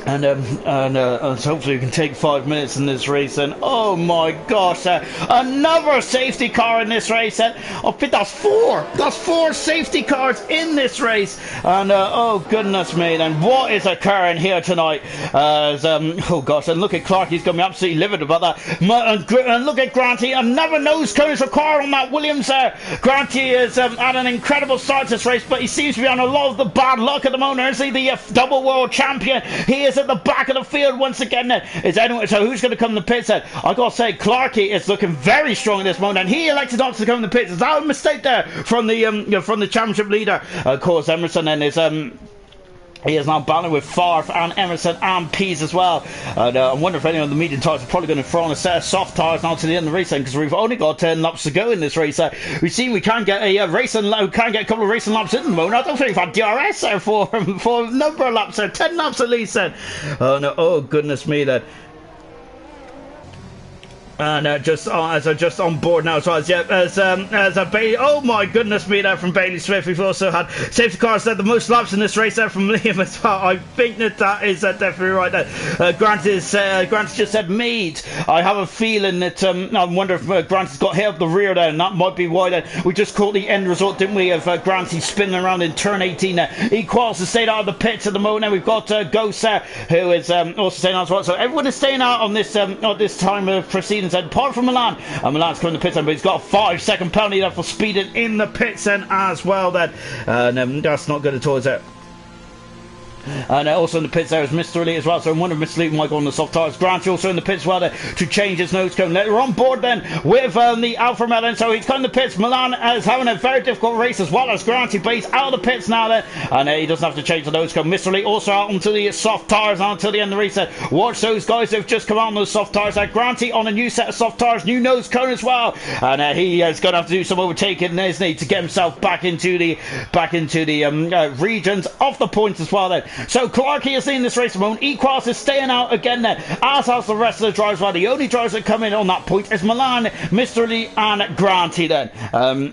And hopefully we can take 5 minutes in this race. And oh my gosh, another safety car in this race. I think that's four. That's 4 safety cars in this race. And oh goodness me, then what is occurring here tonight? Oh gosh, and look at Clark. He's going to be absolutely livid about that. And look at Granty. Another nose cone is required on that Williams there. Granty has had an incredible start to this race, but he seems to be on a lot of the bad luck at the moment. Is he the double world champion? He is at the back of the field once again. So who's going to come in the pits then? I gotta say, Clarkey is looking very strong at this moment, and he elected not to come in the pits. Is that a mistake there from the championship leader? Of course, Emerson then is he is now battling with Farf and Emerson and Pease as well. And I wonder if any of the medium tires are probably going to throw on a set of soft tires now to the end of the race, because we've only got 10 laps to go in this race. We've seen we can get a a couple of racing laps in the moment. I don't think we've had DRS there for a number of laps there, 10 laps at least then. Oh no! Oh goodness me then. And just on board now as well as a Bailey. Oh my goodness me, there from Bailey Smith. We've also had safety cars that the most laps in this race there from Liam as well. I think that is definitely right there. Grant just said Mead. I have a feeling that I wonder if Grant has got hit up the rear there, and that might be why that we just caught the end result, didn't we, of Grant spinning around in turn 18 there. He quals to stay out of the pits at the moment. Now we've got Ghost there, who is also staying out as well. So everyone is staying out on this time of proceedings. Apart from Milan, and Milan's coming to the pits then, but he's got a 5-second penalty there for speeding in the pits then as well then. That's not good at all, is it? And also in the pits there is Mr. Lee as well, so I'm wondering if Mr. Lee might go on the soft tires. Grant also in the pits as well there to change his nose cone. We're on board then with the Alfa Melon, so he's coming to the pits. Milan is having a very difficult race as well as Grant, but he's out of the pits now then, and he doesn't have to change the nose cone. Mr. Lee also out onto the soft tires now until the end of the race. Watch those guys that have just come out on those soft tires there. Granty on a new set of soft tires, new nose cone as well, and he is going to have to do some overtaking, isn't he, to get himself back into the regions of the points as well then. So Clarkey is in this race at the moment. Equals is staying out again then, as has the rest of the drivers. Well, the only drivers that come in on that point is Milan, Mr. Lee and Granty then.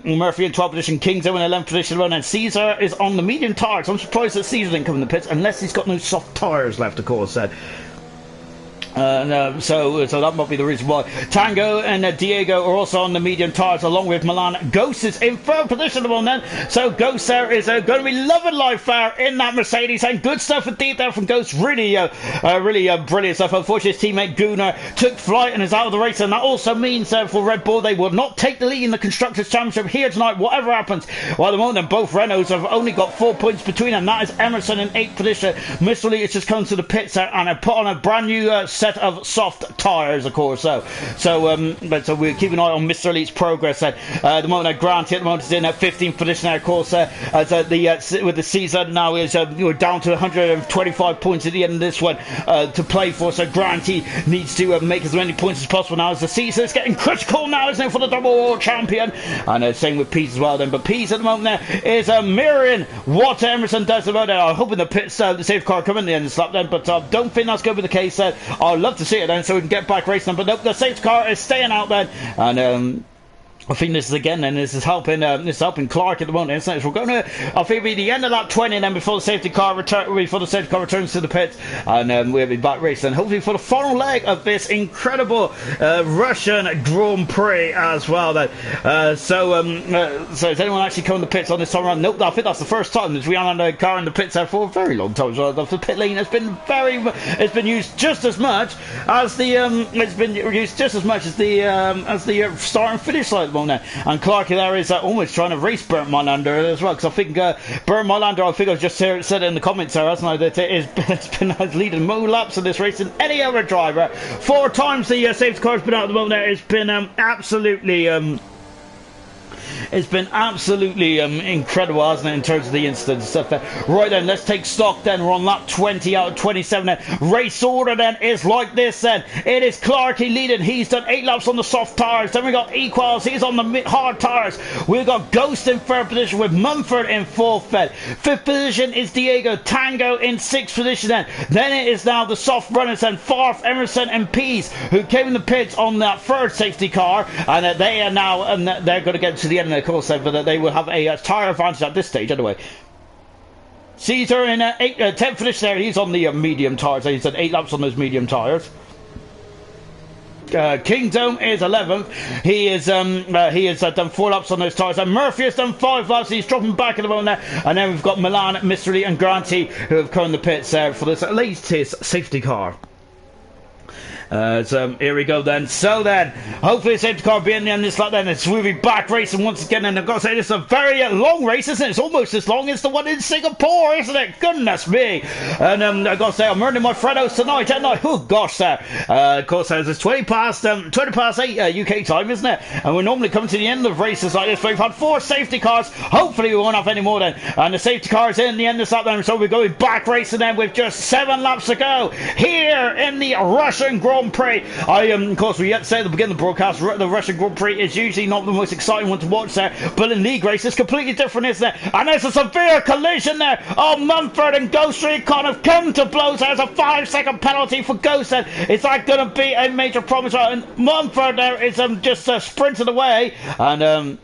Murphy in 12th position, Kings in 11th position, and Caesar is on the medium tyres. I'm surprised that Caesar didn't come in the pits, unless he's got no soft tyres left, of course. So that might be the reason why. Tango and Diego are also on the medium tyres along with Milan. Ghost is in 3rd position at the moment then. So Ghost there is going to be loving life there in that Mercedes, and good stuff indeed there from Ghost. Really brilliant stuff. Unfortunately his teammate Gunnar took flight and is out of the race, and that also means for Red Bull they will not take the lead in the Constructors' Championship here tonight, whatever happens. Well, at the moment both Renaults have only got 4 points between them. That is Emerson in 8th position. Mr. Lee has just come to the pits there and have put on a brand new set of soft tyres, of course. So we'll keep an eye on Mr. Lee's progress. At the moment, Grant at the moment is in 15th position there, of course. With the season now is we're down to 125 points at the end of this one to play for. So Grant needs to make as many points as possible now, as the season is getting critical now, isn't it, for the double world champion? And same with Pease as well then. But Pease at the moment there is mirroring what Emerson does about it. I'm hoping the pits, the safe car come in the end of the lap then, but don't think that's going to be the case. I'd love to see it then, so we can get back racing. But nope, the safety car is staying out then, and I think this is helping Clark at the moment, isn't it? So we're going to, I think, be the end of lap 20 then before the safety car returns to the pits, and we'll be back racing hopefully for the final leg of this incredible Russian Grand Prix as well then. So is anyone actually coming to the pits on this time around? Nope, I think that's the first time that we haven't had a car in the pits there for a very long time. So the pit lane has been used just as much as the start and finish line. And Clark there is almost trying to race Bernd Mailander as well, because I think Bernd Mailander, I think I've just said it in the comments there, hasn't I, that it's been leading more laps in this race than any other driver. 4 times the safety car's been out at the moment there. It's been absolutely It's been absolutely incredible, hasn't it, in terms of the incident stuff there. Right then, let's take stock then. We're on lap 20 out of 27 then. Race order then is like this then. It is Clarkey leading. He's done 8 laps on the soft tyres. Then we got Equals. He's on the hard tyres. We've got Ghost in 3rd position with Mumford in 4th then. 5th position is Diego. Tango in 6th position then. Then it is now the soft runners and Farf, Emerson and Pease, who came in the pits on that 3rd safety car, and they are now they're going to get to the end of the course, but they will have a tyre advantage at this stage anyway. Caesar in 10th position there. He's on the medium tyres. He's done 8 laps on those medium tyres. Kingdom is 11th. He has done 4 laps on those tyres. And Murphy has done 5 laps. He's dropping back at the moment there. And then we've got Milan, Mr. Lee and Granty, who have come in the pits for this latest safety car. So here we go then. So then, hopefully the safety car will be in the end this lap then. It's we'll be back racing once again, and I've got to say, this is a very long race, isn't it? It's almost as long as the one in Singapore, isn't it? Goodness me. And I've got to say, I'm earning my Freddos tonight, aren't I? Oh gosh, sir. Of course, it's 20 past 8 UK time, isn't it? And we're normally coming to the end of races like this, but we've had 4 safety cars. Hopefully we won't have any more then. And the safety car is in the end of this lap then, so we're going back racing then with just 7 laps to go here in the Russian Grand Prix. Of course, we yet to say at the beginning of the broadcast, the Russian Grand Prix is usually not the most exciting one to watch there, but in league race it's completely different, isn't it? And there's a severe collision there. Oh, Mumford and Ghost Recon have come to blows. There's a 5-second penalty for Ghost. Is that going to be a major problem? And Mumford there is just sprinting away, and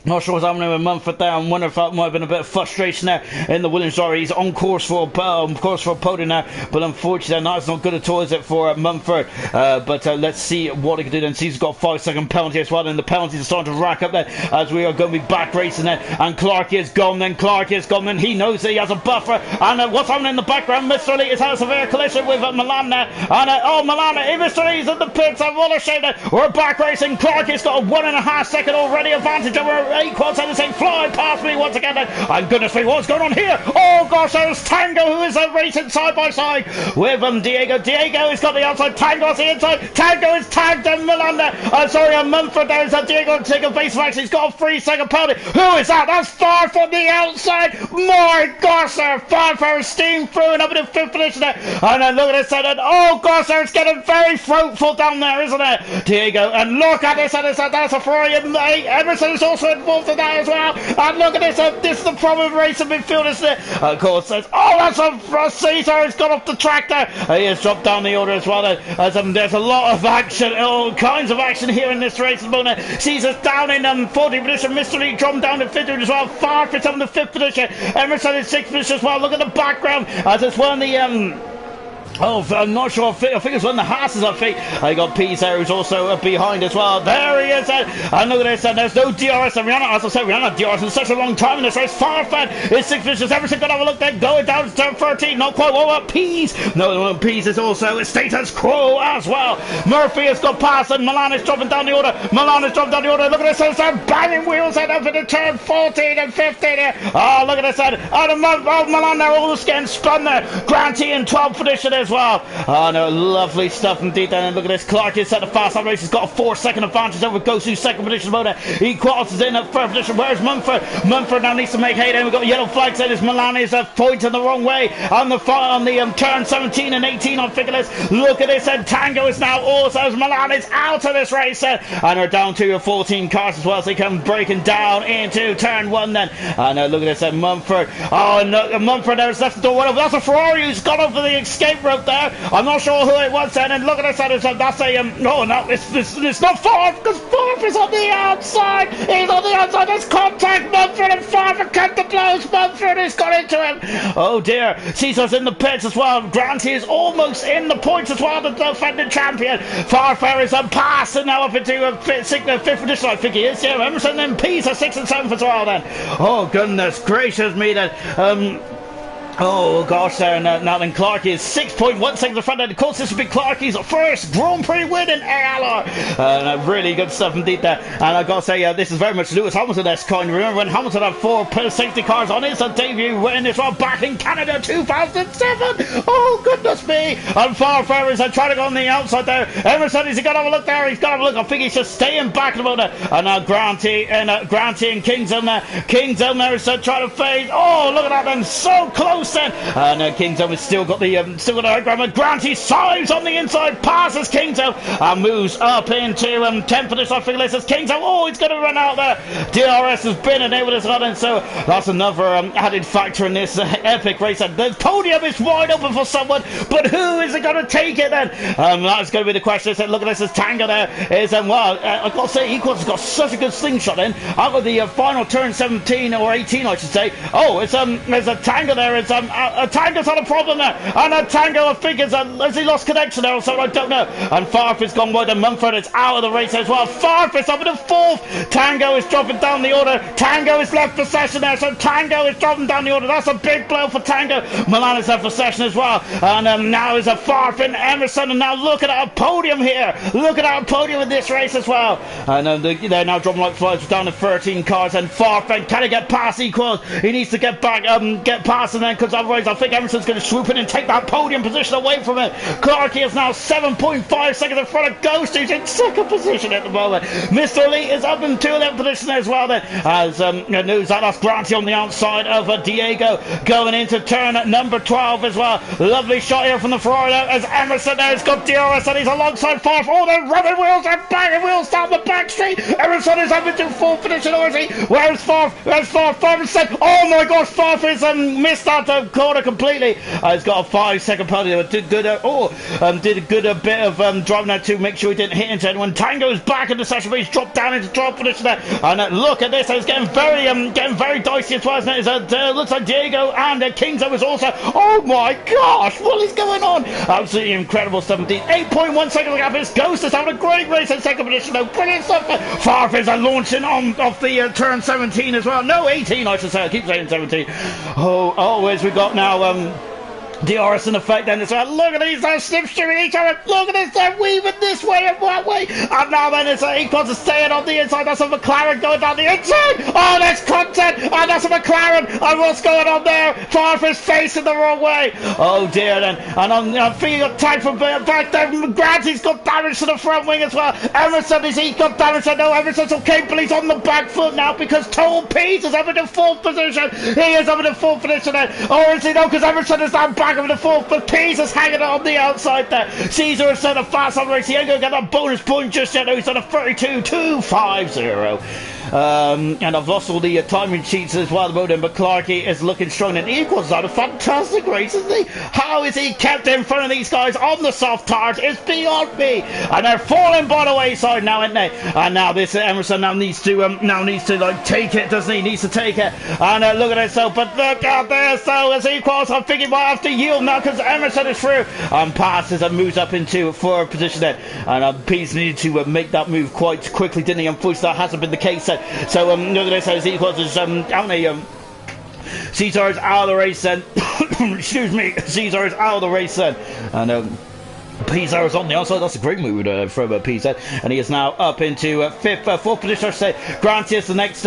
not sure what's happening with Mumford there. I wonder if that might have been a bit of frustration there in the Williams driver. He's on course for a podium now, but unfortunately that's not good at all, is it, for Mumford? But let's see what he can do then. He's got a 5-second penalty as well, and the penalties are starting to rack up there as we are going to be back racing then. And Clarkey is gone then. He knows that he has a buffer, and what's happening in the background? Mr. Lee has had a severe collision with Milan there, and Milan, Mr. Lee's in the pits, and what a shame there. We're back racing. Clarkey's got a 1.5 second already advantage over Equals, and the same flying past me once again. And goodness me, what's going on here? Oh gosh, there's Tango, who is racing side by side with Diego. Diego has got the outside, Tango's the inside. Tango is tagged and Milan there. Mumford there is Diego taking face of action. He's got a 3-second penalty. Who is that? That's far from the outside. My gosh, there. Far steam through and up in the 5th position there. And then look at this, and oh gosh, there, it's getting very fruitful down there, isn't it? Diego, and look at this, that's a Ferrari. Emerson is also involved in that as well. And look at this, this is the problem with racing midfield, isn't it? Of course, that's a Caesar has gone off the track there. He has dropped down the order as well. There's a lot of action, all kinds of action here in this race. Caesar's down in 40th position. Mr. Lee dropped down to 50th as well. Farfit's on the 5th position. Emerson in 6th position as well. Look at the background as it's one of the I'm not sure. I think it's when the Haas is up feet. I got Pease there, who's also behind as well. There he is. And look at this. And there's no DRS. And Rihanna, as I said, Rihanna DRS in such a long time in this race. Farfan is 6th position. Emerson going to have a look there. Going down to turn 13. Not quite. What about Pease? No, Pease is also status quo as well. Murphy has got past, and Milan is dropping down the order. Look at this. They're banging wheels head up into turn 14 and 15 here. Oh, look at this. And Milan there, almost getting spun there. Granty in 12th position as well. Oh no, lovely stuff indeed. And look at this, Clark is set the fast lap race. He's got a 4-second advantage over Gosu's 2nd position motor. Equals is in at 3rd position. Where's Mumford? Mumford now needs to make hay. Then we've got yellow flags there. This Milan is pointing the wrong way on the turn 17 and 18 on Figureless. Look at this, and Tango is now also, as Milan is out of this race, and are down to 14 cars as well, so they come breaking down into turn 1 then. And look at this, Mumford. Oh no, Mumford there's left the door. That's a Ferrari who's gone over the escape rope there. I'm not sure who it was then, and look at this, that's a no, it's not Favre, because Favre is on the outside. He's on the outside. There's contact. Mumford and Favre cut the blows. Mumford has got into him. Oh dear. Caesar's in the pits as well. Granty is almost in the points as well, the defending champion. Favre is passing now up into 5th position, I think he is. Yeah, Emerson and Pease are 6th and 7th as well then. Oh goodness gracious me then. Oh gosh, there now then Clarkey is 6.1 seconds in front, and of course this will be Clarkey's first Grand Prix win in ALR. Really good stuff indeed there. And I gotta say, this is very much Lewis Hamilton-esque kind. Remember when Hamilton had 4 safety cars on his debut win as well back in Canada 2007? Oh goodness me! And Farfar is trying to go on the outside there. Emerson, he's got to have a look there. He's got to have a look. I think he's just staying back at the moment. And now Granty and Kingston there. Kingston there is trying to fade. Oh, look at that! Then so close. And Kingston has still got the high ground. Granty sides on the inside, passes Kingston and moves up into 10th position. I think this is Kingston. Oh, he's going to run out there. DRS has been enabled as well, and so that's another added factor in this epic race. The podium is wide open for someone, but who is it going to take it then? That's going to be the question. Look at this, as Tango there is I've got to say, Equals has got such a good slingshot in out of the final turn 17 or 18, I should say. Oh, there's a Tango there. It's a Tango's had a problem there, and a Tango, I think, has he lost connection there or something? I don't know. And Farfus gone wide, and Mumford is out of the race as well. Farfus up in the 4th. Tango is dropping down the order. Tango is left possession there, so Tango is dropping down the order. That's a big blow for Tango. Milan is left possession as well, and now is a Farfin Emerson, and now look at our podium here. Look at our podium in this race as well. And they're now dropping like flies down to 13 cars, and Farfin can he get past Equals? He needs to get back, get past, and then because otherwise I think Emerson's going to swoop in and take that podium position away from it. Clarkey is now 7.5 seconds in front of Ghost, who's in 2nd position at the moment. Mr. Elite is up in 2nd position as well then, as news that that's Granty on the outside of Diego going into turn number 12 as well. Lovely shot here from the Ferrari as Emerson there has got DRS and he's alongside Farf. Oh, they're rubbing wheels and banging wheels down the back street. Emerson is up into 4th position, or is he? Where's Farf? Where's Farf? Farf is set. Oh my gosh, Farf is missed that corner completely. He's got a 5-second penalty. Did good. Did a good bit of driving there to make sure he didn't hit into anyone. Tango's back in the session, but he's dropped down into 12th position there. And look at this, it's getting very dicey as well, isn't it? It looks like Diego and Kingzo is also. Oh my gosh, what is going on? Absolutely incredible stuff indeed. 8.1 seconds gap. His Ghost is having a great race in 2nd position though. Brilliant stuff. Farf is launching off the turn 17 as well. No, 18 I should say. I keep saying 17. Oh, as we got now DRS in effect then as well. Look at these, they're slipstreaming each other. Look at this, they're weaving this way and that way. And now then it's Equals is staying on the inside. That's a McLaren going down the inside. Oh, there's content. And that's a McLaren. And what's going on there? Farfus facing the wrong way. Oh dear then. And I think he got tagged from back there. Granty's got damage to the front wing as well. Emerson, he's got damage. I know Emerson's okay, but he's on the back foot now because Toll Pease is up in the 4th position. He is up in the 4th position then. Or is he? No, because Emerson is down back of the 4th, but Pease is hanging on the outside there. Caesar has set a fast on race. He ain't going to get that bonus point just yet. No, he's done a 32.250. And I've lost all the timing sheets as well at the moment, but Clarkey is looking strong and Equals had a fantastic race, isn't he? How is he kept in front of these guys on the soft tires? It's beyond me. And they're falling by the wayside now, aren't they? And now this Emerson now needs to like take it, doesn't he? Needs to take it. And look at it, so but look out there, so as Equals, I think he might have to yield now because Emerson is through and passes and moves up into 4th position there. And Pease needed to make that move quite quickly, didn't he? Unfortunately, that hasn't been the case. So look at this, as Equals is Caesar is out of the race then. Excuse me, Caesar is out of the race then. And Pizarro is on the outside. That's a great move from Pizarro, and he is now up into 4th position. I say Granty is the next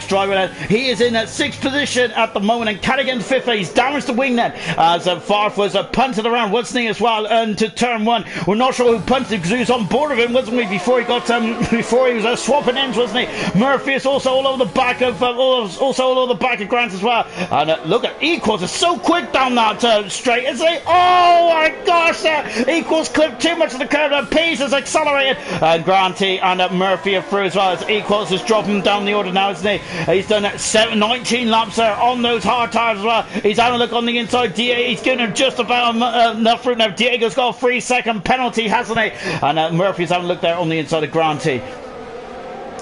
driver. He is in 6th position at the moment, and can against 5th. He's damaged the wing then as Farf was punted around, wasn't he, as well, and to turn 1. We're not sure who punted because he was on board of him, wasn't he, before he got before he was swapping ends, wasn't he? Murphy is also all over the back of Grant as well. And look at Equals is so quick down that straight, isn't he? Oh my gosh, Equals clipped too much of the curve, and Pease has accelerated, and Granty and Murphy are through as well, as Equals is dropping down the order now, isn't he? He's done 19 laps there on those hard tires as well. He's having a look on the inside. He's giving him just about enough room now. Diego's got a 3-second penalty, hasn't he? And Murphy's having a look there on the inside of Granty.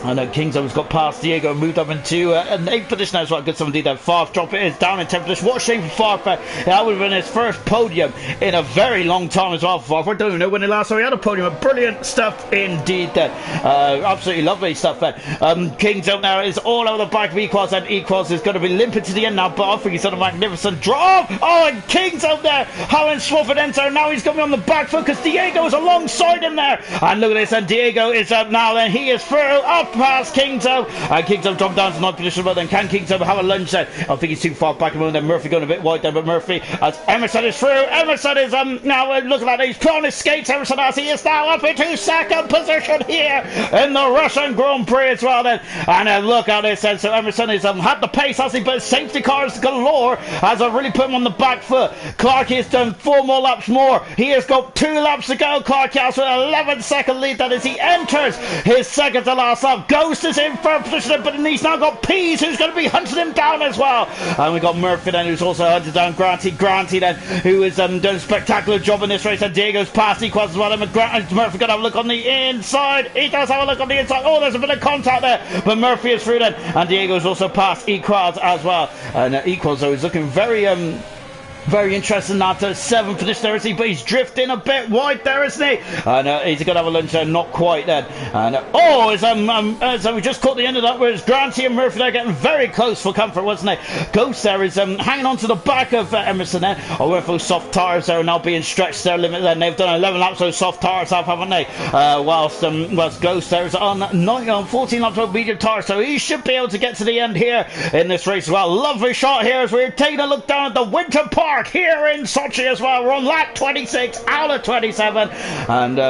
And Kingzone's got past Diego and moved up into an 8th position as well. Good stuff indeed. That Farf drop it is down in 10th position. What a shame for Farf. That would have been his first podium in a very long time as well for Farf. I don't even know when he last saw he had a podium. Brilliant stuff indeed there. Absolutely lovely stuff there. Kingzone now is all over the back of Equals, and Equals is going to be limping to the end now, but I think he's done a magnificent drop. Oh, and Kingzone there. Howland Swafford enter. Now he's going to be on the back foot because Diego is alongside him there. And look at this, and Diego is up now, and he is through up past Kingzone. Kingzone dropped down to 9th position, but then can Kingzone have a lunge there? I think he's too far back at the moment. Then Murphy going a bit wide there, but Murphy, as Emerson is through. Emerson is now look at that. He's put on his skates. Emerson as he is now up into 2nd position here in the Russian Grand Prix as well. Then and look at this. And so Emerson is had the pace, has he? But safety cars galore has really put him on the back foot. Clarkey has done 4 more laps more. He has got 2 laps to go. Clarkey has an 11-second lead. That is, he enters his second to last lap. Ghost is in 3rd position, but he's now got Pease who's going to be hunting him down as well. And we got Murphy then who's also hunted down Granty then, who is done a spectacular job in this race. And Diego's past Equals as well. And Murphy going to have a look on the inside. He does have a look on the inside. Oh, there's a bit of contact there, but Murphy is through then, and Diego's also past Equals as well. And Equals though is looking very interesting now to 7th position there, isn't he? But he's drifting a bit wide there, isn't he? And he's going to have a lunge there, not quite then. And so we just caught the end of that, whereas Granty and Murphy, they're getting very close for comfort, wasn't they? Ghost there is hanging on to the back of Emerson there. I went for those soft tyres there, are now being stretched their limit there. And they've done 11 laps, those soft tyres have, haven't they? Whilst Ghost there is on 14 laps of medium tyres, so he should be able to get to the end here in this race as well. Lovely shot here as we're taking a look down at the Winter Park here in Sochi as well. We're on lap 26 out of 27, and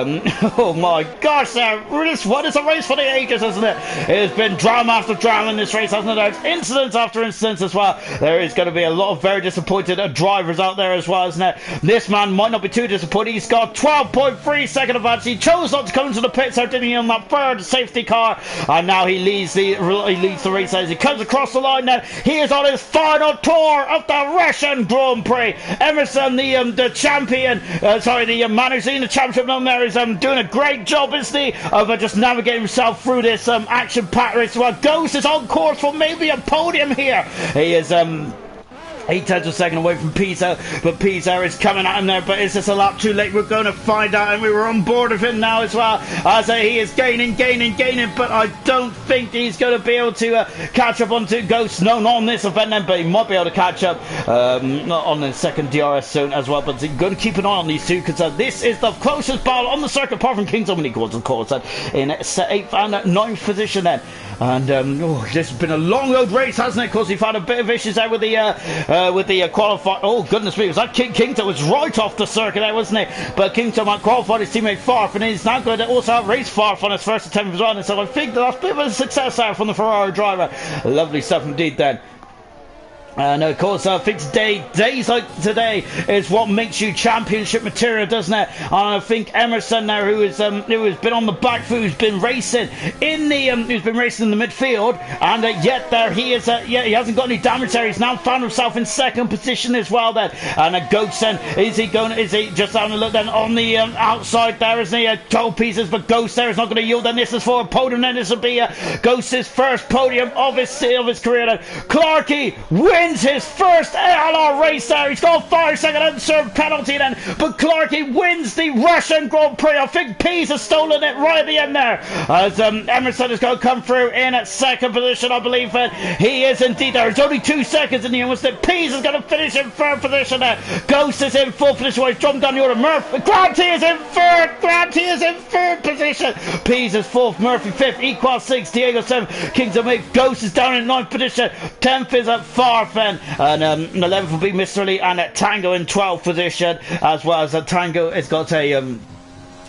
oh my gosh, what is a race for the ages, isn't it? It has been drama after drama in this race, hasn't it? There's incidents after incidents as well. There is going to be a lot of very disappointed drivers out there as well, isn't it? This man might not be too disappointed. He's got 12.3 second advance. He chose not to come into the pits, so didn't he, on that 3rd safety car, and now he leads the race as he comes across the line. Now he is on his final tour of the Russian Grand Prix. Emerson, the champion, the man who's in the championship down there, is doing a great job, isn't he, of just navigating himself through this action-packed race. Well, Ghost is on course for maybe a podium here. He is 8 tenths of a second away from Pisa, but Pisa is coming at him there, but is this a lap too late? We're going to find out, and we were on board with him now as well, as he is gaining, but I don't think he's going to be able to catch up onto Ghost. No, not on this event then, but he might be able to catch up not on the second DRS zone as well, but he's going to keep an eye on these two, because this is the closest battle on the circuit, apart from King's Dominic Equals, of course, in 8th and 9th position then. And this has been a long road race, hasn't it? Of course, we've had a bit of issues there with the qualifier. Oh goodness me, was that Kington was right off the circuit there, wasn't it? But Kington might qualified his teammate Farf, and he's now going to also outrace Farf on his first attempt as well. And so I think that's a bit of a success there from the Ferrari driver. Lovely stuff indeed then. And of course, I think days like today is what makes you championship material, doesn't it? And I think Emerson there, who has been on the back foot, who's been racing in the midfield, and yet there he is. He hasn't got any damage there. He's now found himself in 2nd position as well. Then, and Ghost then is he just having a look then on the outside there? Isn't he? 12 pieces, but Ghost there is not going to yield. Then this is for a podium. Then this will be Ghost's first podium of his career. Then Clarkey wins his first ALR race there. He's got a 5-second unserved penalty then, but Clarkey wins the Russian Grand Prix. I think Pease has stolen it right at the end there, as Emerson is going to come through in at 2nd position, I believe. He is indeed there. It's only 2 seconds in the end. Pease is going to finish in 3rd position there. Ghost is in 4th position. He's jumped down the order. Granty is in 3rd. Granty is in 3rd position. Pease is 4th. Murphy 5th. Equals 6th. Diego 7th. Kingdom 8th. Ghost is down in 9th position. 10th is at Farf. And 11th will be Mr. Lee, and Tango in 12th position, as well as Tango has got a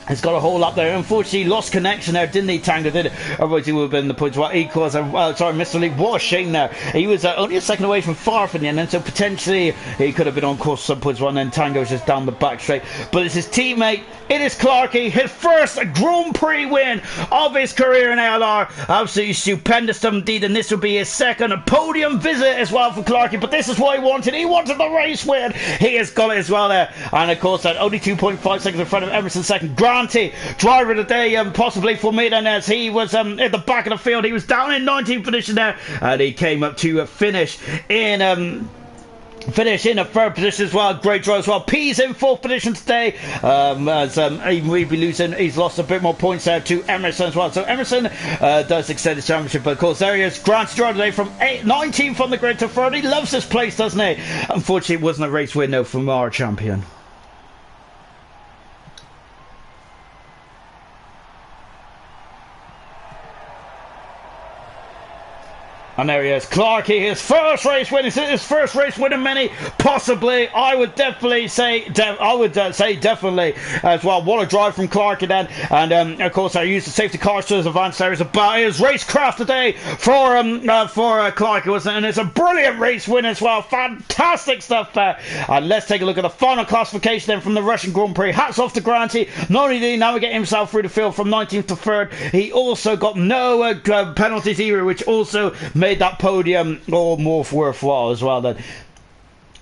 He's got a hole up there. Unfortunately, lost connection there, didn't he, Tango? Did it? Otherwise, he would have been the points. Well, Equals. Sorry, Mr. Lee. What a shame there. He was only a second away from Farf in the end, and so potentially he could have been on course some points. One, and then Tango's just down the back straight. But it's his teammate. It is Clarkey, his first Grand Prix win of his career in ALR. Absolutely stupendous indeed, and this will be his second podium visit as well for Clarkey. But this is what he wanted. He wanted the race win. He has got it as well there. And of course, that only 2.5 seconds in front of Emerson second. Granty, driver of the day, possibly for Milan, as he was at the back of the field. He was down in 19th position there, and he came up to finish in a third position as well. Great drive as well. P's in fourth position today, as he will be losing. He's lost a bit more points there to Emerson as well. So Emerson does extend his championship, but of course there he is. Grant's drive today from 19th on the grid to third. He loves this place, doesn't he? Unfortunately, it wasn't a race win though from our champion. And there he is, Clarkey, his first race win. Is it his first race win in many? Possibly. I would definitely say, definitely as well. What a drive from Clarkey then. And of course, I used the safety cars to his advance. There is about his racecraft today for Clarkey, wasn't it? And it's a brilliant race win as well. Fantastic stuff there. And let's take a look at the final classification then from the Russian Grand Prix. Hats off to Granty. Not only did he navigate himself through the field from 19th to 3rd, he also got no penalties either, which also made that podium all more worthwhile as well then.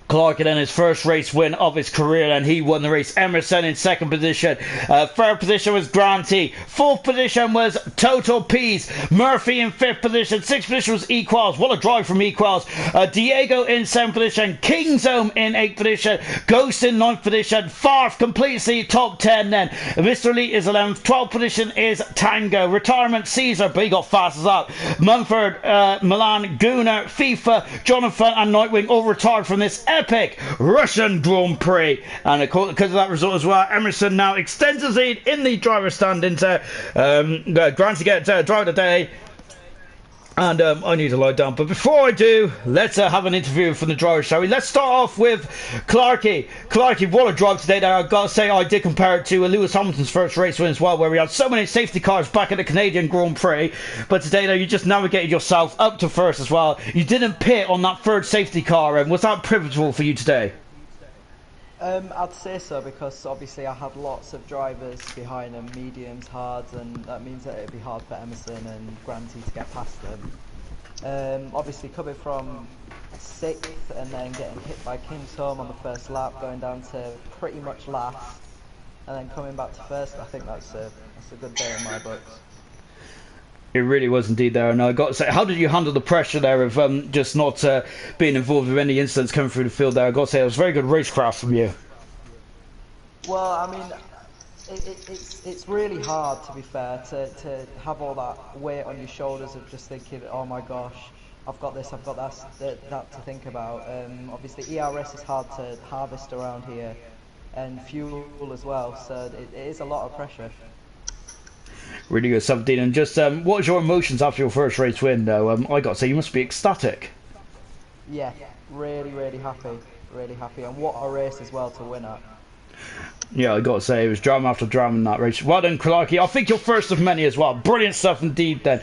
Clark in his first race win of his career, and he won the race. Emerson in second position. Third position was Granty. Fourth position was Total Peace. Murphy in fifth position. Sixth position was Equals. What a drive from Equals. Diego in seventh position. Kingzome in eighth position. Ghost in ninth position. Farf completes the top 10 then. Mr. Elite is 11th. 12th position is Tango. Retirement Caesar, but he got fast as up. Mumford, Milan, Gunnar, FIFA, Jonathan and Nightwing all retired from this epic Russian Grand Prix, and because of that result as well, Emerson now extends his lead in the driver's standings. Grant to get driver of the day. And I need to lie down, but before I do, let's have an interview from the driver, shall we? Let's start off with Clarkey. Clarkey, what a drive today there. I've got to say, I did compare it to Lewis Hamilton's first race win as well, where we had so many safety cars back at the Canadian Grand Prix. But today, though, you just navigated yourself up to first as well. You didn't pit on that third safety car, and was that pivotal for you today? I'd say so, because obviously I had lots of drivers behind them, mediums, hards, and that means that it'd be hard for Emerson and Granty to get past them. Obviously coming from 6th and then getting hit by Kingzome on the first lap, going down to pretty much last, and then coming back to first, I think that's a good day in my books. It really was indeed there, and I got to say, how did you handle the pressure there of just not being involved with any incidents coming through the field there? I got to say, it was very good racecraft from you. Well, I mean, it's really hard, to be fair, to have all that weight on your shoulders of just thinking, oh my gosh, I've got this, I've got that to think about. Obviously, ERS is hard to harvest around here, and fuel as well, so it is a lot of pressure. Really good stuff, Dean. And just what was your emotions after your first race win, though? I got to say, you must be ecstatic. Yeah, really happy, and what a race as well to win at. Yeah, I got to say, it was drama after drama in that race. Well done, Clarkey. I think you're first of many as well. Brilliant stuff indeed then.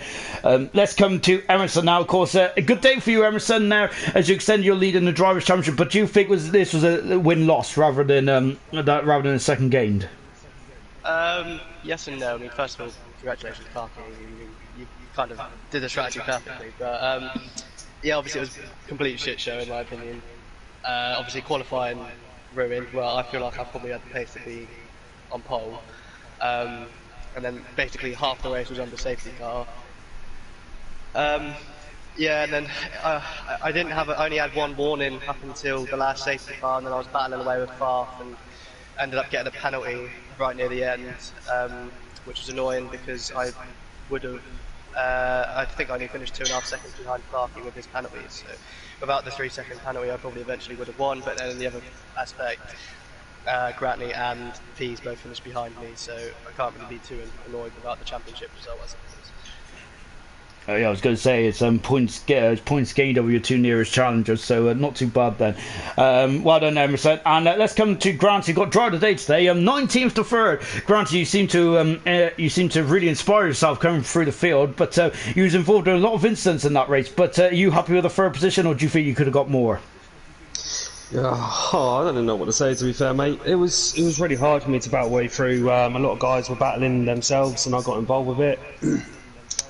Let's come to Emerson now. Of course, a good day for you, Emerson, now, as you extend your lead in the Drivers' Championship. But do you think this was a win-loss rather than a second gained? Yes and no. I mean, first of all, congratulations, Clarkey. You kind of did the strategy perfectly. But yeah, obviously it was a complete shit show in my opinion. Obviously qualifying ruined. Well, I feel like I probably had the pace to be on pole. And then basically half the race was under safety car. Yeah, and then I only had one warning up until the last safety car, and then I was battling away with Farf and ended up getting a penalty right near the end, which was annoying because I would have, I think I only finished 2.5 seconds behind Clarkey with his penalties. So without the 3-second penalty, I probably eventually would have won. But then in the other aspect, Gratney and Pease both finished behind me, so I can't really be too annoyed about the championship result, I suppose. Yeah, I was going to say it's points gained over your two nearest challengers, so not too bad then. Well done, Emerson. And let's come to Grant, who got driver of the day today, 19th to 3rd. Grant, you seem to really inspire yourself coming through the field, but you was involved in a lot of incidents in that race. But are you happy with the 3rd position, or do you think you could have got more? I don't know what to say, to be fair, mate. It was really hard for me to battle way through. A lot of guys were battling themselves, and I got involved with it.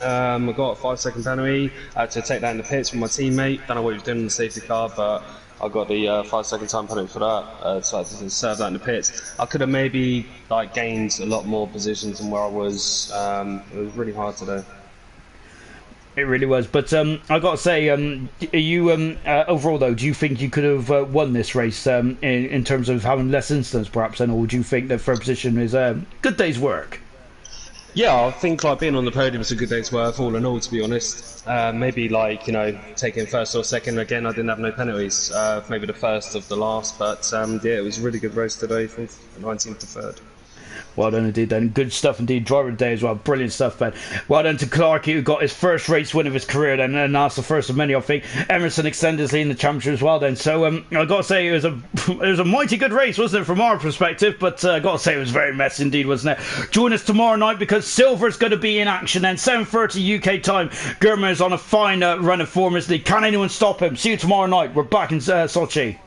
I got a 5-second penalty. I had to take that in the pits with my teammate. Don't know what he was doing in the safety car, but I got the 5-second time penalty for that, so I had to serve that in the pits. I could have maybe like gained a lot more positions than where I was. It was really hard to do. It really was, but I got to say, are you overall though? Do you think you could have won this race in terms of having less incidents, perhaps, then, or do you think that third position is a good day's work? Yeah, I think like being on the podium is a good day's work, all in all, to be honest. Maybe like taking first or second again. I didn't have no penalties. Maybe the first of the last, but yeah, it was a really good race today from 19th to 3rd. Well done indeed, then. Good stuff indeed. Driver of the day as well. Brilliant stuff, Ben. Well done to Clarkey, who got his first race win of his career then, and that's the first of many, I think. Emerson extended his lead in the championship as well then. So I got to say it was a mighty good race, wasn't it, from our perspective? But I got to say it was very messy indeed, wasn't it? Join us tomorrow night because Silver's going to be in action then. 7:30 UK time. Gurma is on a fine run of form, isn't he? Can anyone stop him? See you tomorrow night. We're back in Sochi.